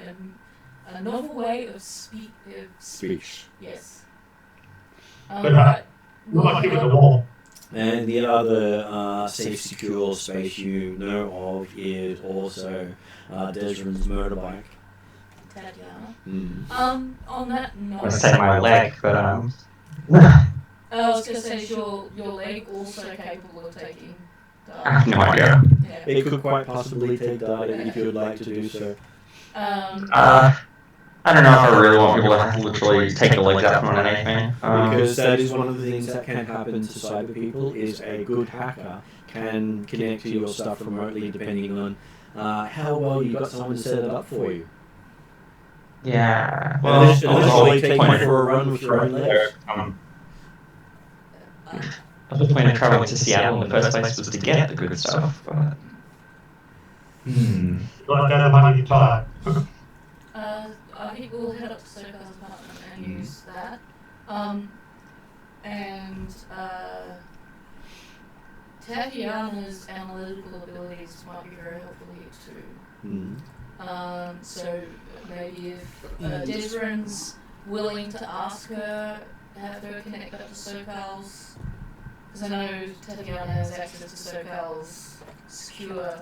a novel way of speech. Yes. But not give it the wall. And the other safe, secure space you know of is also Desmond's motorbike. Tatiana. On that note, I say my leg, but I was going to say, is your leg also capable of taking I have no idea. Yeah. It could quite possibly take data if you would like to do so. I don't know if I really want people to literally take the legs out from underneath me. Because that is one of the things that can happen to cyber people. Is a good hacker can connect to your stuff remotely, depending on how well you got someone to set it up for you. Yeah. Well, initially take you for a run with your own legs. The point of traveling to Seattle in the first place was to get the good stuff. But... Got that money to time. I think we'll head up to SoCal's apartment and use that. Tatiana's analytical abilities might be very helpful here too. So maybe if Desrin's willing to ask her, have her connect up to SoCal's, because I know Tatiana has access to SoCal's secure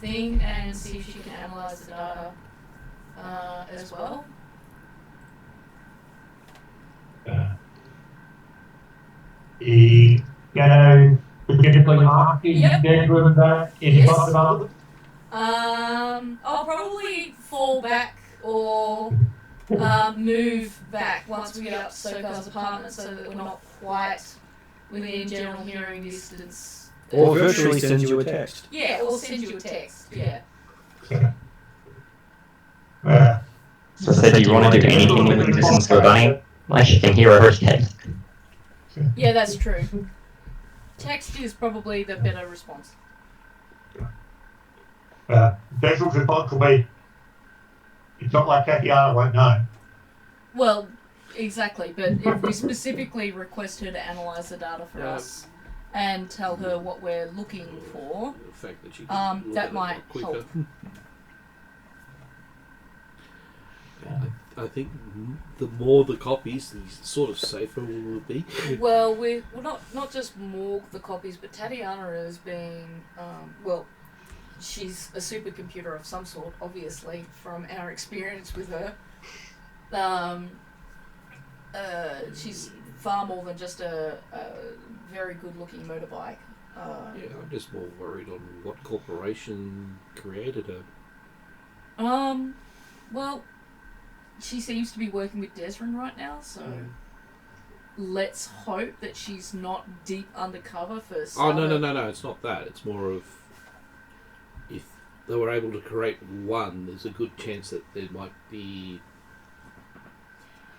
thing, and see if she can analyze the data as well. Specifically asking Desrin that any possibility? I'll probably fall back or move back once we get up to SoCal's apartment so that we're not quite within general hearing distance. Or virtually send you a text. Yeah, or send you a text, yeah. So do you want to do anything with distance to a bunny? Like you can hear her again. Yeah, that's true. Text is probably the better response. Desrin's response will be, it's not like Tatiana won't know. Well, exactly, but if we specifically request her to analyse the data for us and tell her what we're looking for, The fact that, she can that might help. I think the more the copies, the sort of safer will it be. Well, we're not just morgue the copies, but Tatiana is being, she's a supercomputer of some sort, obviously, from our experience with her. She's far more than just a very good-looking motorbike. Yeah, I'm just more worried on what corporation created her. Well, she seems to be working with Desrin right now, so let's hope that she's not deep undercover for some. Oh, no, it's not that. It's more of if they were able to create one, there's a good chance that there might be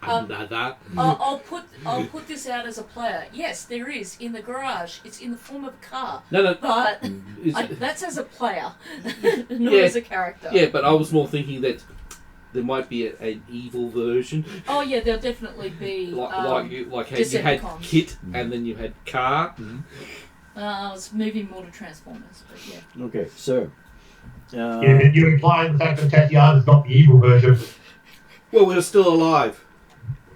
another. I'll put this out as a player. Yes, there is in the garage. It's in the form of a car. No. But that's as a player, not as a character. Yeah, but I was more thinking that there might be an evil version. Oh yeah, there'll definitely be. You had Kit and then you had Car. I was moving more to Transformers, but yeah. Okay, so. But you implying the fact that Tatiana's not the evil version. Well, we're still alive.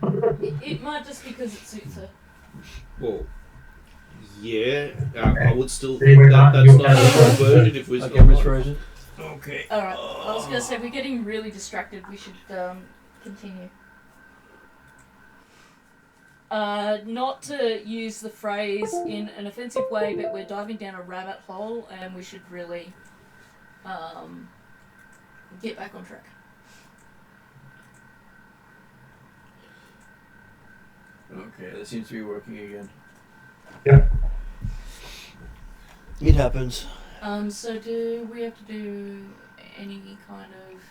It might just because it suits her. Well, yeah, I would still think that's not the full version if we're still version. Okay. Alright, I was going to say, we're getting really distracted. We should continue. Not to use the phrase in an offensive way, but we're diving down a rabbit hole and we should really get back on track. Okay, that seems to be working again. Yeah. It happens. So do we have to do any kind of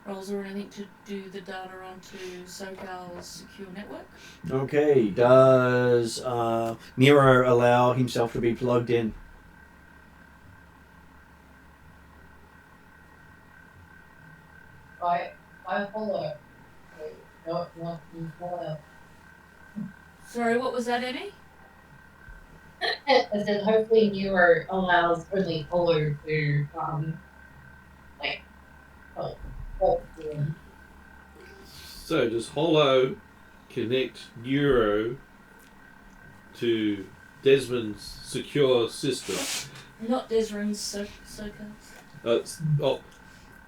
rolls or anything to do the data onto SoCal's secure network? Okay, does Miro allow himself to be plugged in? I follow. Not follow. Sorry, what was that, Eddie? I said hopefully Neuro allows only follow to So does Hollow connect Neuro to Desmond's secure system? Not Desrin's, SoCal's.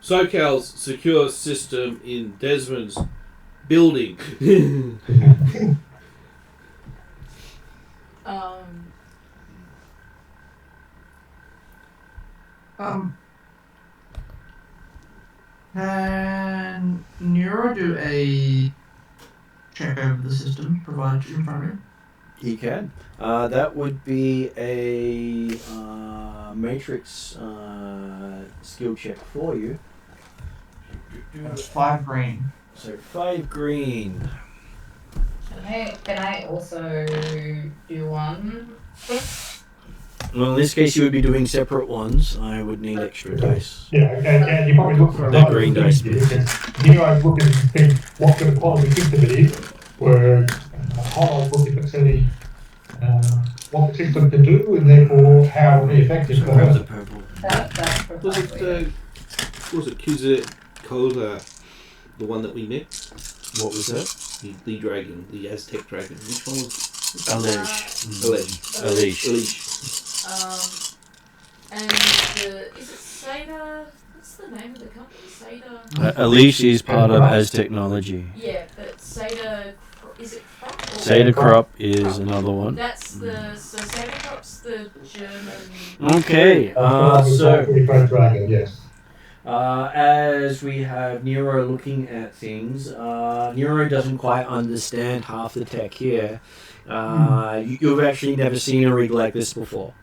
SoCal's secure system in Desmond's building. Can Nero do a check over the system provided in front of him? He can. That would be a matrix skill check for you. That's 5 green. So 5 green. Can I also do one? Well, in this case, you would be doing separate ones. I would need extra dice. Yeah, and you probably look for The green dice. Here I look and think what the quality system it is, where I'll look if it's any, what the system can do, and therefore how it will be effective for Grab the her. purple. That's Was precisely. it Kizet Koda, the one that we met? What was that? The dragon, the Aztec dragon. Which one was Alish. Alish. And is it Seda? What's the name of the company? Seda? Alish is part of Az Technology. Yeah, but Seda, is it Crop? Seda Crop is another one. That's so Seda Crop's the German. Okay, so Dragon, yes. as we have Nero looking at things, Nero doesn't quite understand half the tech here. You've actually never seen a rig like this before.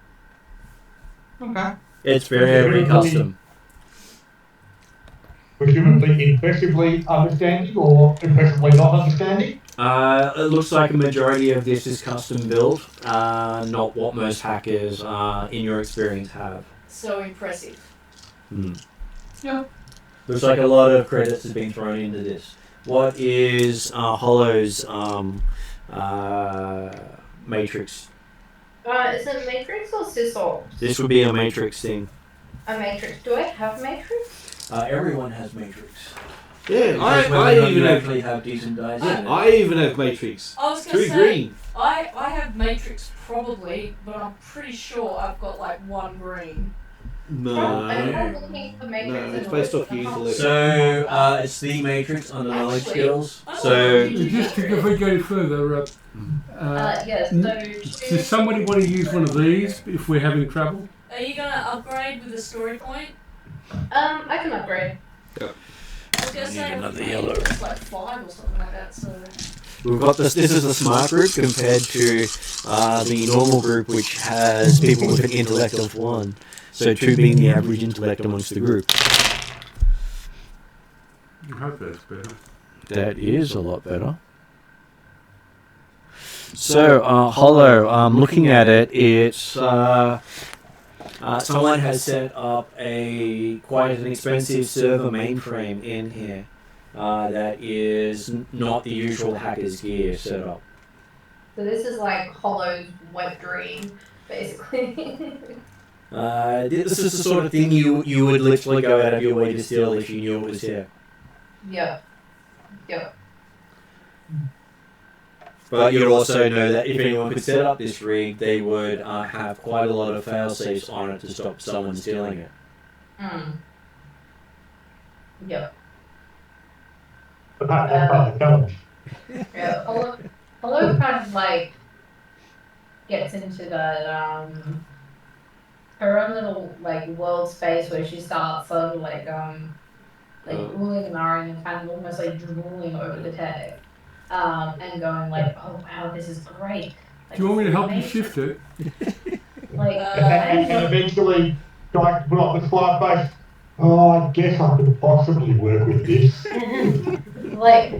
Okay. It's very custom. Presumably impressively understanding or impressively not understanding? It looks like a majority of this is custom built, not what most hackers, in your experience, have. So impressive. Yeah. Looks like a lot of credits have been thrown into this. What is Hollow's matrix? Is it Matrix or Sysol? This would be a matrix thing. A Matrix. Do I have Matrix? Everyone has matrix. Yeah, Because I whether or not even you have. actually have decent dice in it. I even have Matrix. I was gonna 3 say green. I have Matrix probably, but I'm pretty sure I've got like 1 green. I'm No. looking for Matrix. No, it's based off your intellect. So it's the matrix under knowledge Actually, skills. I don't So know Just if we go further, Yes. does somebody want to use one of these if we're having trouble? Are you gonna upgrade with a story point? I can upgrade. I was gonna say another maybe yellow. it's like 5 or something like that. So we've got this. This is the smart group compared to the normal group, which has people with an intellect of 1. So 2 being the average intellect amongst the group. I hope that's better. That is a lot better. So, Hollow, looking at it, it's someone has set up quite an expensive server mainframe in here that is not the usual hacker's gear setup. So this is like Hollow's wet dream, basically. This is the sort of thing you would literally go out of your way to steal if you knew it was here. Yep. But you'd also know that if anyone could set up this rig, they would have quite a lot of fail-safes on it to stop someone stealing it. Yep. But that's part of the challenge. Yeah. Hollow kind of like gets into that her own little like world space where she starts sort of like oohing and ahhing and kind of almost like drooling over the tech. And going like, oh wow, this is great. Like, Do you want me to help you amazing. shift it? Like, And eventually try to put on the slide face. Oh, I guess I could possibly work with this. like,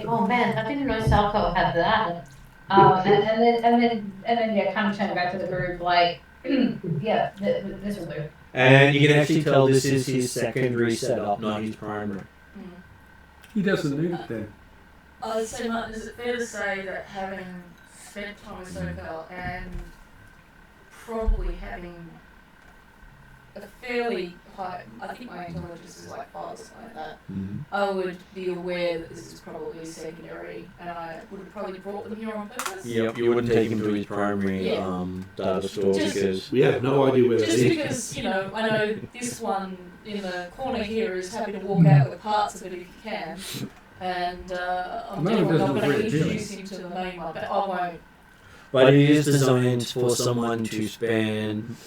oh man, I didn't know Salco had that. And then yeah, kind of turn back to the group like, yeah, this will do. And you can actually tell this is his secondary setup, not his primary. He doesn't need it then. I would say, Martin, is it fair to say that having spent time with SoCal and probably having a fairly high, I think my intelligence is like 5 or something like that, I would be aware that this is probably secondary, and I would have probably brought them here on purpose. Yep, you wouldn't take him to his primary data store because We have no idea where that Just is. because, you know, I know this one in the corner here is happy to walk out with parts of it if you can, and I'm No, it definitely not doesn't going to really introduce him to the main one, but I won't. But it is designed for someone to spend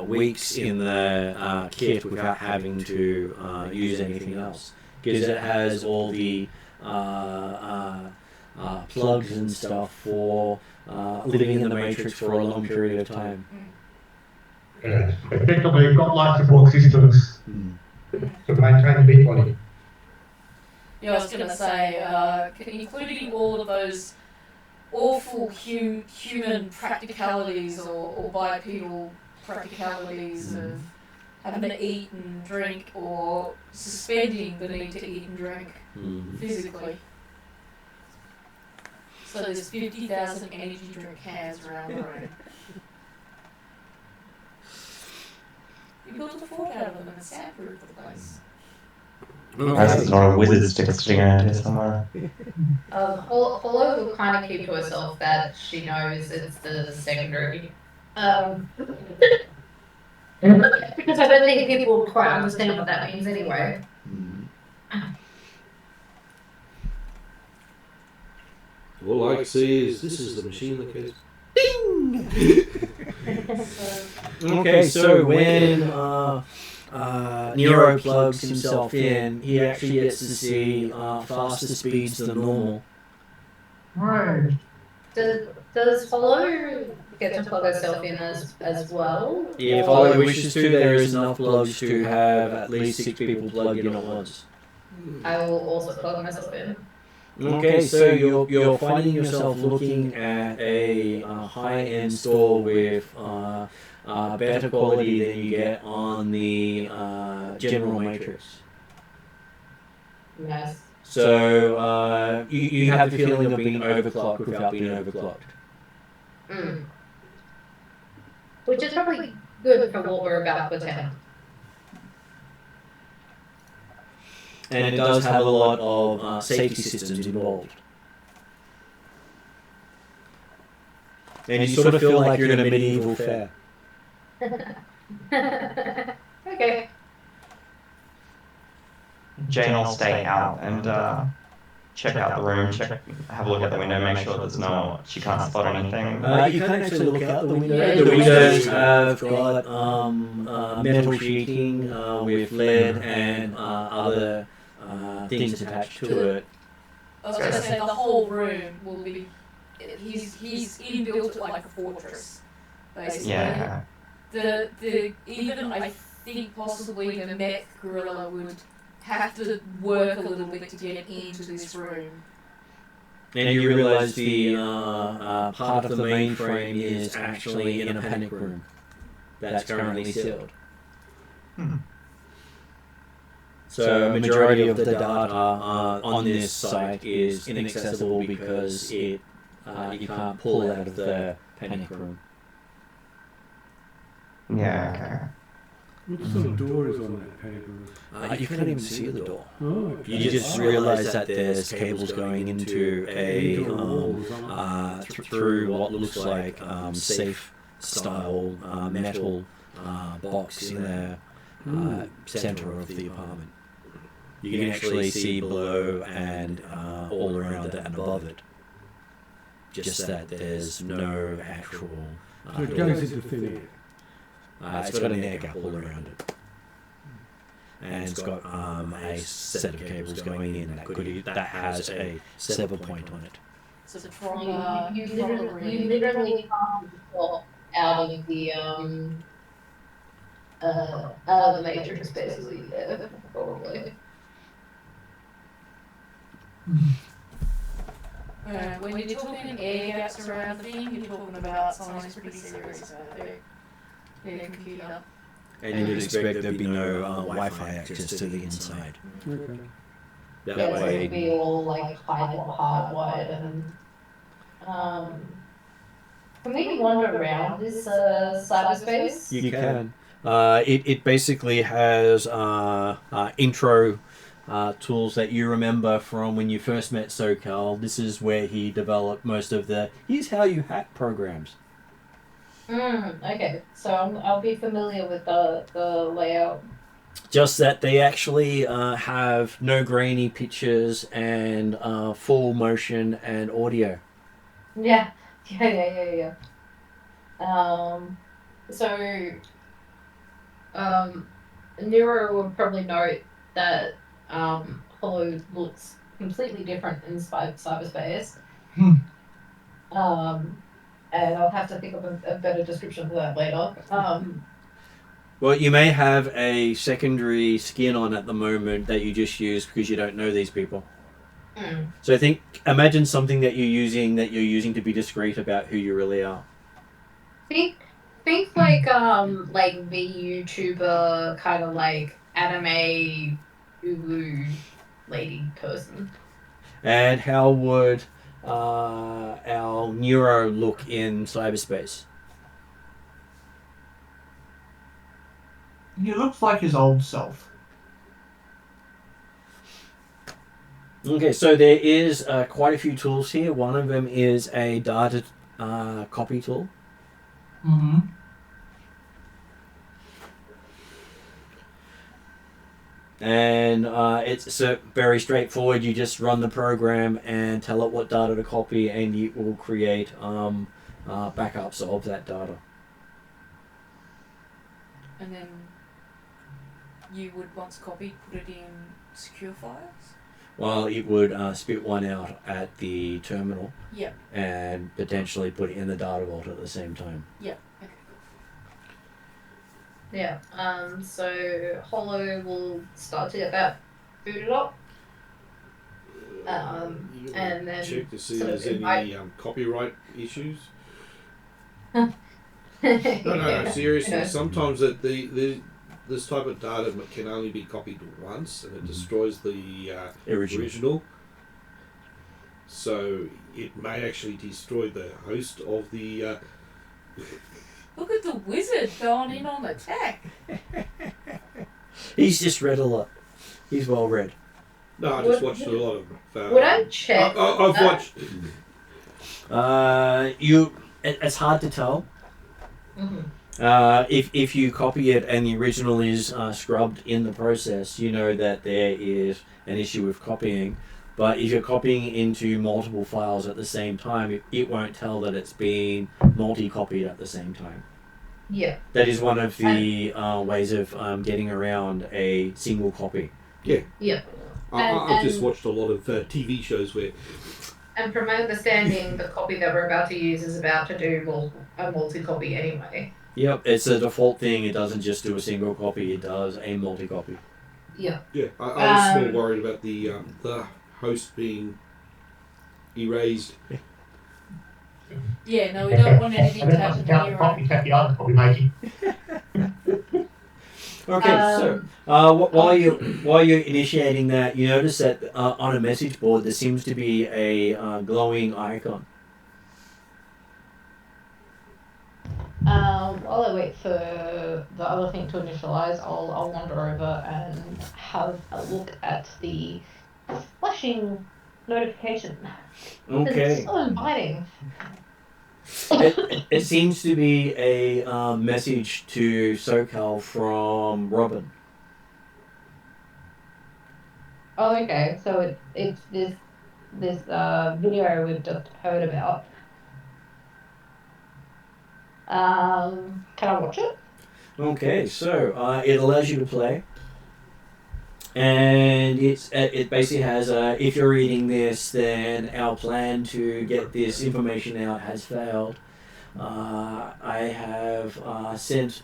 weeks in the kit without having to use anything else. Because it has all the plugs and stuff for living in the Matrix for a long period of time. Effectively, you've got life support systems to maintain the big body. Yeah, I was going to say, including all of those awful human practicalities or bipedal practicalities of having to eat and drink or suspending the need to eat and drink physically. So there's 50,000 energy drink cans around the room. You built a fort out of them and soundproofed the place. There's not a wizard stick sitting around here somewhere. Hollow will kind of keep to herself that she knows it's the secondary. Because I don't think people quite understand what that means anyway. All I can see is this is the machine that goes ding. Okay, so when Nero plugs himself in, he actually gets to see faster speeds than normal. Right. Does Hollow get to plug herself in as well? If Hollow wishes to, there is enough plugs to have at least 6 people plugged in at once. I will also plug myself in. Okay, so you're finding yourself looking at a high-end store with better quality than you get on the general Matrix. Yes. So you have the feeling of being overclocked without being overclocked. Which is probably good for what we're about to attempt. And it does have a lot of safety systems involved. And you sort of feel like you're in a medieval fair. Okay. Jane will stay out and check out the room, have a look at the window, make sure there's she can't spot anything. You can't actually look out the window. The windows have got metal sheeting with lead and other things attached to it. I was going to say the whole room will be. He's inbuilt it like a fortress, basically. Yeah. Even I think possibly the mech gorilla would have to work a little bit to get into this room. And you realise the part of the mainframe is actually in a panic room that's currently sealed. So a majority of the data on this site is inaccessible because you can't pull it out of the panic room. Yeah, okay. What sort of door is on that panic room? You can't even see the door. Oh, okay. You just realise that there's cables going into a through what looks like safe style metal box in the centre of the apartment. You can actually see below and all around it and above it. Just that there's no actual. So it goes into thin air. It's got an air gap all around it. And it's got a set of cables going in that has a sever point on it. So the trauma. You literally can't walk out of the Matrix, basically, there, probably. When you're talking air gaps around the thing, you're talking about something pretty serious about their computer. And you'd expect there'd be no Wi-Fi access to the inside. Okay. That So it way, would be all like hardwired and. Can we wander around this cyberspace? you can. It basically has intro tools that you remember from when you first met SoCal. This is where he developed most of the "here's how you hack" programs. Okay, so I'll be familiar with the layout. Just that they actually have no grainy pictures and full motion and audio. Yeah, Yeah. Nero would probably note that Hollow looks completely different in cyberspace. And I'll have to think of a better description for that later. Well, you may have a secondary skin on at the moment that you just use because you don't know these people. So imagine something that you're using to be discreet about who you really are. Think like VTuber kind of like anime Ulu lady person. And how would our Nero look in cyberspace? He looks like his old self. Okay, so there is quite a few tools here. One of them is a data copy tool. Mm-hmm. And it's very straightforward. You just run the program and tell it what data to copy, and it will create backups of that data. And then you would, once copied, put it in secure files? Well, it would spit one out at the terminal. Yep. And potentially put it in the data vault at the same time. Yep. Okay. Yeah. So Hollow will start to get that booted up. You And then check to see if sort there's of any copyright issues. No, seriously. No. Sometimes this type of data can only be copied once, and it destroys the original. So it may actually destroy the host of the. Look at the wizard going in on the tech. He's just read a lot. He's well read. No, I just watched a lot of. Would I check? I've watched. It's hard to tell. Mm-hmm. If you copy it and the original is scrubbed in the process, you know that there is an issue with copying. But if you're copying into multiple files at the same time, it won't tell that it's being multi-copied at the same time. Yeah. That is one of the ways of getting around a single copy. Yeah. Yeah. I've just watched a lot of TV shows where. And from my understanding, the copy that we're about to use is about to do a multi-copy anyway. Yep, it's a default thing. It doesn't just do a single copy, it does a multi-copy. Yeah. Yeah, I was more worried about the host being erased. Yeah, no, we don't want anything to happen to Nero. Probably making. Okay, so while you're initiating that, you notice that on a message board there seems to be a glowing icon. While I wait for the other thing to initialize, I'll wander over and have a look at the flashing notification. Okay. It's so inviting. It seems to be a message to SoCal from Robin. Oh, okay. So it's this video we've just heard about. Can I watch it? Okay, so it allows you to play, and it basically has if you're reading this, then our plan to get this information out has failed. I have sent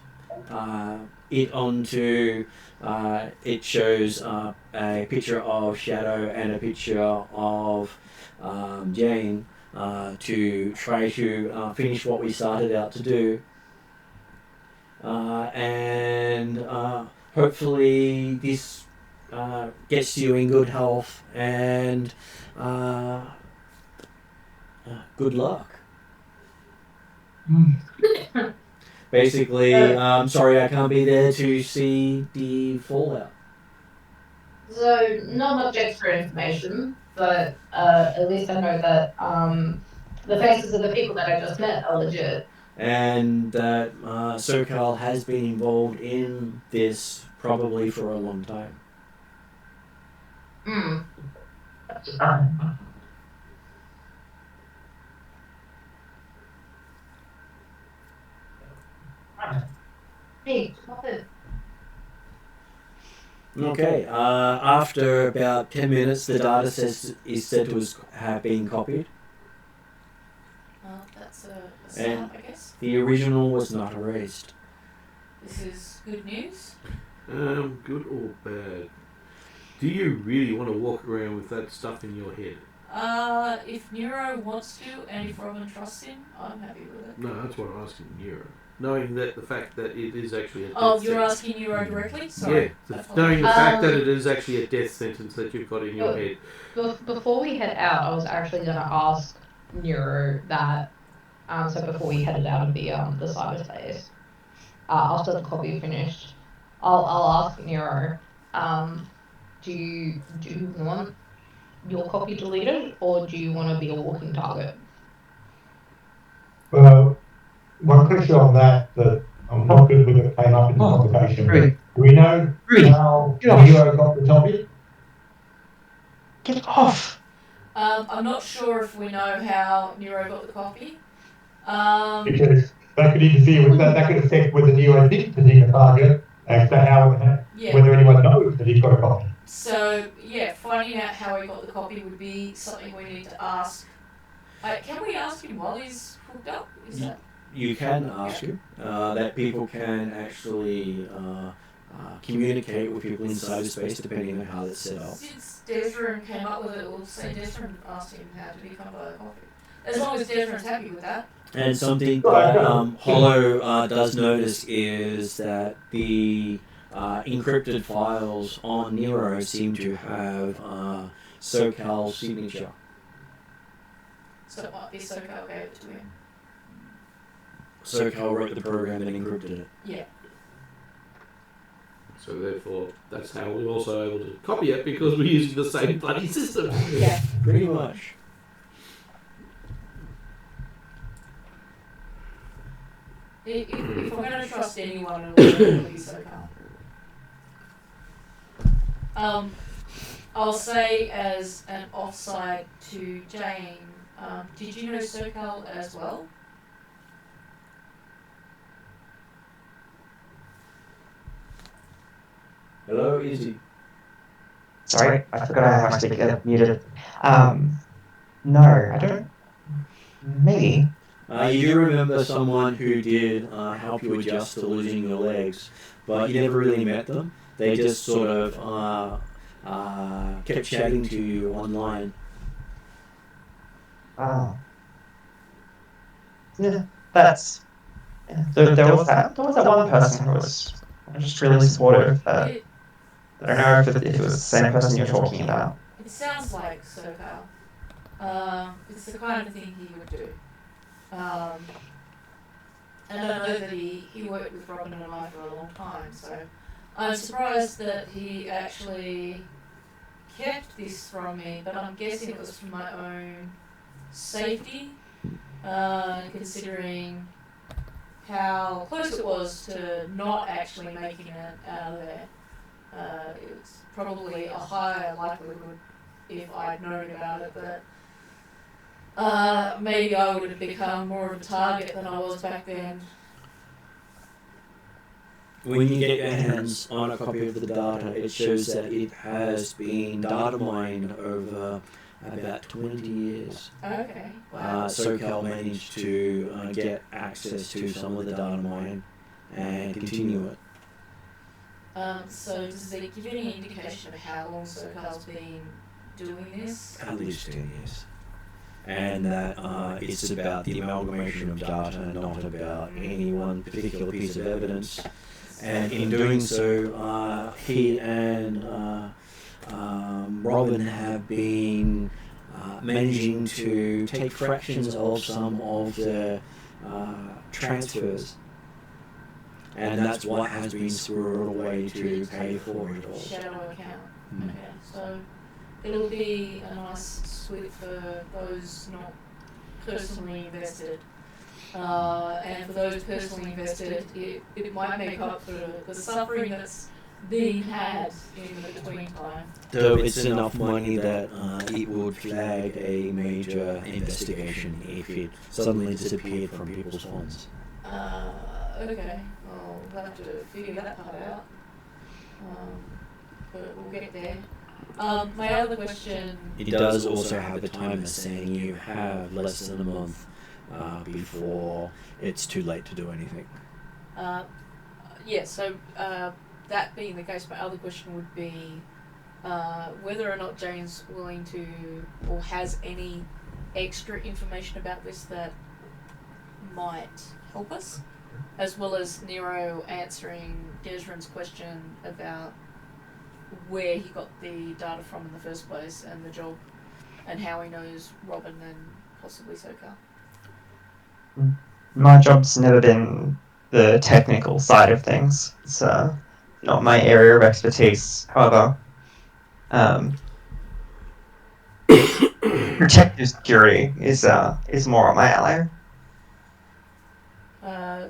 it onto. It shows a picture of Shadow and a picture of Jane. To try to finish what we started out to do. And hopefully this gets you in good health and good luck. Basically, I'm sorry I can't be there to see the fallout. So, not much extra information, but at least I know that the faces of the people that I just met are legit. And that SoCal has been involved in this probably for a long time. Hey, stop it. Okay. After about 10 minutes, the data is said to have been copied. Well, that's a And- start, I guess. The original was not erased. This is good news. Good or bad? Do you really want to walk around with that stuff in your head? If Nero wants to, and if Robin trusts him, I'm happy with it. No, that's what I'm asking Nero. Knowing that the fact that it is actually a death Oh, you're sentence. asking Nero directly? Sorry. Yeah, I knowing the apologize. fact that it is actually a death sentence that you've got in your Oh. head. Before we head out, I was actually going to ask Nero that. So before we headed out of the cyberspace, after the copy finished, I'll ask Nero. Do you want your copy deleted, or do you want to be a walking target? Well, one question on that I'm not good with it came up in the conversation. Really? Do we know how Get off. Nero got the topic? Get off! I'm not sure if we know how Nero got the copy. Because that could interfere with that could affect whether Nero did particular target as to whether anyone knows that he's got a copy. So, yeah, finding out how he got the copy would be something we need to ask. Can we ask him while he's hooked up? Is that? You can ask him. That people can actually communicate with people in cyberspace depending on how it's set up. Since Desrin came up with it, we'll say Desrin asked him how to become a copy. As long as Desrin's happy with that. And something that Hollow does notice is that the encrypted files on Nero seem to have SoCal's signature. So it might be SoCal gave it to him. SoCal wrote the program and encrypted it. Yeah. So therefore, that's how we're also able to copy it because we're using the same bloody system. Yeah. Pretty much. If I'm going to trust anyone, it'll be SoCal. I'll say as an offside to Jane, did you know SoCal as well? Hello, Izzy. Sorry, I forgot I have my speaker muted. No, I don't. Maybe. You do remember someone who did help you adjust to losing your legs, but you never really met them. They just sort of kept chatting to you online. Oh. Yeah, that's. Yeah. There was that one person who was just really supportive. I don't know if it was the same person you're talking about. It sounds like SoCal. It's the kind of thing he would do. And I know that he worked with Robin and I for a long time, so I'm surprised that he actually kept this from me, but I'm guessing it was for my own safety, considering how close it was to not actually making it out of there. It's probably a higher likelihood if I'd known about it that maybe I would have become more of a target than I was back then. When you get your hands on a copy of the data, it shows that it has been data mined over about 20 years. Okay. Wow. SoCal managed to get access to some of the data mine and continue it. So does it give any indication of how long SoCal's been doing this? At least 10 years. And that it's about the amalgamation of data, not about any one particular piece of evidence. And in doing so, he and Robin have been managing to take fractions of some of the transfers. And that's what has been squirreled away to pay for it all. Shadow account. Okay, so it'll be a nice sweep for those not personally invested. And for those personally invested, it might make up for the suffering that's being had in the between time. Though it's enough money that it would flag a major investigation if it suddenly disappeared from people's funds. Okay. Well, we'll have to figure that part out. But we'll get there. My other question. It does also have a timer saying you have less than a month before it's too late to do anything. Yeah, so that being the case, my other question would be whether or not Jane's willing to, or has any extra information about this that might help us, as well as Nero answering Desrin's question about where he got the data from in the first place and the job, and how he knows Robin and possibly Sokar. My job's never been the technical side of things. It's not my area of expertise. However, protective security is more on my alley.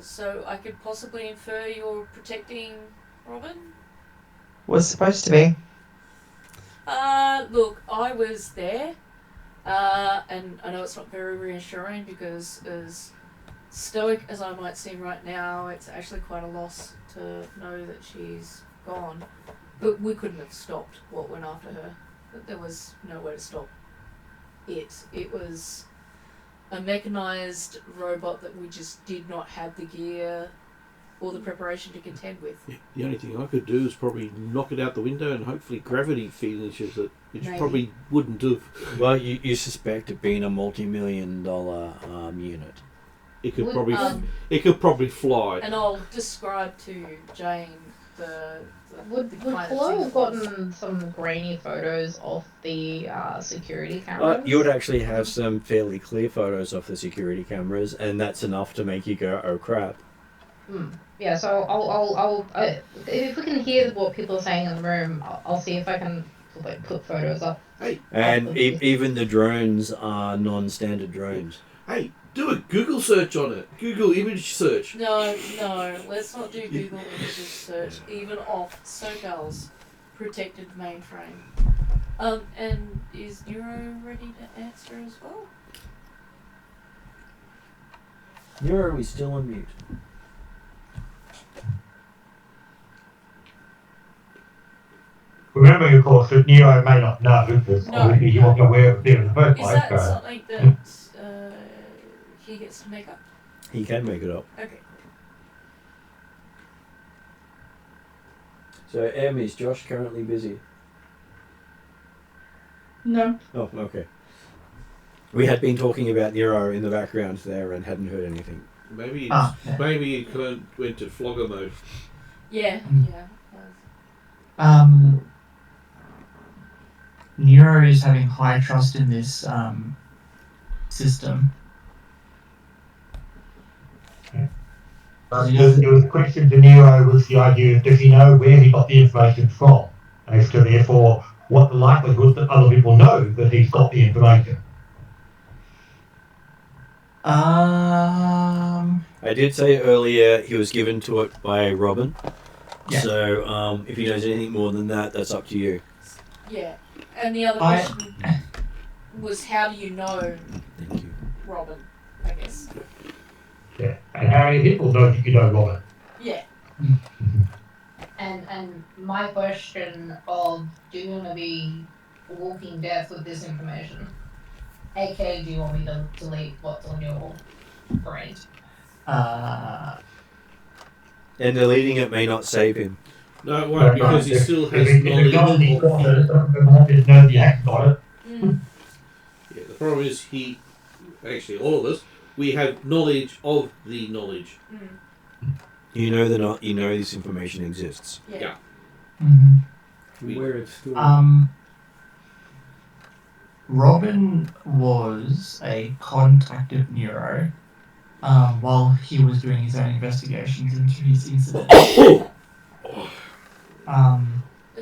So I could possibly infer you're protecting Robin? Was supposed to be. Look, I was there, and I know it's not very reassuring because as stoic as I might seem right now, it's actually quite a loss to know that she's gone. But we couldn't have stopped what went after her. There was no way to stop it. It was a mechanized robot that we just did not have the gear or the preparation to contend with. Yeah, the only thing I could do is probably knock it out the window and hopefully gravity finishes it, which Maybe. probably wouldn't have. Well, you suspect it being a multi-million-dollar unit. It could Would, probably fly. And I'll describe to Jane the Would kind of Flo thing have it was. gotten some grainy photos of the security cameras? You would actually have some fairly clear photos of the security cameras, and that's enough to make you go, "Oh crap!" Yeah, so I'll if we can hear what people are saying in the room, I'll see if I can put photos up. Hey, And even the drones are non-standard drones. hey, do a Google search on it. Google image search. No, let's not do Google image search, even off Sokal's protected mainframe. And is Nero ready to answer as well? Nero is still on mute. Remember, of course, that Nero may not know because No. obviously he wasn't aware of it in the first Is place. that So. something that he gets to make up? He can make it up. Okay. So, is Josh currently busy? No. Oh, okay. We had been talking about Nero in the background there and hadn't heard anything. Maybe Ah, maybe he went to flogger mode. Yeah, yeah. Nero is having high trust in this system. The question to Nero was the idea of does he know where he got the information from? As to therefore what the likelihood that other people know that he's got the information. I did say earlier he was given to it by Robin. Yeah. So, if he knows anything more than that, that's up to you. Yeah. And the other question was how do you know Thank you. Robin, I guess. Yeah. And how many people know that you know Robin? Yeah. And my question of do you want to be walking death with this information? AK, do you want me to delete what's on your brain? And deleting it may not save him. No, it won't because he still has If knowledge. he's got it, doesn't want to know that he hasn't got it. Yeah, the problem is actually all of us, we have knowledge of the knowledge. You know this information exists. Yeah. From where it's still. Robin was a contact of Nero while he was doing his own investigations into his incident.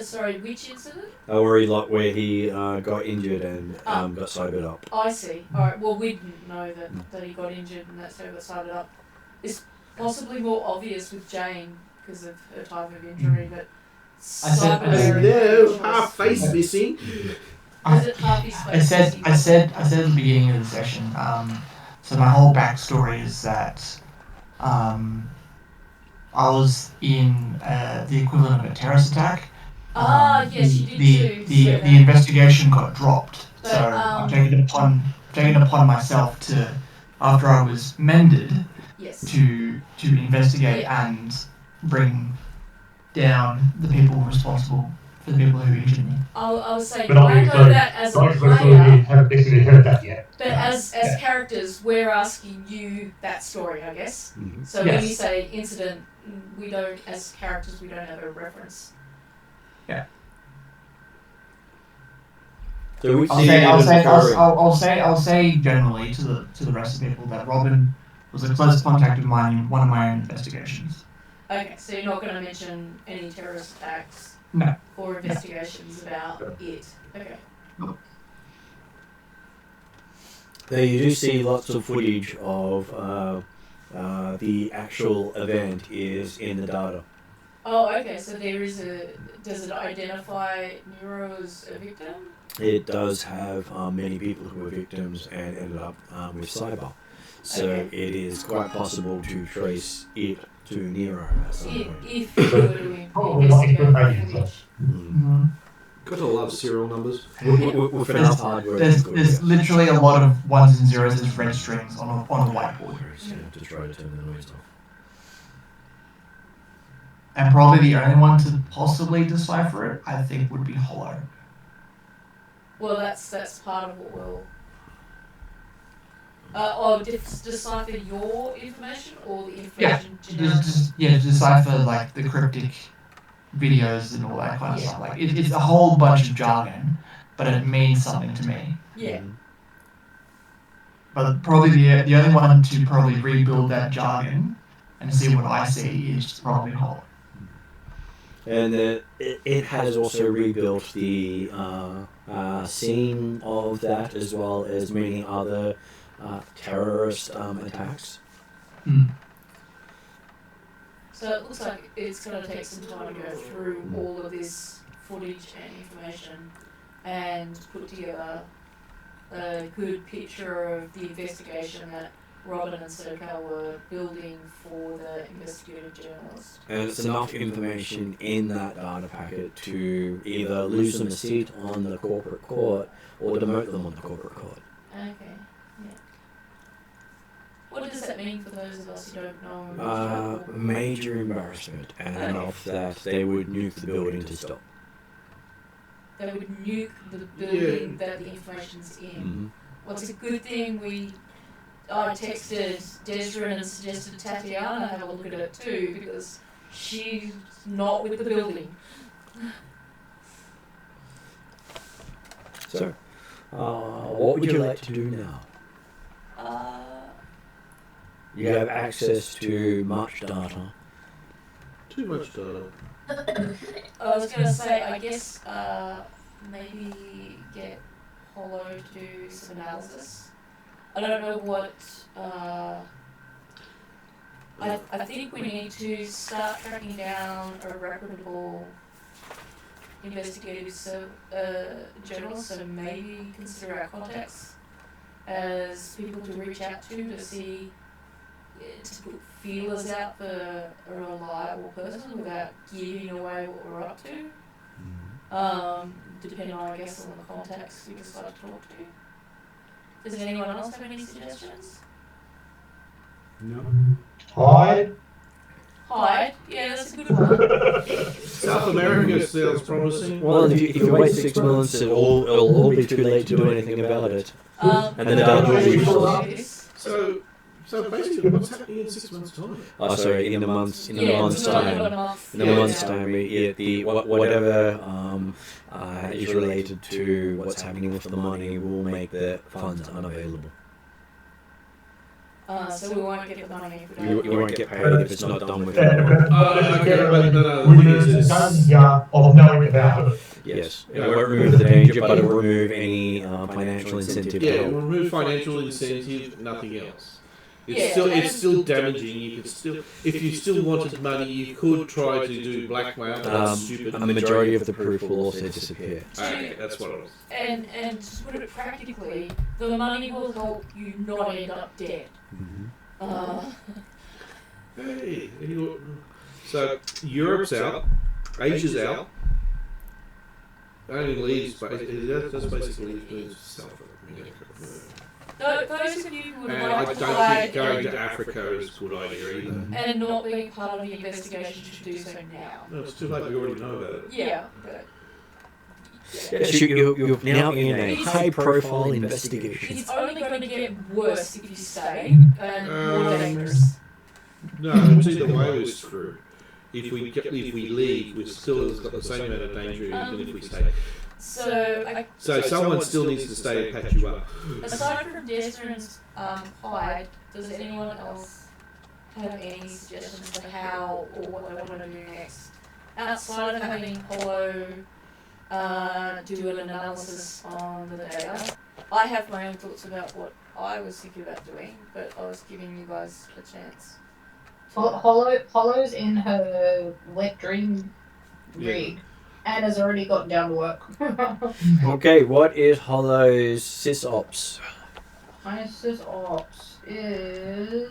Sorry, which incident? Where he got injured and got cybered up. I see. Alright, well we didn't know that he got injured and that's how he got sided up. It's possibly more obvious with Jane because of her type of injury, but Hello, half face missing. Was it half his I face? said at the beginning of the session. So my whole backstory is that I was in the equivalent of a terrorist attack. Yes, you did too. The investigation got dropped, But, so I've taken it upon myself to, after I was mended, yes. to investigate and bring down the people responsible for the people who injured me. I'll say But you might know that as a player, haven't necessarily heard that yet. but as characters, we're asking you that story, I guess. Mhm. So Yes. when you say incident, we don't, as characters, we don't have a reference. Yeah. So which I'll say generally to the rest of the people that Robin was a close contact of mine in one of my own investigations. Okay, so you're not going to mention any terrorist attacks? No. Or investigations about it? Okay. Now you do see lots of footage of the actual event is in the data. Oh, okay, so there is does it identify Nero as a victim? It does have many people who were victims and ended up with cyber. So Okay. it is quite possible to trace it to Nero at some point. If you were doing Probably not investigative information, footage. Mm-hmm. Gotta love serial numbers. With enough hardware, There's literally a lot of ones and zeros as red strings on a whiteboard. to try to turn the noise off. And probably the only one to possibly decipher it, I think, would be Hollow. Well, that's part of what we'll... decipher your information or the information generally? Decipher like the cryptic videos and all that kind of stuff. Like it's a whole bunch of jargon, but it means something to me. Yeah. But probably the only one to probably rebuild that jargon and see what I see is probably Hollow. And it has also rebuilt the scene of that, as well as many other terrorist attacks. Mm. So it looks like it's going to take some time to go through all of this footage and information and put together a good picture of the investigation that Robin and Soka were building for the investigative journalist. And it's enough information in that data packet to either lose them a seat on the corporate court or demote them on the corporate court. Okay, yeah. What does that mean for those of us who don't know? Major embarrassment, and enough that they would nuke the building to stop. They would nuke the building that the information's in. Mm-hmm. Well, it's a good thing I texted Desrin and suggested Tatiana have a look at it too, because she's not with the building. So, what would you like to do now? You have access to much data. Too much data. I was going to say, I guess maybe get Hollow to do some analysis. I don't know what... I think we need to start tracking down a reputable investigative journalist, so maybe consider our contacts as people to reach out to see, to put feelers out for a reliable person without giving away what we're up to. Depending on, I guess, on the contacts we decide to talk to. Does anyone else have any suggestions? No. Hide. Hide? Yeah, that's a good one. South America sounds promising. Well, if you wait 6 months, it'll all be too late to do anything about it. And the data will be useless. So basically, what's happening in 6 months' time? Oh, sorry, in a month's time. In a month's time, whatever is related to what's happening with the money will make the funds unavailable. So we won't get the money if we You don't. won't get paid if it's not done within a month. Okay, but no, We the thing lose is, the danger of knowing about it. Yes, it won't remove the danger, but it will remove any financial incentive to yeah, help. remove financial incentive, nothing else. Yeah, It's still damaging. You could still, if you still wanted money, you could try to do blackmail. But that's stupid. A majority of the proof will also disappear. Okay, that's what it was. And to put it practically, the money will help you not end up dead. Mm-hmm. Hey, So Europe's out, Asia's out. Only leaves, that's basically doing South America. Those of you who would And I like don't to think hide going to Africa is a good idea either. and not being part of the investigation should do so now. No, it's too late, we already know about it. Yeah, but Yes, you're now in a high-profile investigation. it's only going to get worse if you stay and more dangerous. No, it's either way we're screwed. If we leave, we've still got the same amount of danger even if we stay. So Someone still needs to stay and patch you up. aside from Desmond's hide, does anyone else have any suggestions for how or what they want to do next? Outside of having Hollow do an analysis on the data, I have my own thoughts about what I was thinking about doing, but I was giving you guys a chance. Hollow's in her wet dream rig and has already gotten down to work. Okay, what is Hollow's sysops? My sysops is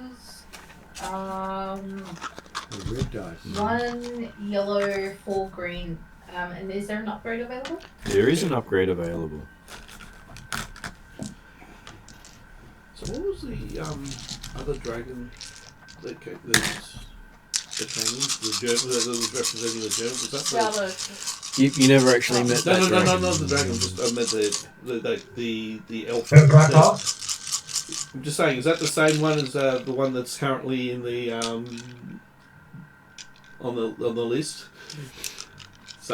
Red dice. 1 yellow, 4 green. And is there an upgrade available? There is an upgrade available. So what was the other dragon that came in? The German that was representing the German? Was that You never actually met that dragon. No, not the dragon. I meant the elf. I'm just saying, is that the same one as the one that's currently in the on the list?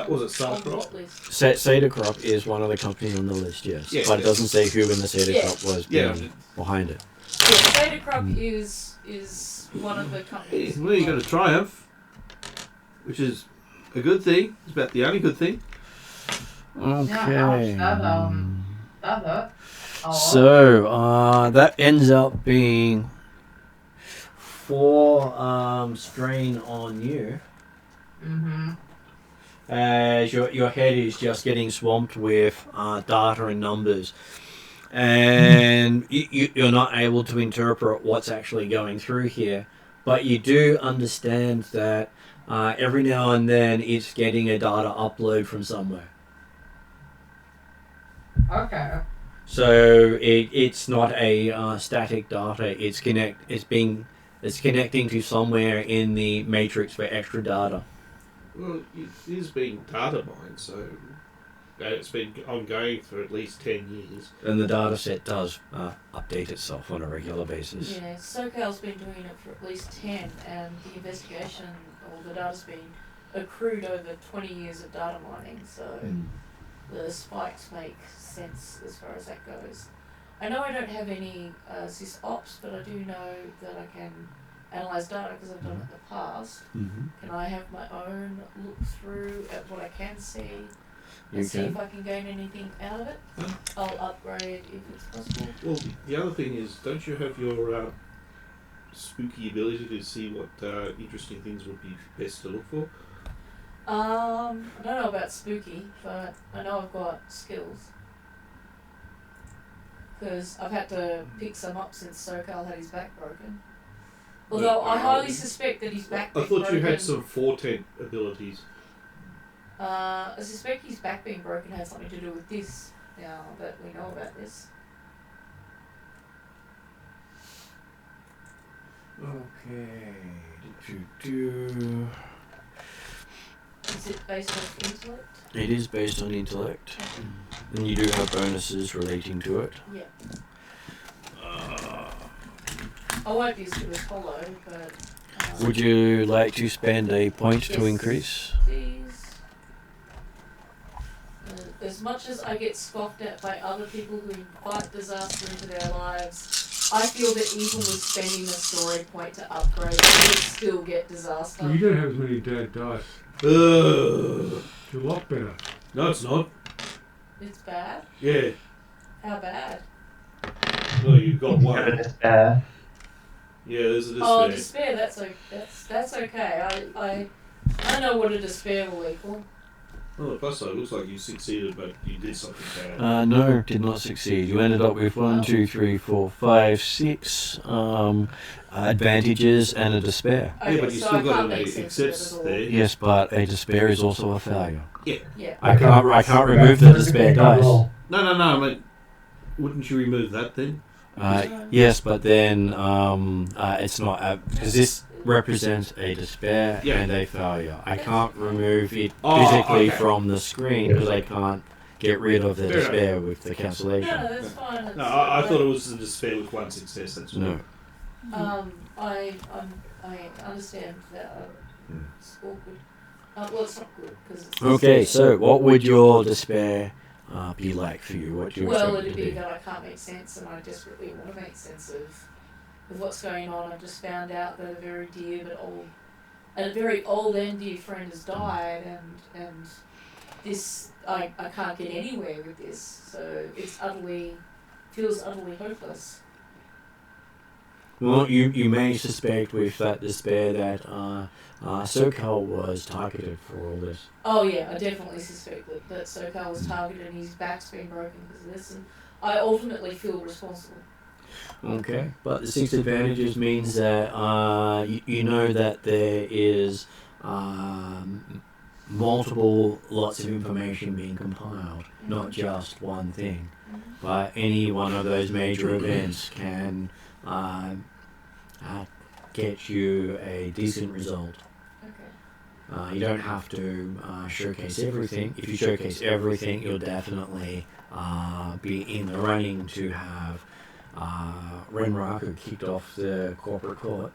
Was it Sarkrop? Cedar Crop is one of the companies on the list, yes. Yeah, but it doesn't say who in the Cedar Crop was behind it. Yeah, Cedar Crop is one of the companies. Well, you got a Triumph, which is a good thing. It's about the only good thing. Okay. That hurt. So, that ends up being 4 strain on you. Mm-hmm. As your head is just getting swamped with data and numbers, and you're not able to interpret what's actually going through here, but you do understand that every now and then it's getting a data upload from somewhere. Okay. So it's not a static data. It's connecting to somewhere in the matrix for extra data. Well, it is being data mined, so it's been ongoing for at least 10 years. And the data set does update itself on a regular basis. Yeah, SoCal's been doing it for at least 10, and the investigation, or the data's been accrued over 20 years of data mining, so the spikes make sense as far as that goes. I know I don't have any sysops, but I do know that I can analyze data because I've done it in the past. Can I have my own look through at what I can see and see if I can gain anything out of it? I'll upgrade if it's possible. Well, the other thing is, don't you have your spooky ability to see what interesting things would be best to look for? I don't know about spooky, but I know I've got skills. Because I've had to pick some up since SoCal had his back broken. Although I highly suspect that his back being broken... I thought you had some Fortent abilities. I suspect his back being broken has something to do with this, now that we know about this. Okay. Is it based on intellect? It is based on intellect. And you do have bonuses relating to it. Yeah. I won't be as good as Hollow, but... Would you like to spend a point to increase? Please. As much as I get scoffed at by other people who invite disaster into their lives, I feel that even with spending a story point to upgrade, I would still get disaster. Well, you don't have as many dead dice. Ugh. It's a lot better. No, it's not. It's bad? Yeah. How bad? Well, you've got one. Yeah, there's a despair. Oh, despair, that's okay. I know what a despair will equal. On the plus side, it looks like you succeeded, but you did something bad. No, did not succeed. You ended up with 1, 2, 3, 4, 5, 6 advantages and a despair. Okay, Yeah, but you so still I got can't an make sense of it success at all. there. Yes, but a despair is also a failure. Yeah. I can't remove the despair dice. No, mate. Wouldn't you remove that then? Yes, but then it's not because this represents a despair Yeah. and a failure. I can't remove it Oh, physically okay. from the screen because I can't get rid of the Fair despair with the No, cancellation. that's fine. No, I thought it was the despair with 1 success. That's all. No. I understand that. It's awkward. Well, it's not good because it's Okay, so what would your despair be like for you? What do you well, expect it it'd to be be? that I can't make sense, and I desperately want to make sense of what's going on. I've just found out that a very old and dear friend has died, and this I can't get anywhere with this. So it's feels utterly hopeless. Well, you may suspect with that despair that SoCal was targeted for all this. Oh yeah, I definitely suspect that SoCal was targeted and his back's been broken because of this, and I ultimately feel responsible. Okay, but the 6 advantages means that you know that there is multiple lots of information being compiled, not just one thing. But any one of those major events can get you a decent result. Okay. You don't have to showcase everything. If you showcase everything, you'll definitely be in the running to have Renrak, who kicked off the corporate court.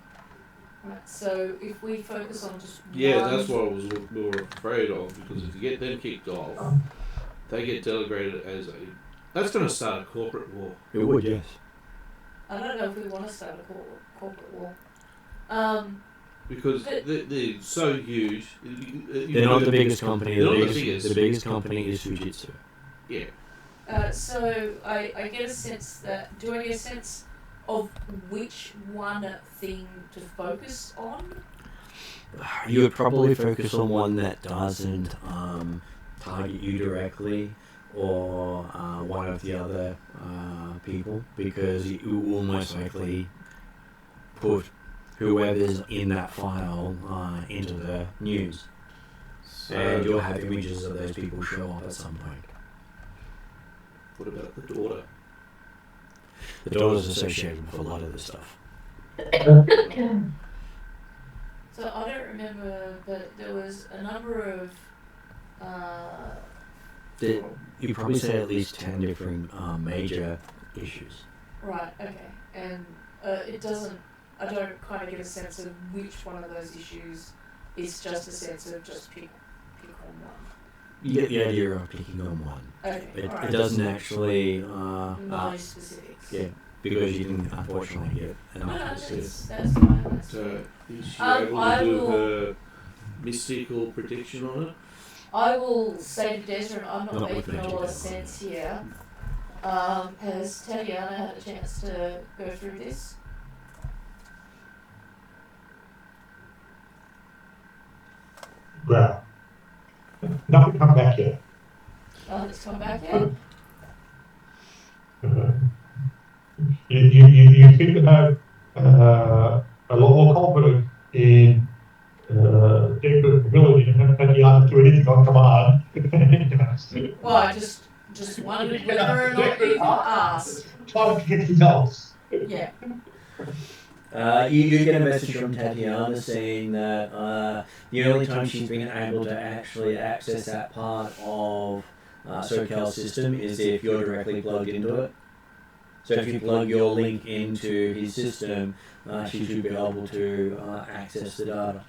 Right. So if we focus on just Yeah, one, that's what I was more afraid of, because if you get them kicked off, they get delegated as a... That's going to start a corporate war. It would, yes. I don't know if we want to start a corporate war. Because they're so huge. They're not the biggest company. They're not the The biggest. biggest company is Fujitsu. Yeah. So I get a sense that... Do I get a sense of which one thing to focus on? You would probably focus on one that doesn't target you directly, or one of the other people, because you will most likely put whoever's in that file into the news, and you'll have images of those people show up at some point. What about the daughter? The daughter's associated with a lot of this stuff. So I don't remember, but there was a number of... You probably say at least 10 different major issues. Right, okay. And it doesn't... I don't kind of get a sense of which one of those issues is just a sense of just pick on one. You get the idea of picking on one. Okay, It alright. doesn't actually... No specifics. yeah, because you didn't unfortunately get No, enough specifics. that's fine. That's So, fine. is she I able to do will- her mystical prediction on it? I will say to Desmond, I'm not Not making with a lot magic, of sense here. Has Tatiana had a chance to go through this? Well, nothing come back yet. It's come back yet? You seem to have a lot more confidence in Declan's ability to have Tatiana do anything on command. Well, I just wondered whether or not you asked. Time to get results. Yeah. You get a message from Tatiana saying that the only time she's been able to actually access that part of SoCal's system is if you're directly plugged into it. So if you plug your link into his system, she should be able to access the data.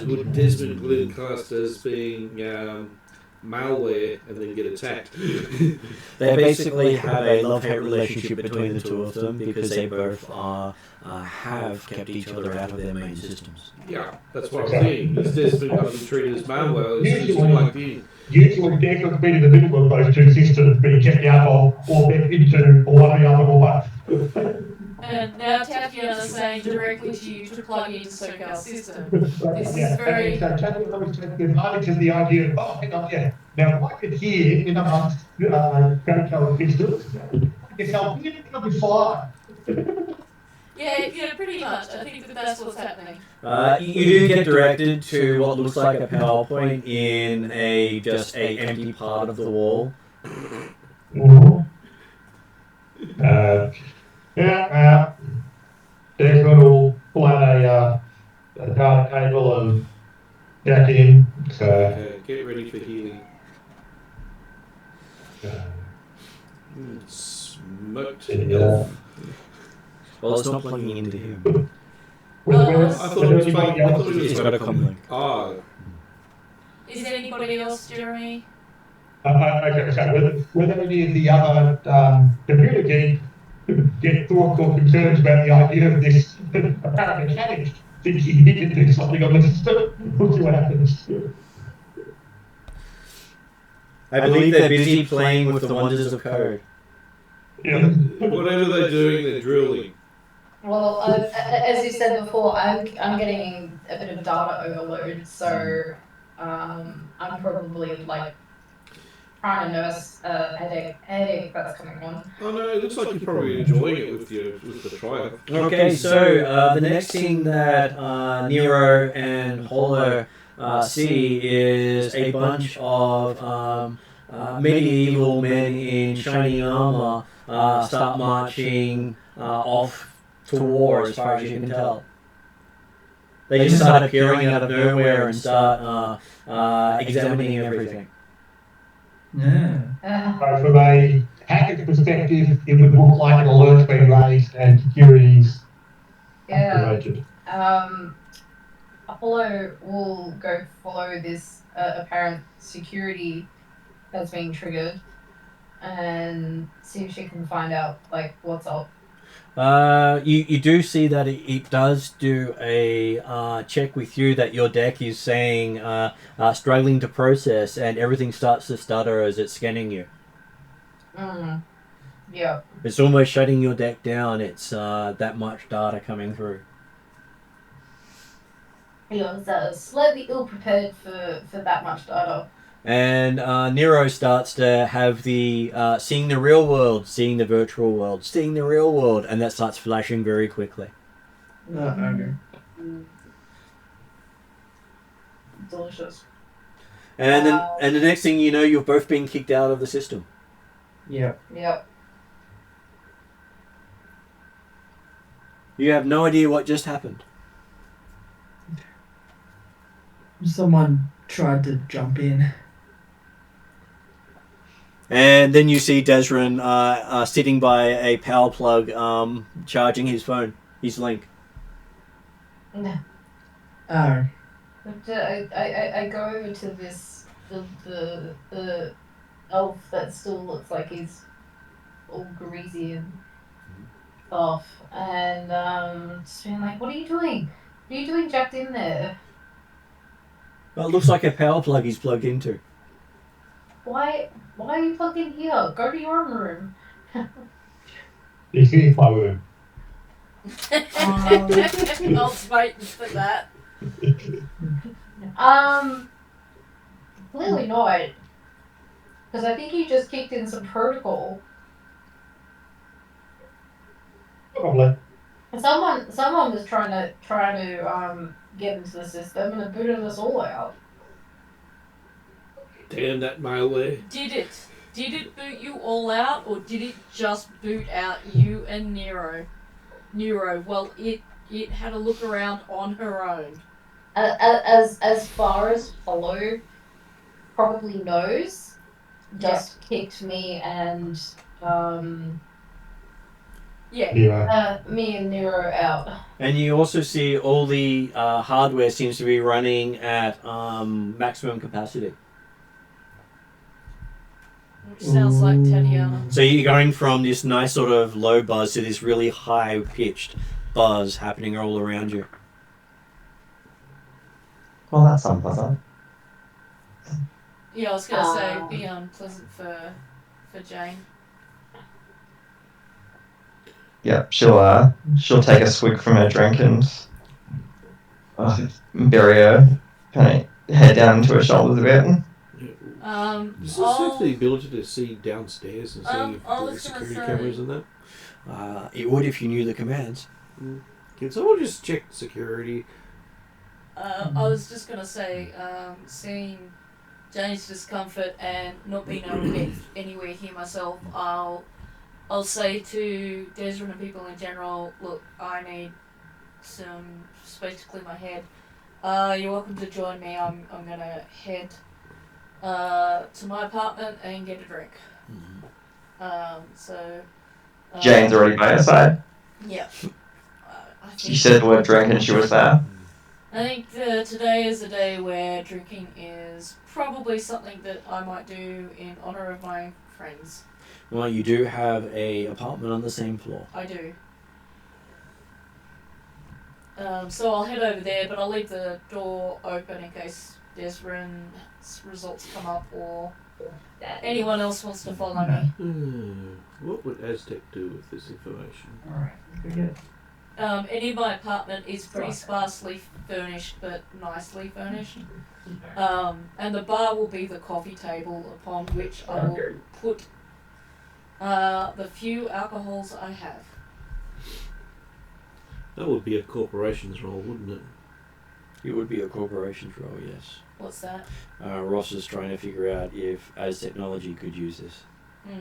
Would Desmond Glynn classed as being malware and then get attacked? They basically have a love-hate relationship between the two of them because they both have kept each other out of their main systems. Yeah, that's what I'm saying. Is Desmond going to be treated as malware as soon as he's plugged in? Usually Declan's been in the middle of those two systems, being kept out of or kept into or one of the other or one. And now Tatiana's saying directly to you to plug into SoCal's system. So, This yeah, is very. so Tatiana was taking advantage of the idea of, oh, hang on, yeah. Now, if I could hear in amongst Coco pistols, I could help you, it'll be fine. Yeah, pretty much. I think that's what's happening. You do get directed to what looks like a PowerPoint in just a empty part of the wall. Yeah, Desmond will pull out a data cable and jack in. So, Okay, get ready for healing. Smoked elf. Well, it's not plugging into him. I thought it was playing. I thought it was He's got a comlink. Oh. Is there anybody else, Jeremy? Okay, so whether any of the other computer geeks get thoughts or concerns about the idea of this apparent mechanic thinking he can do something on the system, we'll see what happens. I believe they're busy playing with the wonders of code. Yeah. Whatever they're doing, they're drilling. Well, as you said before, I'm getting a bit of data overload, so I'm probably like trying to nurse a headache that's coming on. Oh no, it looks like you're probably enjoying it with the triumph. Okay, so the next thing that Nero and Holo see is a bunch of medieval men in shiny armor start marching off to war, as far as you can tell. They just start appearing out of nowhere and start examining everything. So from a hacker's perspective, it would look like an alert's been raised and security's activated. Apollo will go follow this apparent security that's being triggered and see if she can find out like what's up. You do see that it does do a check with you that your deck is saying struggling to process, and everything starts to stutter as it's scanning you. Yeah. It's almost shutting your deck down. It's that much data coming through. He was slightly ill-prepared for that much data. And Nero starts to have the seeing the real world, seeing the virtual world, seeing the real world, and that starts flashing very quickly. Okay. Delicious. And then the next thing you know, you've both been kicked out of the system. Yeah. Yep. You have no idea what just happened. Someone tried to jump in. And then you see Desrin sitting by a power plug, charging his phone, his link. No. Oh. But I go over to this the elf that still looks like he's all greasy and off, and just being like, "What are you doing? What are you doing jacked in there? Well, it looks like a power plug he's plugged into. Why are you plugged in here? Go to your own room." This is my room. I was waiting for that. Clearly not. Because I think you just kicked in some protocol. Probably. Someone was trying to get into the system and it booted us all out. Damn that malware. Did it boot you all out, or did it just boot out you and Nero? Well, it had a look around on her own. As far as Follow probably knows, just kicked me and me and Nero out. And you also see all the hardware seems to be running at maximum capacity. Which sounds like Tatiana. So you're going from this nice sort of low buzz to this really high-pitched buzz happening all around you. Well, that's unpleasant. Yeah, I was gonna say be unpleasant for Jane. Yep, she'll take a swig from her drink and bury her, kind of head down into her shoulders a bit. Does this have the ability to see downstairs and see if I there's was gonna security say- cameras and that? It would if you knew the commands. Can someone just check security? I was just gonna say, seeing Jane's discomfort and not being able to get anywhere here myself, I'll say to Desmond and people in general, look, I need some space to clear my head. You're welcome to join me. I'm gonna head to my apartment and get a drink. Jane's already by her side. Yeah. She said the word drink and she was there. I think today is a day where drinking is probably something that I might do in honour of my friends. Well, you do have a apartment on the same floor. I do. So I'll head over there, but I'll leave the door open in case Desmond's results come up or anyone else wants to follow me. What would Aztec do with this information? Alright, good. Any of my apartment is pretty sparsely furnished, but nicely furnished. And the bar will be the coffee table upon which I will put the few alcohols I have. That would be a corporation's role, wouldn't it? It would be a corporation's role, yes. What's that? Ross is trying to figure out if Az Technology could use this.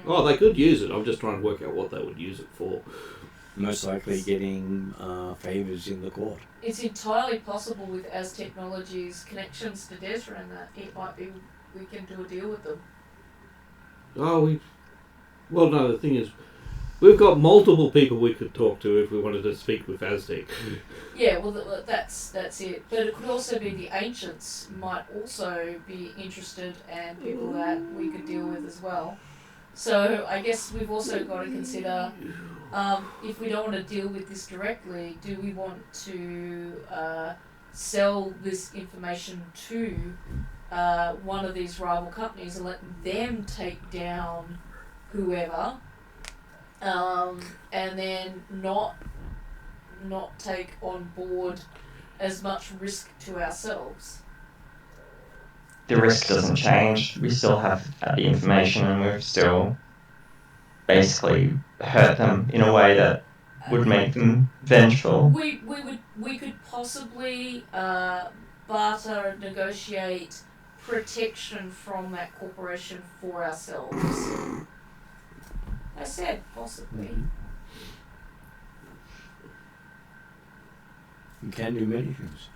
Oh, they could use it. I'm just trying to work out what they would use it for. Most likely getting favours in the court. It's entirely possible with Az Technology's connections to Desra and that it might be we can do a deal with them. Well, no, the thing is, we've got multiple people we could talk to if we wanted to speak with Aztec. Yeah, well, that's it. But it could also be the ancients might also be interested and people that we could deal with as well. So I guess we've also got to consider if we don't want to deal with this directly, do we want to sell this information to one of these rival companies and let them take down whoever, and then not take on board as much risk to ourselves? The risk doesn't change. We still have the information and we've still basically hurt them in a way that would make them vengeful. We could possibly barter and negotiate protection from that corporation for ourselves. I said possibly. You can do many things.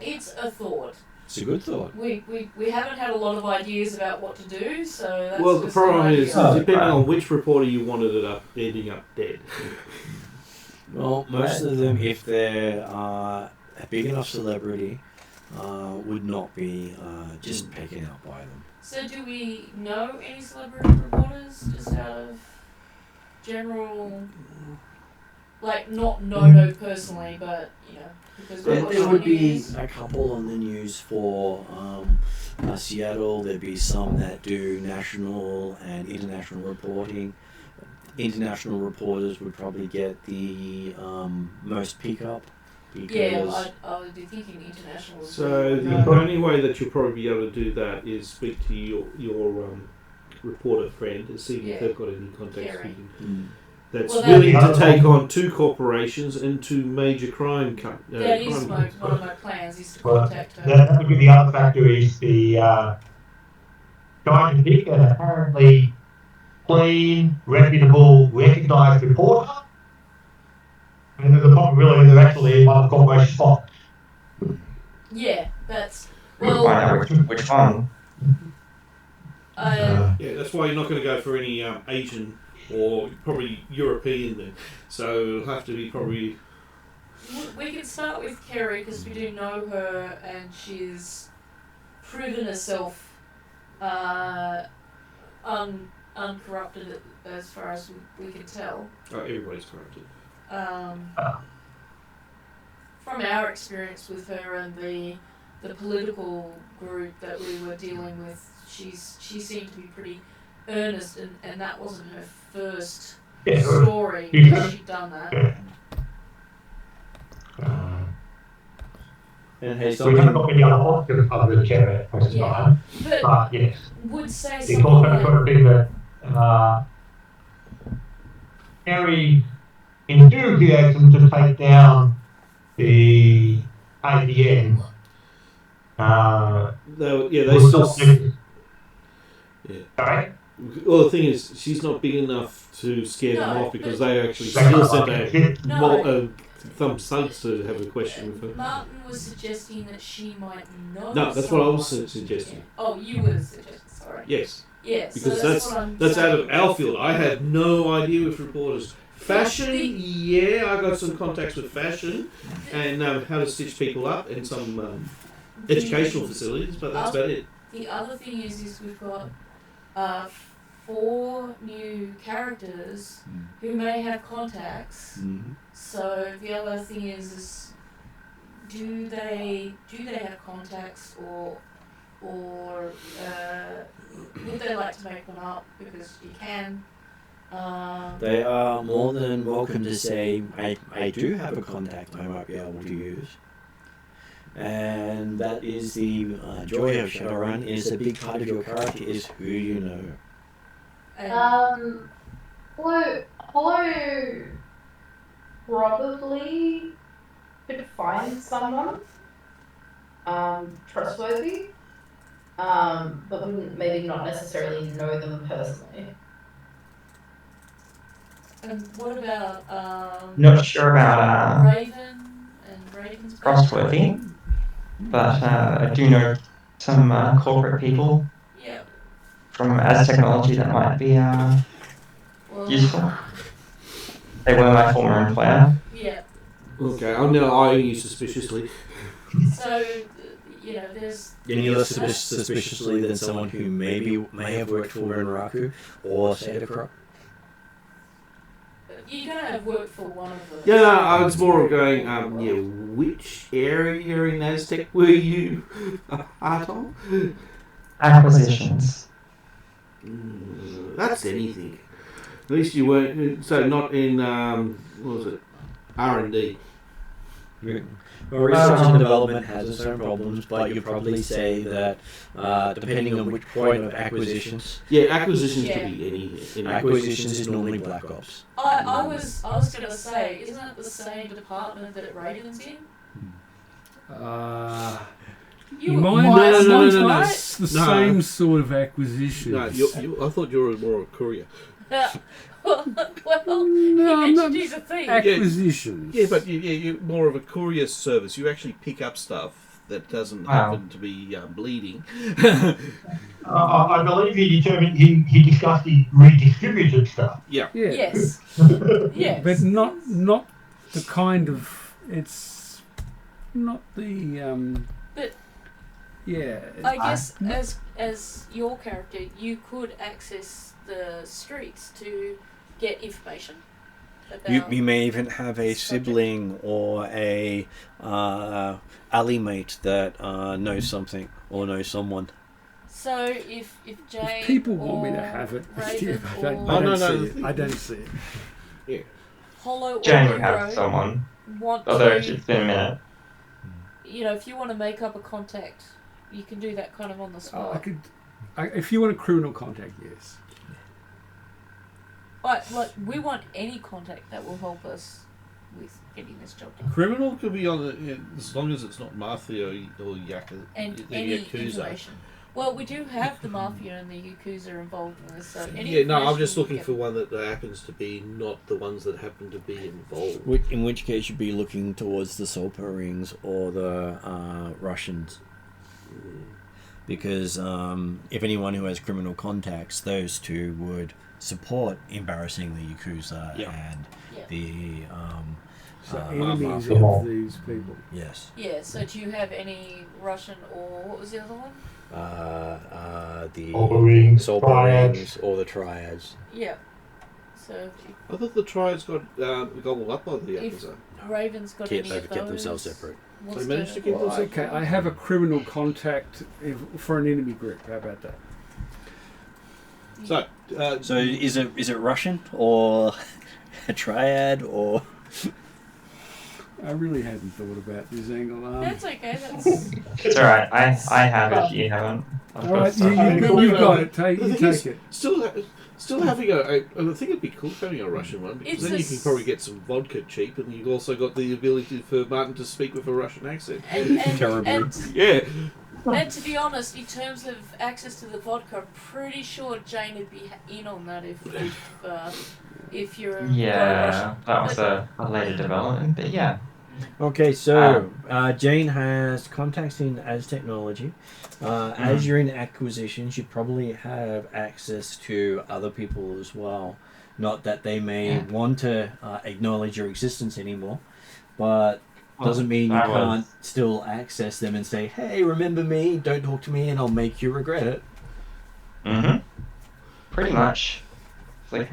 It's a thought. It's a good thought. We haven't had a lot of ideas about what to do, so that's Well, the just problem an is, idea. depending on which reporter you wanted it up, ending up dead. Well, most of them, if they're a big enough celebrity, would not be just taken out by them. So do we know any celebrity reporters, just out of general, like not no personally, but you know, because we watch There would the be news. a couple on the news for Seattle. There'd be some that do national and international reporting. International reporters would probably get the most pick-up. Yeah, I would be thinking international. So the only way that you'll probably be able to do that is speak to your reporter friend and see if they've got any contacts Kerry. that's Well, willing that'd to be- take on two corporations and two major crime That is crime one of my plans, is to Well, contact her. that would be the other factor is the trying to pick an apparently clean, reputable, recognised reporter. And there's a possibility they're actually one of the corporation's fault. Yeah, that's We'll find out which one. Yeah, that's why you're not going to go for any Asian or probably European then. So it'll have to be probably. we can start with Kerry because we do know her and she's proven herself uncorrupted as far as we can tell. Oh, everybody's corrupted. From our experience with her and the political group that we were dealing with, she seemed to be pretty earnest, and that wasn't her first story You that can- she'd done that. Yeah. And hey, So we haven't got something. many other options other than Chair most of the Yeah. time. But But yes, would say it's something also like, sort of been that very enthusiasm to take down the ADN. They was still. not necessary. Yeah. Sorry? Well, the thing is, she's not big enough to scare them No, off because but- they actually That's still right. sent a No. thumb thugs to have a question with her. Martin was suggesting that she might know. No, that's what I was someone. suggesting. Oh, you were suggesting. Sorry. Yes, Yeah. because so that's what I'm that's out of saying. our field. I had no idea with reporters. Fashion, yeah, I got some contacts with fashion and how to stitch people up in some educational facilities, but that's about it. The other thing is we've got 4 new characters who may have contacts. Mhm. So the other thing is do they have contacts or would they like to make one up because you can? They are more than welcome to say, I do have a contact I might be able to use. And that is the joy of Shadowrun, is a big part of your character is who you know. Hollow probably could find someone trustworthy, but wouldn't maybe not necessarily know them personally. And what about Not sure about Raven and Raven's trustworthy, but I do know some corporate people Yeah. from as technology that might be Well, useful. They were my former employer. Yeah. Okay, I'm now eyeing you suspiciously. So there's Any less suspiciously than someone who may have worked for Renraku or Sadacroc? you're gonna have worked for one of them. Yeah, I was more of going, which area in Aztec were you a part of? Acquisitions. That's anything. At least you weren't, so not in, what was it, R&D. Well, research and development has its own problems, but you'd probably say that depending on which point of acquisitions, Yeah, acquisitions Yeah. could be anything. acquisitions is normally Black Ops. I was gonna say, isn't it the same department that Raven's in? You Mine, might, mine's no. not the No. same sort of acquisition. No, I thought you were more a courier. well, No, I'm you not. mentioned he's a thief. Acquisitions. Yeah, but you're more of a courier service. You actually pick up stuff that doesn't Wow. happen to be bleeding. I believe he determined he discussed he redistributed stuff. Yeah. Yeah. Yes. Yes. But not the kind of, it's not the But yeah. I guess as your character, you could access the streets to get information about You may even have a this subject. sibling or a alley mate that knows something or knows someone. So if Jane People want me to or have it. Raven Yeah, I don't, or I don't no, see no. it. I don't see it. Hollow Jane or would have Hero someone, want although to, it's been a minute. if you want to make up a contact, you can do that kind of on the spot. I could, if you want a criminal contact, yes. We want any contact that will help us with getting this job done. Criminal could be on as long as it's not mafia or Yakuza. And the any Yakuza. information. Well, we do have the mafia and the Yakuza involved in this, so any Yeah, no, I'm information just we looking get- for one that happens to be not the ones that happen to be involved. In which case you'd be looking towards the Solpa rings or the Russians. Because if anyone who has criminal contacts, those two would support embarrassing the Yakuza Yeah. and Yeah. the So Uh, enemies mafia. of these people. yes. Yeah, so do you have any Russian or what was the other one? The Solpa rings, Solpa triads. rings or the triads. Yeah. So if I thought the triads got gobbled up by the If- Yakuza. Raven's got They've any of kept themselves those, separate. wants They managed to keep Well, themselves okay, I have a criminal contact for an enemy group. How about that? So, So is it Russian or a triad or? I really hadn't thought about this angle. That's okay. That's It's alright. I have it if you haven't. I've All got right, stuff. you've got it. Take the you thing is, take it. still having I think it'd be cool having a Russian one because It's then a you can probably get some vodka cheap, and you've also got the ability for Martin to speak with a Russian accent. Terrible. Yeah. And to be honest, in terms of access to the vodka, I'm pretty sure Jane would be in on that if you're Yeah, that was a later development, but yeah. Okay, so Jane has contacts in as technology. As you're in acquisitions, you probably have access to other people as well. Not that they may want to acknowledge your existence anymore, but doesn't mean you can't still access them and say, "Hey, remember me? Don't talk to me, and I'll make you regret it." Pretty much. It's like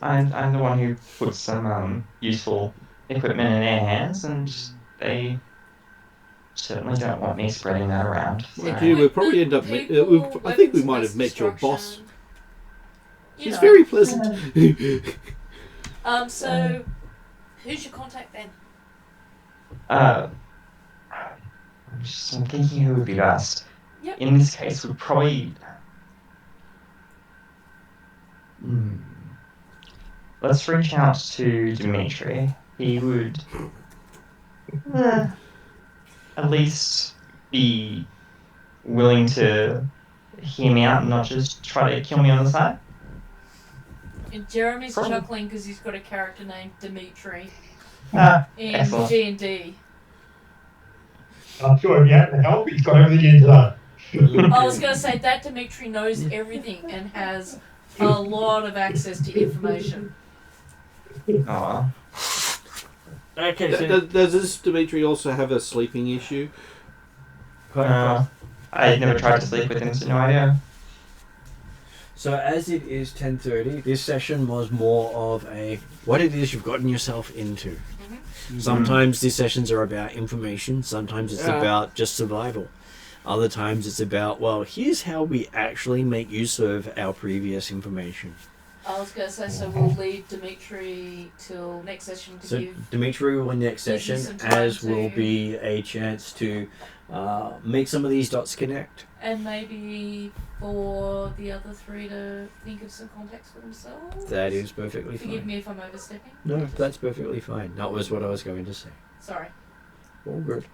I'm the one who puts some useful equipment in their hands, and they certainly don't want me spreading that around. Mind you, we'll probably end up. I think we might have met your boss. She's very pleasant. So, who's your contact then? I'm thinking who would be best. Yep. In this case, would probably. Let's reach out to Dimitri. He would at least be willing to hear me out and not just try to kill me on the side. And Jeremy's chuckling because he's got a character named Dimitri in excellent. D&D. I'm sure if you had to help, he's got everything into that. I was going to say that Dimitri knows everything and has a lot of access to information. Oh. Okay, so Does this Dimitri also have a sleeping issue? I never tried to sleep with him, so no idea. So as it is 10:30, this session was more of a what it is you've gotten yourself into. Sometimes these sessions are about information, sometimes it's about just survival. Other times it's about, well, here's how we actually make use of our previous information. I was going to say, so we'll leave Dimitri till next session to So give... Dimitri will next Gives you session, some time as will to- be a chance to make some of these dots connect. And maybe for the other three to think of some context for themselves. That is perfectly Forgive fine. me if I'm overstepping. No, that's perfectly fine. That was what I was going to say. Sorry. All good.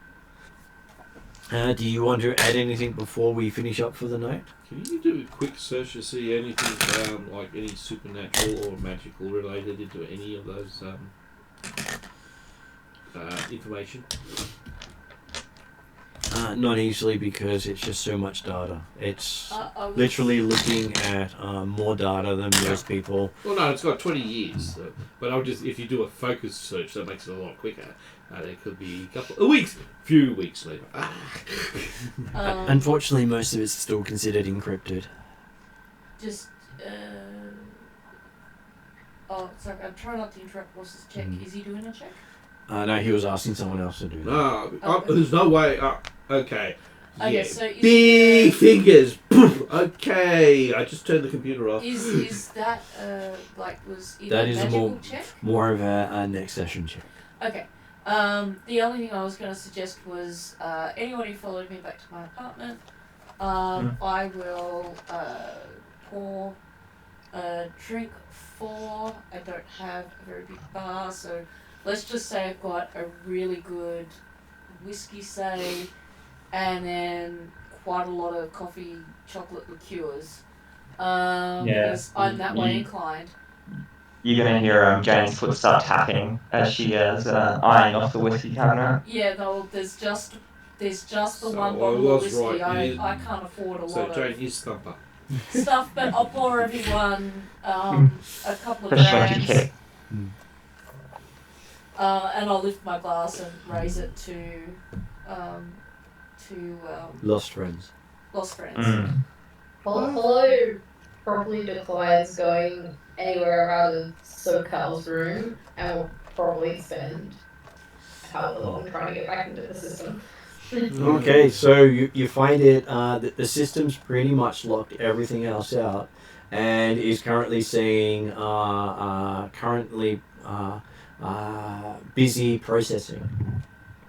Do you want to add anything before we finish up for the night? Can you do a quick search to see anything like any supernatural or magical related into any of those information? Not easily, because it's just so much data. It's I was- literally looking at more data than most people. Well, no, it's got 20 years. But I'll just, if you do a focus search, that makes it a lot quicker. It could be a couple of weeks, few weeks later. Unfortunately, most of it's still considered encrypted. Just, oh, sorry, I'm trying not to interrupt Ross's check. Is he doing a check? No, he was asking someone else to do that. No, there's no way. Okay. Okay, Yeah. so is Big fingers. Poof. Okay, I just turned the computer off. Is that, was it That a is a magical check? more of a next session check. Okay. The only thing I was going to suggest was anyone who followed me back to my apartment, I will pour a drink for. I don't have a very big bar, so let's just say I've got a really good whiskey, say, and then quite a lot of coffee, chocolate liqueurs. Because I'm that way inclined. You're gonna hear Jane's foot start tapping as she is eyeing off the whiskey cabinet. Yeah, though there's just the So one I bottle of was whiskey. right, I can't afford a So lot Jane of is thumper. stuff, but I'll pour everyone a couple of Especially when she grams. kick. And I'll lift my glass and raise it to Lost friends. lost friends. Apollo probably declines going anywhere out of SoCal's room and will probably spend however long trying to get back into the system. Okay, so you find it that the system's pretty much locked everything else out, and is currently seeing busy processing.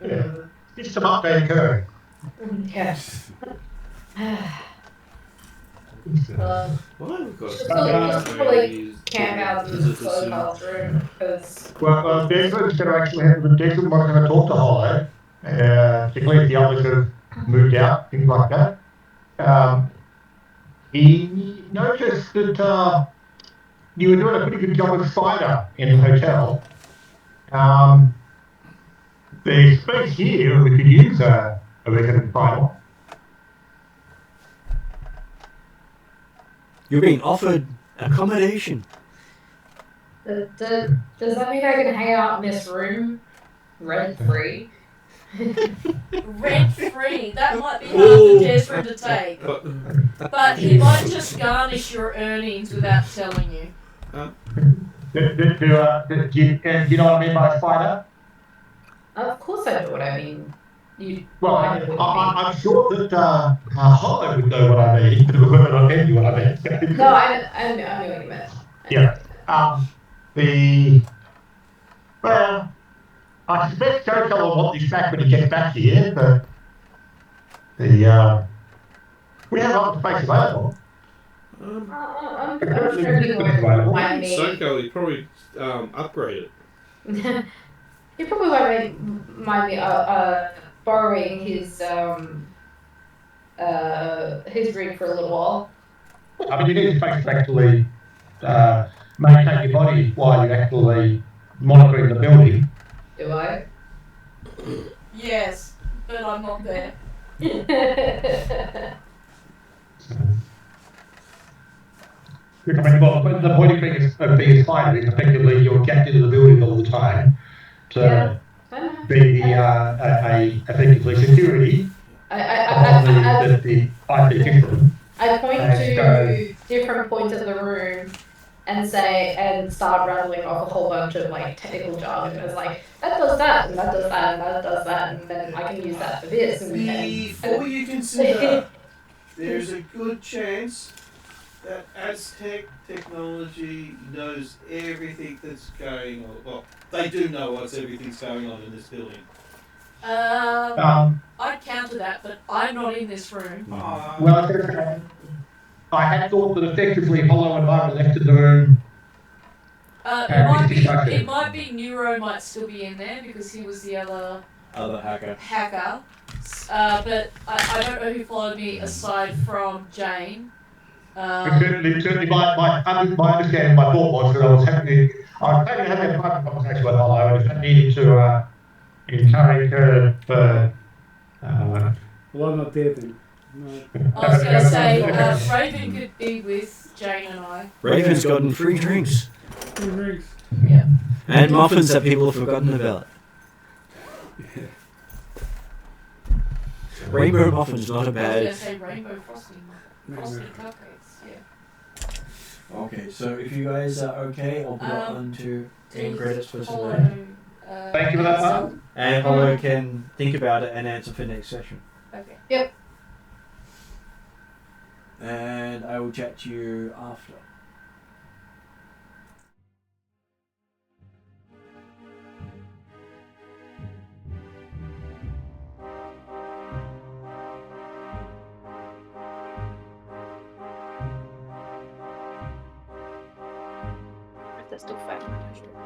Yeah. System update occurring. Yes. Well, we've got Just Uh, probably camp out in the closed room because. Well, Declan's going to actually have Declan was going to talk to Hollow, particularly if the others have moved out, things like that. He noticed that you were doing a pretty good job of Spider in the hotel. The space here, we could use a resident Spider. You're being offered accommodation. Does that mean I can hang out in this room rent free? Rent free. That might be hard for Desmond to take. But he might just garnish your earnings without telling you. Do you know what I mean by Spider? Of course I know what I mean. Well, I'm sure that Hollow would know what I mean, but whether or not you what I mean. No, I know what you meant. Yeah. Well, I suspect Jojo will want this back when he gets back here, but we have other space available. I'm sure he won't mind me. Soko, he probably upgraded. He probably won't mind me borrowing his rig for a little while. I mean, you need space to actually maintain your body while you're actually monitoring the building. Do I? Yes, but I'm not there. I mean, well, the point of being a spider is effectively you're kept into the building all the time to be the effectively security of the IP system. I point to different points of the room and start rattling off a whole bunch of like technical jargon. It's like that does that and that does that and that does that, and then I can use that for this. And Before you consider, there's a good chance that Aztec technology knows everything that's going on. Well, they do know everything's going on in this building. I'd counter that, but I'm not in this room. Well, I had thought that effectively Hollow and I were left in the room. It might be Neuro might still be in there because he was the other hacker. But I don't know who followed me aside from Jane. Certainly my understanding, my thought was that I was planning to have a private conversation with Hollow, and if I needed to encourage her for. Well, I'm not there then. No. I was going to say, Raven could be with Jane and I. Raven's gotten free drinks. Free drinks. Yeah. And muffins that people have forgotten about. Yeah. Rainbow muffins, not a I was bad. going to say rainbow frosting cupcakes. Yeah. Okay, so if you guys are okay, I'll put it on to end credits for Follow, tonight. Thank you for that, Mark. And Hollow can think about it and answer for next session. Okay. Yep. And I will chat to you after. That's still 500.